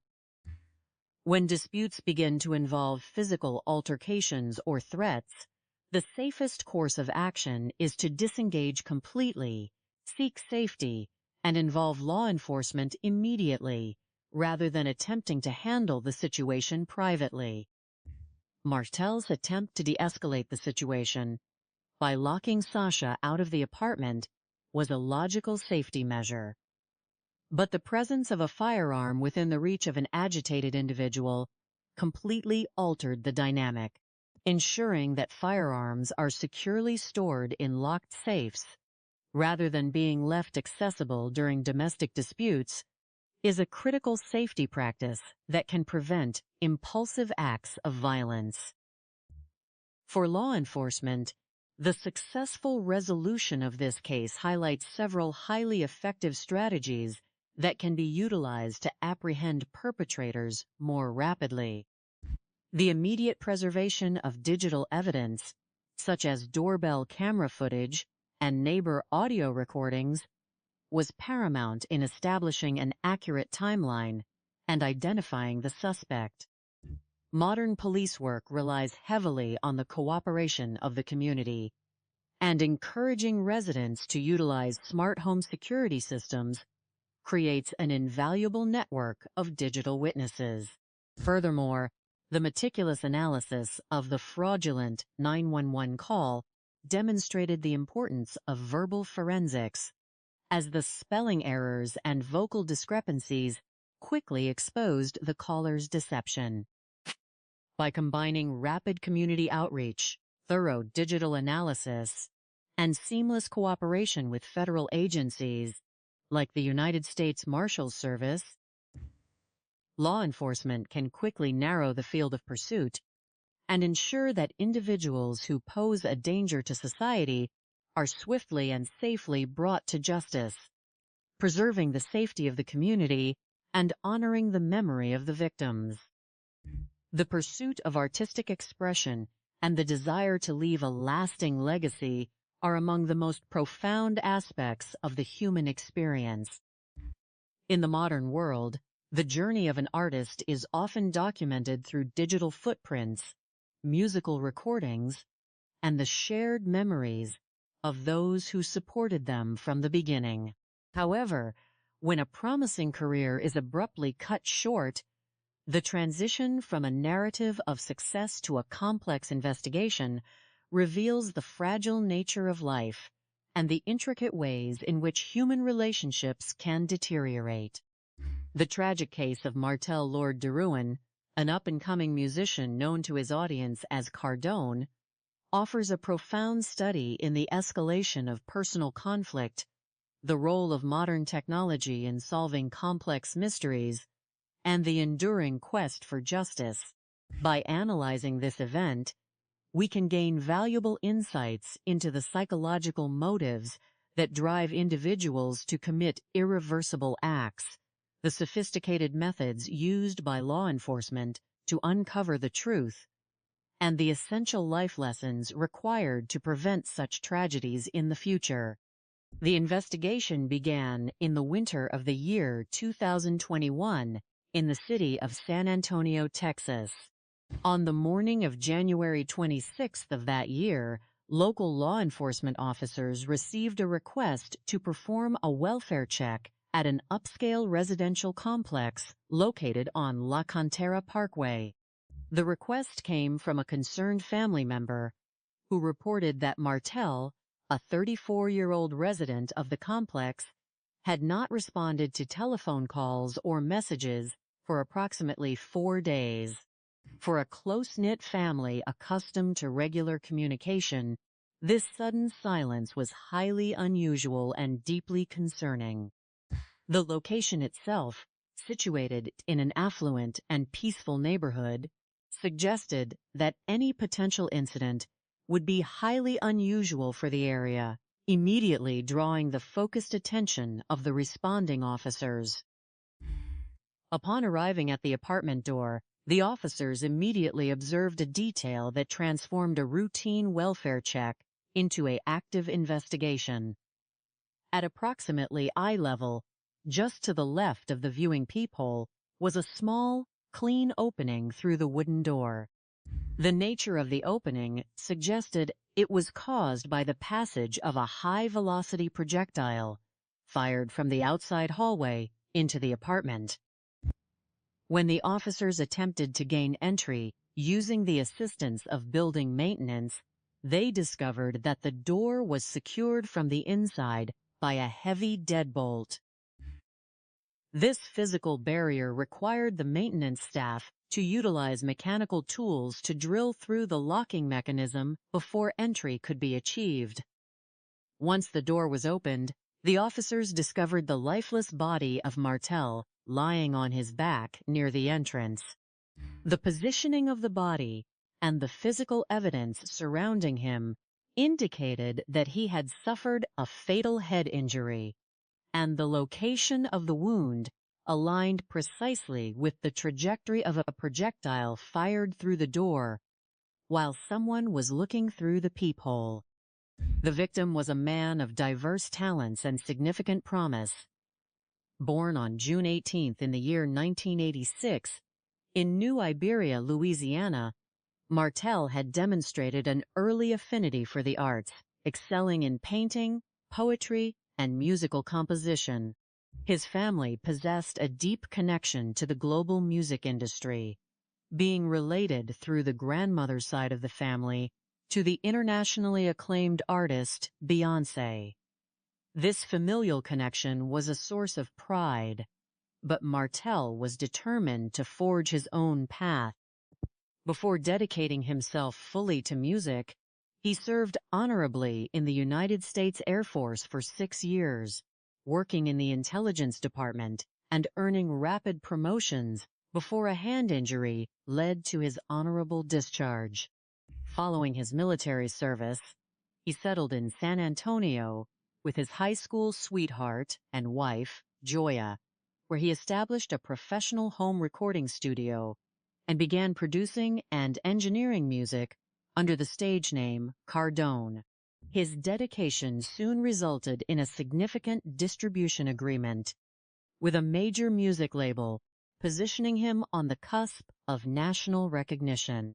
Speaker 1: When disputes begin to involve physical altercations or threats, the safest course of action is to disengage completely, seek safety, and involve law enforcement immediately, rather than attempting to handle the situation privately. Martel's attempt to de-escalate the situation by locking Sasha out of the apartment was a logical safety measure. But the presence of a firearm within the reach of an agitated individual completely altered the dynamic. Ensuring that firearms are securely stored in locked safes, rather than being left accessible during domestic disputes, is a critical safety practice that can prevent impulsive acts of violence. For law enforcement, the successful resolution of this case highlights several highly effective strategies that can be utilized to apprehend perpetrators more rapidly. The immediate preservation of digital evidence, such as doorbell camera footage and neighbor audio recordings, was paramount in establishing an accurate timeline and identifying the suspect. Modern police work relies heavily on the cooperation of the community, and encouraging residents to utilize smart home security systems creates an invaluable network of digital witnesses. Furthermore, the meticulous analysis of the fraudulent 911 call demonstrated the importance of verbal forensics, as the spelling errors and vocal discrepancies quickly exposed the caller's deception. By combining rapid community outreach, thorough digital analysis, and seamless cooperation with federal agencies, like the United States Marshals Service, law enforcement can quickly narrow the field of pursuit and ensure that individuals who pose a danger to society are swiftly and safely brought to justice, preserving the safety of the community and honoring the memory of the victims. The pursuit of artistic expression and the desire to leave a lasting legacy are among the most profound aspects of the human experience. In the modern world, the journey of an artist is often documented through digital footprints, musical recordings, and the shared memories of those who supported them from the beginning. However, when a promising career is abruptly cut short, the transition from a narrative of success to a complex investigation reveals the fragile nature of life and the intricate ways in which human relationships can deteriorate. The tragic case of Martel Lord de Ruin, an up-and-coming musician known to his audience as Cardone, offers a profound study in the escalation of personal conflict, the role of modern technology in solving complex mysteries, and the enduring quest for justice. By analyzing this event, we can gain valuable insights into the psychological motives that drive individuals to commit irreversible acts, the sophisticated methods used by law enforcement to uncover the truth, and the essential life lessons required to prevent such tragedies in the future. The investigation began in the winter of the year 2021 in the city of San Antonio, Texas. On the morning of January 26th of that year, local law enforcement officers received a request to perform a welfare check at an upscale residential complex located on La Cantera Parkway. The request came from a concerned family member who reported that Martel, a 34-year-old resident of the complex, had not responded to telephone calls or messages for approximately 4 days. For a close-knit family accustomed to regular communication, this sudden silence was highly unusual and deeply concerning. The location itself, situated in an affluent and peaceful neighborhood, suggested that any potential incident would be highly unusual for the area, immediately drawing the focused attention of the responding officers. Upon arriving at the apartment door, the officers immediately observed a detail that transformed a routine welfare check into an active investigation. At approximately eye level, just to the left of the viewing peephole, was a small, clean opening through the wooden door. The nature of the opening suggested it was caused by the passage of a high-velocity projectile fired from the outside hallway into the apartment. When the officers attempted to gain entry using the assistance of building maintenance, they discovered that the door was secured from the inside by a heavy deadbolt. This physical barrier required the maintenance staff to utilize mechanical tools to drill through the locking mechanism before entry could be achieved. Once the door was opened, the officers discovered the lifeless body of Martel lying on his back near the entrance. The positioning of the body and the physical evidence surrounding him indicated that he had suffered a fatal head injury, and the location of the wound aligned precisely with the trajectory of a projectile fired through the door while someone was looking through the peephole. The victim was a man of diverse talents and significant promise. Born on June 18th in the year 1986, in New Iberia, Louisiana, Martel had demonstrated an early affinity for the arts, excelling in painting, poetry, and musical composition. His family possessed a deep connection to the global music industry, being related through the grandmother's side of the family to the internationally acclaimed artist Beyoncé. This familial connection was a source of pride, but Martel was determined to forge his own path. Before dedicating himself fully to music, he served honorably in the United States Air Force for 6 years, working in the intelligence department and earning rapid promotions before a hand injury led to his honorable discharge. Following his military service, he settled in San Antonio with his high school sweetheart and wife, Joya, where he established a professional home recording studio and began producing and engineering music under the stage name Cardone. His dedication soon resulted in a significant distribution agreement with a major music label, positioning him on the cusp of national recognition.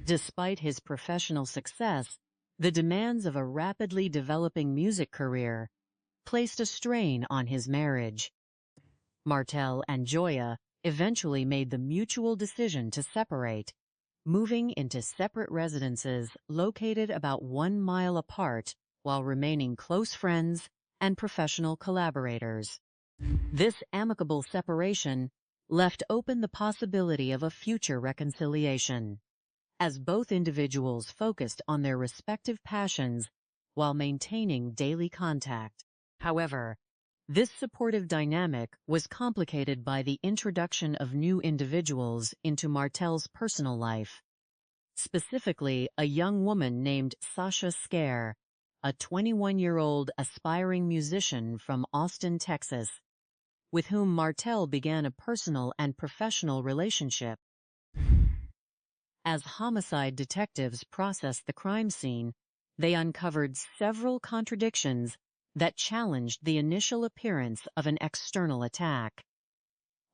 Speaker 1: Despite his professional success, the demands of a rapidly developing music career placed a strain on his marriage. Martel and Joya eventually made the mutual decision to separate, moving into separate residences located about 1 mile apart while remaining close friends and professional collaborators. This amicable separation left open the possibility of a future reconciliation, as both individuals focused on their respective passions while maintaining daily contact. However, this supportive dynamic was complicated by the introduction of new individuals into Martel's personal life, specifically a young woman named Sasha Skare, a 21-year-old aspiring musician from Austin, Texas, with whom Martel began a personal and professional relationship. As homicide detectives processed the crime scene, they uncovered several contradictions that challenged the initial appearance of an external attack.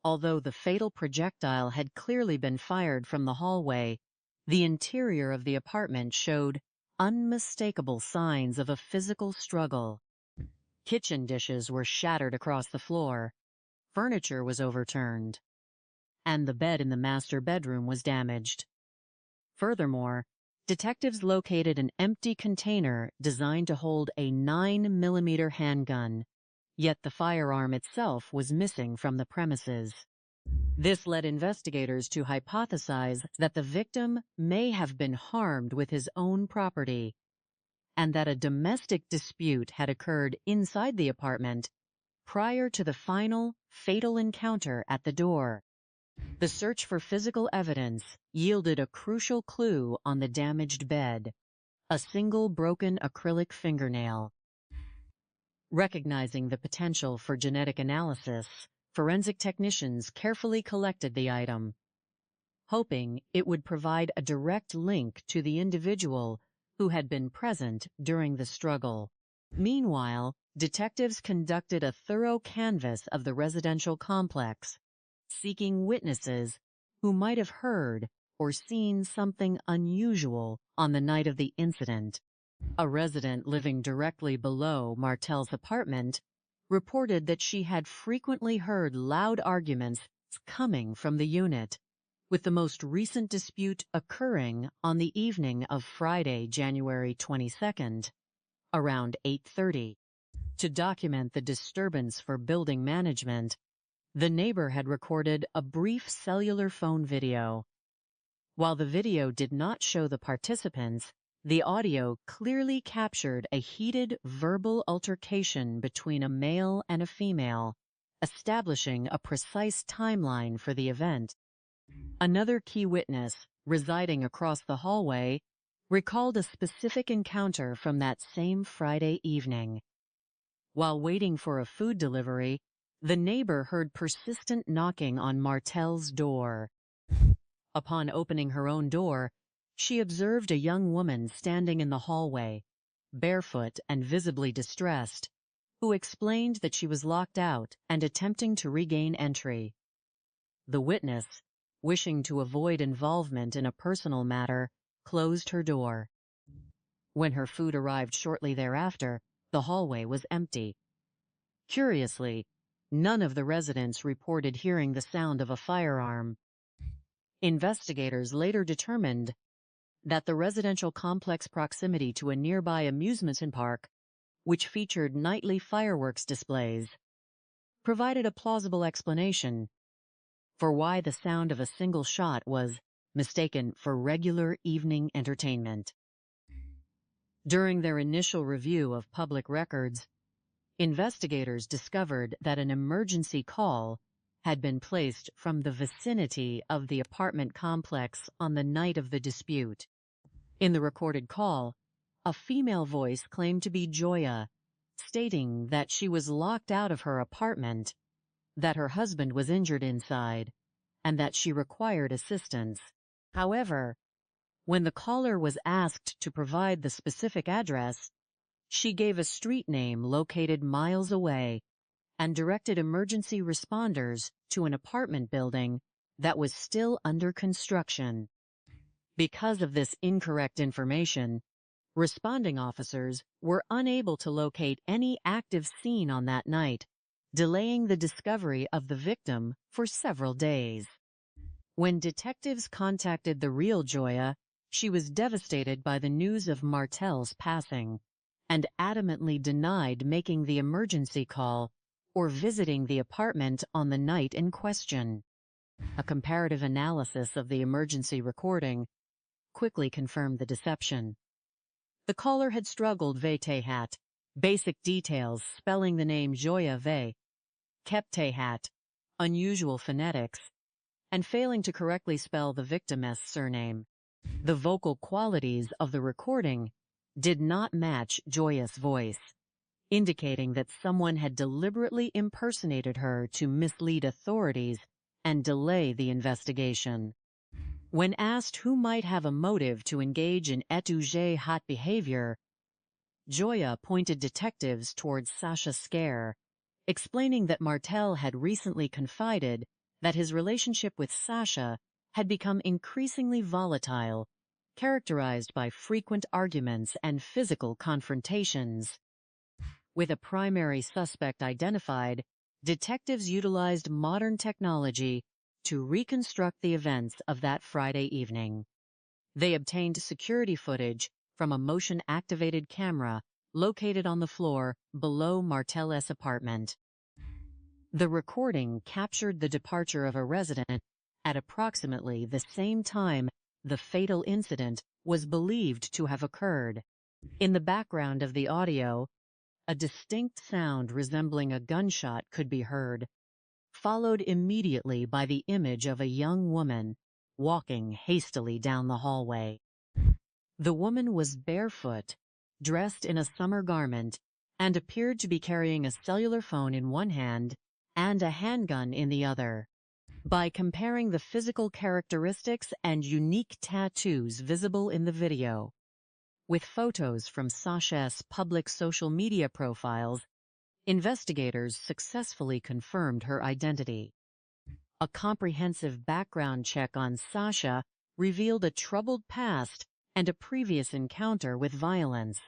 Speaker 1: Although the fatal projectile had clearly been fired from the hallway, the interior of the apartment showed unmistakable signs of a physical struggle. Kitchen dishes were shattered across the floor, furniture was overturned, and the bed in the master bedroom was damaged. Furthermore, detectives located an empty container designed to hold a 9mm handgun, Yet the firearm itself was missing from the premises. This led investigators to hypothesize that the victim may have been harmed with his own property, and that a domestic dispute had occurred inside the apartment prior to the final, fatal encounter at the door. The search for physical evidence yielded a crucial clue on the damaged bed: a single broken acrylic fingernail. Recognizing the potential for genetic analysis, forensic technicians carefully collected the item, hoping it would provide a direct link to the individual who had been present during the struggle. Meanwhile, detectives conducted a thorough canvass of the residential complex, seeking witnesses who might have heard or seen something unusual on the night of the incident. A resident living directly below Martel's apartment reported that she had frequently heard loud arguments coming from the unit, with the most recent dispute occurring on the evening of Friday, January 22nd, around 8:30. To document the disturbance for building management, the neighbor had recorded a brief cellular phone video. While the video did not show the participants, the audio clearly captured a heated verbal altercation between a male and a female, establishing a precise timeline for the event. Another key witness, residing across the hallway, recalled a specific encounter from that same Friday evening. While waiting for a food delivery, the neighbor heard persistent knocking on Martel's door. Upon opening her own door, she observed a young woman standing in the hallway, barefoot and visibly distressed, who explained that she was locked out and attempting to regain entry. The witness, wishing to avoid involvement in a personal matter, closed her door. When her food arrived shortly thereafter, the hallway was empty. Curiously, none of the residents reported hearing the sound of a firearm. Investigators later determined that the residential complex proximity to a nearby amusement park, which featured nightly fireworks displays, provided a plausible explanation for why the sound of a single shot was mistaken for regular evening entertainment. During their initial review of public records, investigators discovered that an emergency call had been placed from the vicinity of the apartment complex on the night of the dispute. In the recorded call, a female voice claimed to be Joya, stating that she was locked out of her apartment, that her husband was injured inside, and that she required assistance. However, when the caller was asked to provide the specific address, she gave a street name located miles away and directed emergency responders to an apartment building that was still under construction. Because of this incorrect information, responding officers were unable to locate any active scene on that night, delaying the discovery of the victim for several days. When detectives contacted the real Joya, she was devastated by the news of Martel's passing and adamantly denied making the emergency call or visiting the apartment on the night in question. A comparative analysis of the emergency recording quickly confirmed the deception. The caller had struggled Vetehat, basic details spelling the name Joya Ve, Keptehat, unusual phonetics, and failing to correctly spell the victim's surname. The vocal qualities of the recording did not match Joya's voice, indicating that someone had deliberately impersonated her to mislead authorities and delay the investigation. When asked who might have a motive to engage in étouché hot behavior, Joya pointed detectives towards Sasha Skare, explaining that Martel had recently confided that his relationship with Sasha had become increasingly volatile, characterized by frequent arguments and physical confrontations. With a primary suspect identified, detectives utilized modern technology to reconstruct the events of that Friday evening. They obtained security footage from a motion-activated camera located on the floor below Martell's apartment. The recording captured the departure of a resident at approximately the same time the fatal incident was believed to have occurred. In the background of the audio, a distinct sound resembling a gunshot could be heard, followed immediately by the image of a young woman walking hastily down the hallway. The woman was barefoot, dressed in a summer garment, and appeared to be carrying a cellular phone in one hand and a handgun in the other. By comparing the physical characteristics and unique tattoos visible in the video with photos from Sasha's public social media profiles, investigators successfully confirmed her identity. A comprehensive background check on Sasha revealed a troubled past and a previous encounter with violence.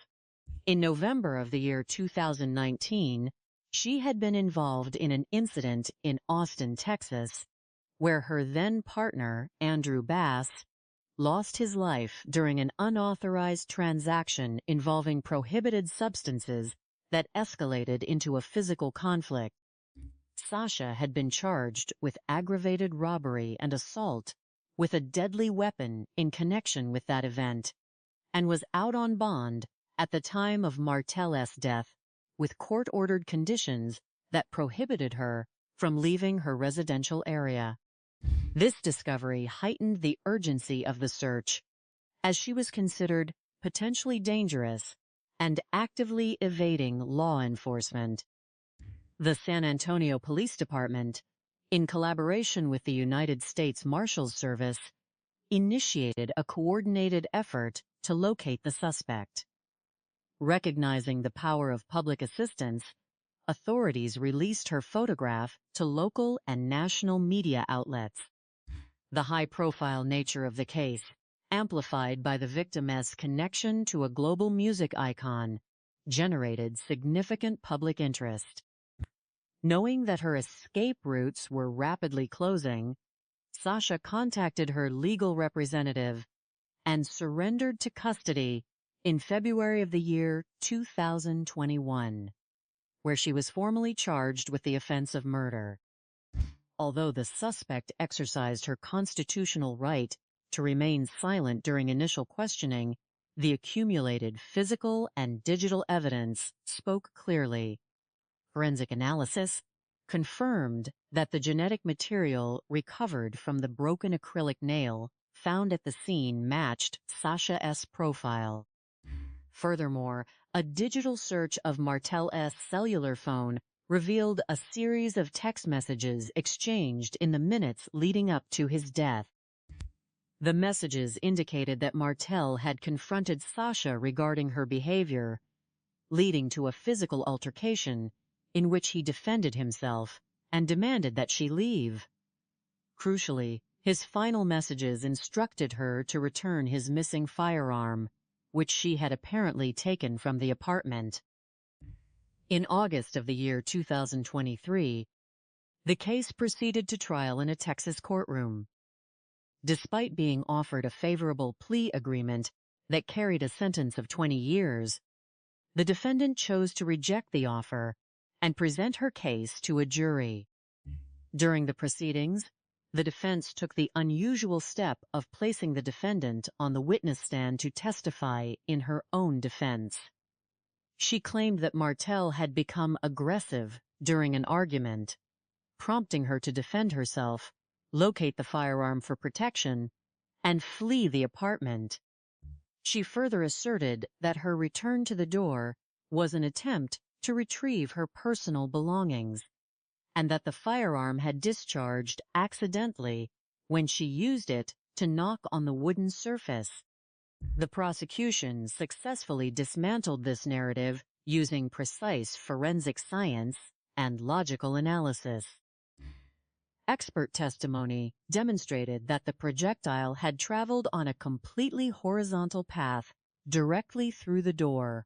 Speaker 1: In November of the year 2019, she had been involved in an incident in Austin, Texas, where her then-partner, Andrew Bass, lost his life during an unauthorized transaction involving prohibited substances that escalated into a physical conflict. Sasha had been charged with aggravated robbery and assault with a deadly weapon in connection with that event, and was out on bond at the time of Martell's death with court-ordered conditions that prohibited her from leaving her residential area. This discovery heightened the urgency of the search, as she was considered potentially dangerous and actively evading law enforcement. The San Antonio Police Department, in collaboration with the United States Marshals Service, initiated a coordinated effort to locate the suspect. Recognizing the power of public assistance, authorities released her photograph to local and national media outlets. The high-profile nature of the case, amplified by the victim's connection to a global music icon, generated significant public interest. Knowing that her escape routes were rapidly closing, Sasha contacted her legal representative and surrendered to custody in February of the year 2021, where she was formally charged with the offense of murder. Although the suspect exercised her constitutional right to remain silent during initial questioning, the accumulated physical and digital evidence spoke clearly. Forensic analysis confirmed that the genetic material recovered from the broken acrylic nail found at the scene matched Sasha's profile. Furthermore, a digital search of Martell's cellular phone revealed a series of text messages exchanged in the minutes leading up to his death. The messages indicated that Martell had confronted Sasha regarding her behavior, leading to a physical altercation in which he defended himself and demanded that she leave. Crucially, his final messages instructed her to return his missing firearm, which she had apparently taken from the apartment. In August of the year 2023, the case proceeded to trial in a Texas courtroom. Despite being offered a favorable plea agreement that carried a sentence of 20 years, the defendant chose to reject the offer and present her case to a jury. During the proceedings, the defense took the unusual step of placing the defendant on the witness stand to testify in her own defense. She claimed that Martell had become aggressive during an argument, prompting her to defend herself, locate the firearm for protection, and flee the apartment. She further asserted that her return to the door was an attempt to retrieve her personal belongings, and that the firearm had discharged accidentally when she used it to knock on the wooden surface. The prosecution successfully dismantled this narrative using precise forensic science and logical analysis. Expert testimony demonstrated that the projectile had traveled on a completely horizontal path directly through the door,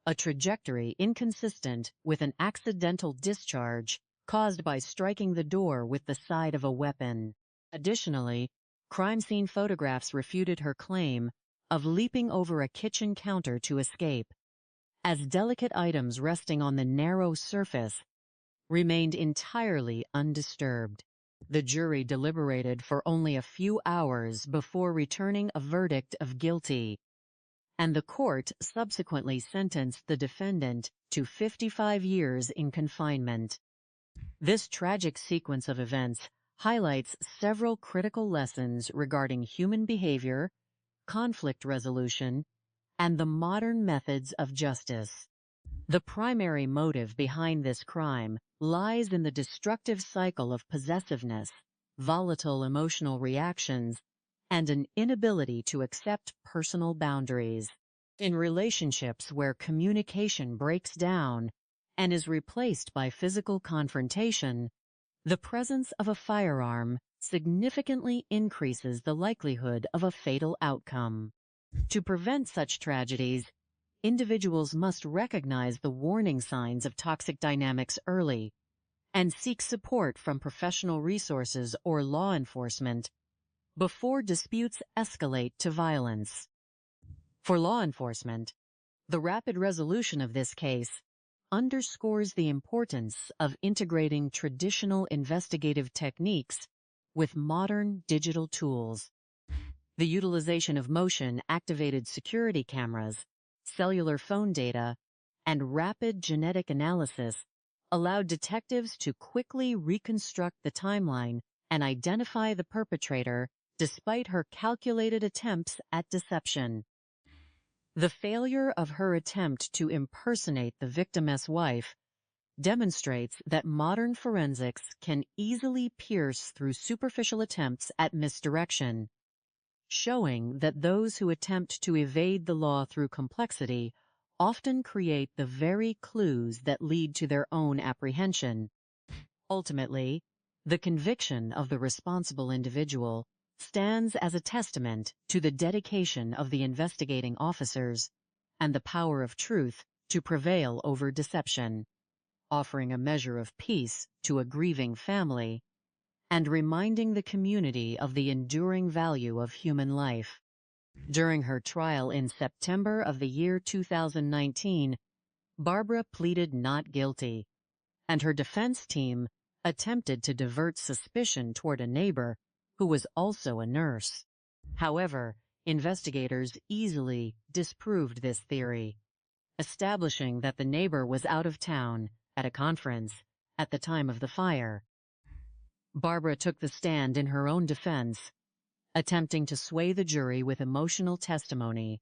Speaker 1: a trajectory inconsistent with an accidental discharge caused by striking the door with the side of a weapon. Additionally, crime scene photographs refuted her claim of leaping over a kitchen counter to escape, as delicate items resting on the narrow surface remained entirely undisturbed. The jury deliberated for only a few hours before returning a verdict of guilty, and the court subsequently sentenced the defendant to 55 years in confinement. This tragic sequence of events highlights several critical lessons regarding human behavior, conflict resolution, and the modern methods of justice. The primary motive behind this crime lies in the destructive cycle of possessiveness, volatile emotional reactions, and an inability to accept personal boundaries. In relationships where communication breaks down and is replaced by physical confrontation, the presence of a firearm significantly increases the likelihood of a fatal outcome. To prevent such tragedies, individuals must recognize the warning signs of toxic dynamics early and seek support from professional resources or law enforcement before disputes escalate to violence. For law enforcement, the rapid resolution of this case underscores the importance of integrating traditional investigative techniques with modern digital tools. The utilization of motion-activated security cameras, cellular phone data, and rapid genetic analysis allowed detectives to quickly reconstruct the timeline and identify the perpetrator despite her calculated attempts at deception. The failure of her attempt to impersonate the victim's wife demonstrates that modern forensics can easily pierce through superficial attempts at misdirection, showing that those who attempt to evade the law through complexity often create the very clues that lead to their own apprehension. Ultimately, the conviction of the responsible individual stands as a testament to the dedication of the investigating officers and the power of truth to prevail over deception, offering a measure of peace to a grieving family and reminding the community of the enduring value of human life. During her trial in September of the year 2019, Barbara pleaded not guilty, and her defense team attempted to divert suspicion toward a neighbor who was also a nurse. However, investigators easily disproved this theory, establishing that the neighbor was out of town at a conference at the time of the fire. Barbara took the stand in her own defense, attempting to sway the jury with emotional testimony,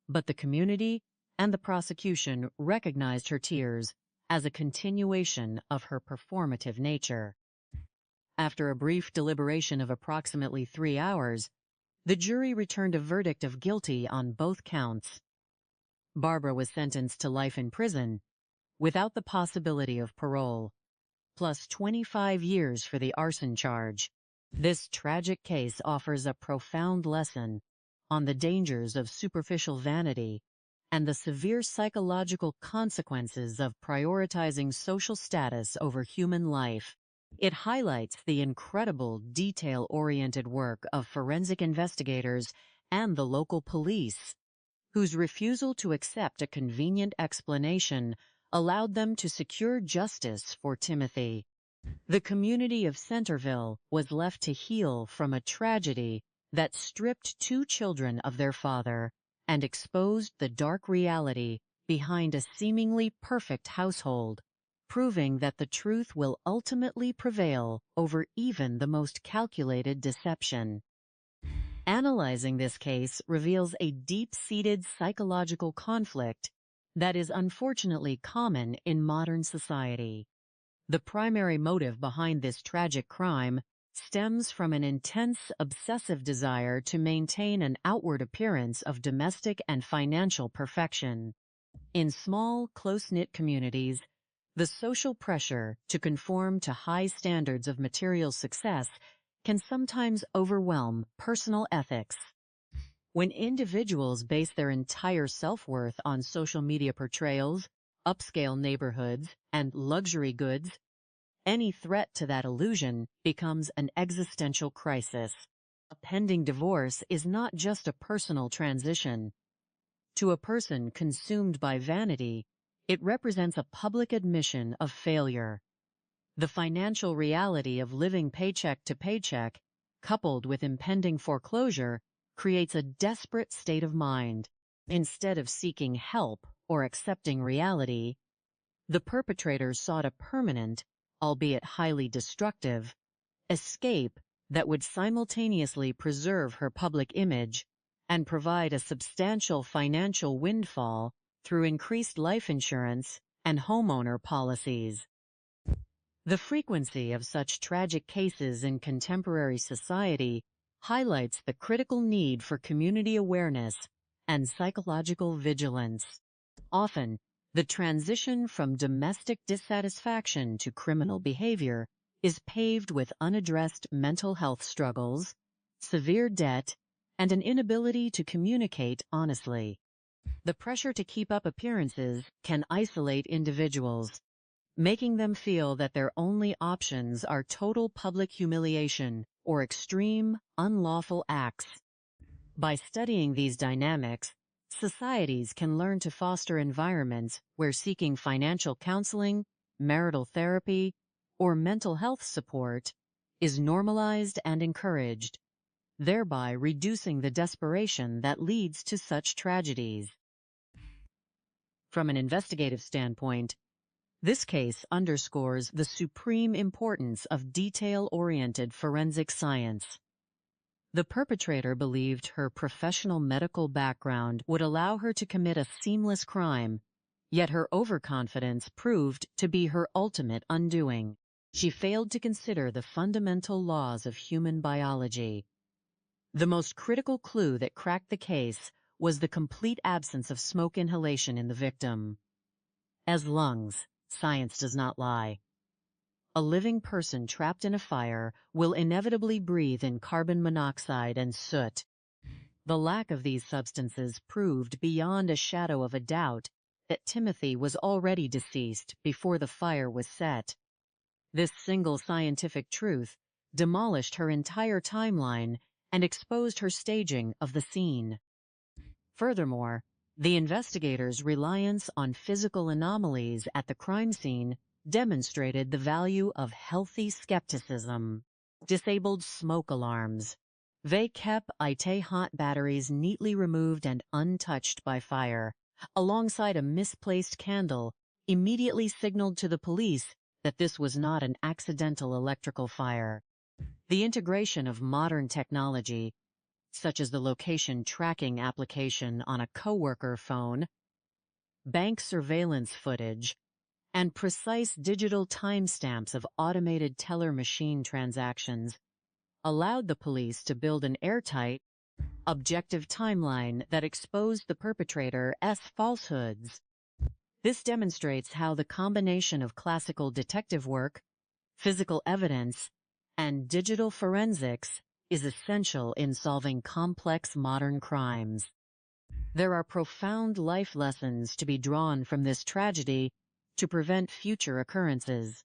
Speaker 1: but the community and the prosecution recognized her tears as a continuation of her performative nature. After a brief deliberation of approximately 3 hours, the jury returned a verdict of guilty on both counts. Barbara was sentenced to life in prison without the possibility of parole, plus 25 years for the arson charge. This tragic case offers a profound lesson on the dangers of superficial vanity and the severe psychological consequences of prioritizing social status over human life. It highlights the incredible detail-oriented work of forensic investigators and the local police, whose refusal to accept a convenient explanation allowed them to secure justice for Timothy. The community of Centerville was left to heal from a tragedy that stripped 2 children of their father and exposed the dark reality behind a seemingly perfect household, proving that the truth will ultimately prevail over even the most calculated deception. Analyzing this case reveals a deep-seated psychological conflict that is unfortunately common in modern society. The primary motive behind this tragic crime stems from an intense, obsessive desire to maintain an outward appearance of domestic and financial perfection. In small, close-knit communities, the social pressure to conform to high standards of material success can sometimes overwhelm personal ethics. When individuals base their entire self-worth on social media portrayals, upscale neighborhoods, and luxury goods, any threat to that illusion becomes an existential crisis. A pending divorce is not just a personal transition. To a person consumed by vanity, it represents a public admission of failure. The financial reality of living paycheck to paycheck, coupled with impending foreclosure, creates a desperate state of mind. Instead of seeking help or accepting reality, the perpetrator sought a permanent, albeit highly destructive, escape that would simultaneously preserve her public image and provide a substantial financial windfall through increased life insurance and homeowner policies. The frequency of such tragic cases in contemporary society highlights the critical need for community awareness and psychological vigilance. Often, the transition from domestic dissatisfaction to criminal behavior is paved with unaddressed mental health struggles, severe debt, and an inability to communicate honestly. The pressure to keep up appearances can isolate individuals, making them feel that their only options are total public humiliation or extreme, unlawful acts. By studying these dynamics, societies can learn to foster environments where seeking financial counseling, marital therapy, or mental health support is normalized and encouraged, thereby reducing the desperation that leads to such tragedies. From an investigative standpoint, this case underscores the supreme importance of detail-oriented forensic science. The perpetrator believed her professional medical background would allow her to commit a seamless crime, yet her overconfidence proved to be her ultimate undoing. She failed to consider the fundamental laws of human biology. The most critical clue that cracked the case was the complete absence of smoke inhalation in the victim. As lungs, science does not lie. A living person trapped in a fire will inevitably breathe in carbon monoxide and soot. The lack of these substances proved beyond a shadow of a doubt that Timothy was already deceased before the fire was set. This single scientific truth demolished her entire timeline and exposed her staging of the scene. Furthermore, the investigators' reliance on physical anomalies at the crime scene demonstrated the value of healthy skepticism. Disabled smoke alarms. They kept hot batteries neatly removed and untouched by fire, alongside a misplaced candle, immediately signaled to the police that this was not an accidental electrical fire. The integration of modern technology, such as the location tracking application on a coworker phone, bank surveillance footage, and precise digital timestamps of automated teller machine transactions, allowed the police to build an airtight, objective timeline that exposed the perpetrator's falsehoods. This demonstrates how the combination of classical detective work, physical evidence, and digital forensics is essential in solving complex modern crimes. There are profound life lessons to be drawn from this tragedy to prevent future occurrences.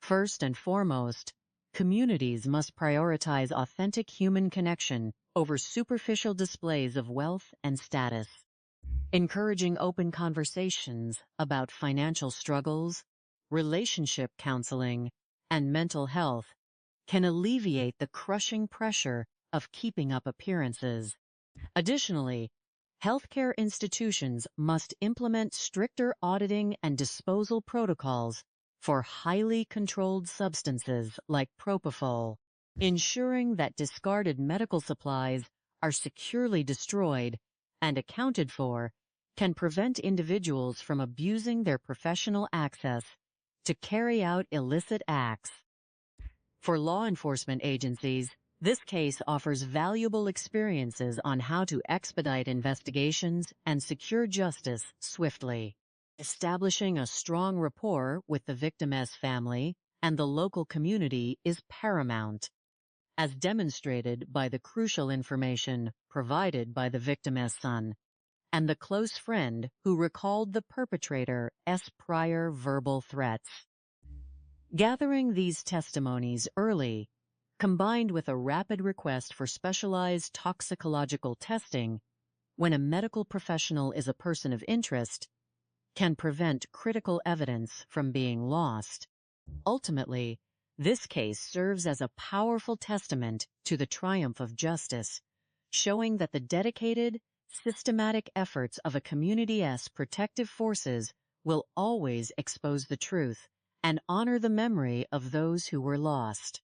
Speaker 1: First and foremost, communities must prioritize authentic human connection over superficial displays of wealth and status. Encouraging open conversations about financial struggles, relationship counseling, and mental health can alleviate the crushing pressure of keeping up appearances. Additionally, healthcare institutions must implement stricter auditing and disposal protocols for highly controlled substances like propofol, ensuring that discarded medical supplies are securely destroyed and accounted for can prevent individuals from abusing their professional access to carry out illicit acts. For law enforcement agencies, this case offers valuable experiences on how to expedite investigations and secure justice swiftly. Establishing a strong rapport with the victim's family and the local community is paramount, as demonstrated by the crucial information provided by the victim's son and the close friend who recalled the perpetrator's prior verbal threats. Gathering these testimonies early, combined with a rapid request for specialized toxicological testing, when a medical professional is a person of interest, can prevent critical evidence from being lost. Ultimately, this case serves as a powerful testament to the triumph of justice, showing that the dedicated, systematic efforts of a community's protective forces will always expose the truth and honor the memory of those who were lost.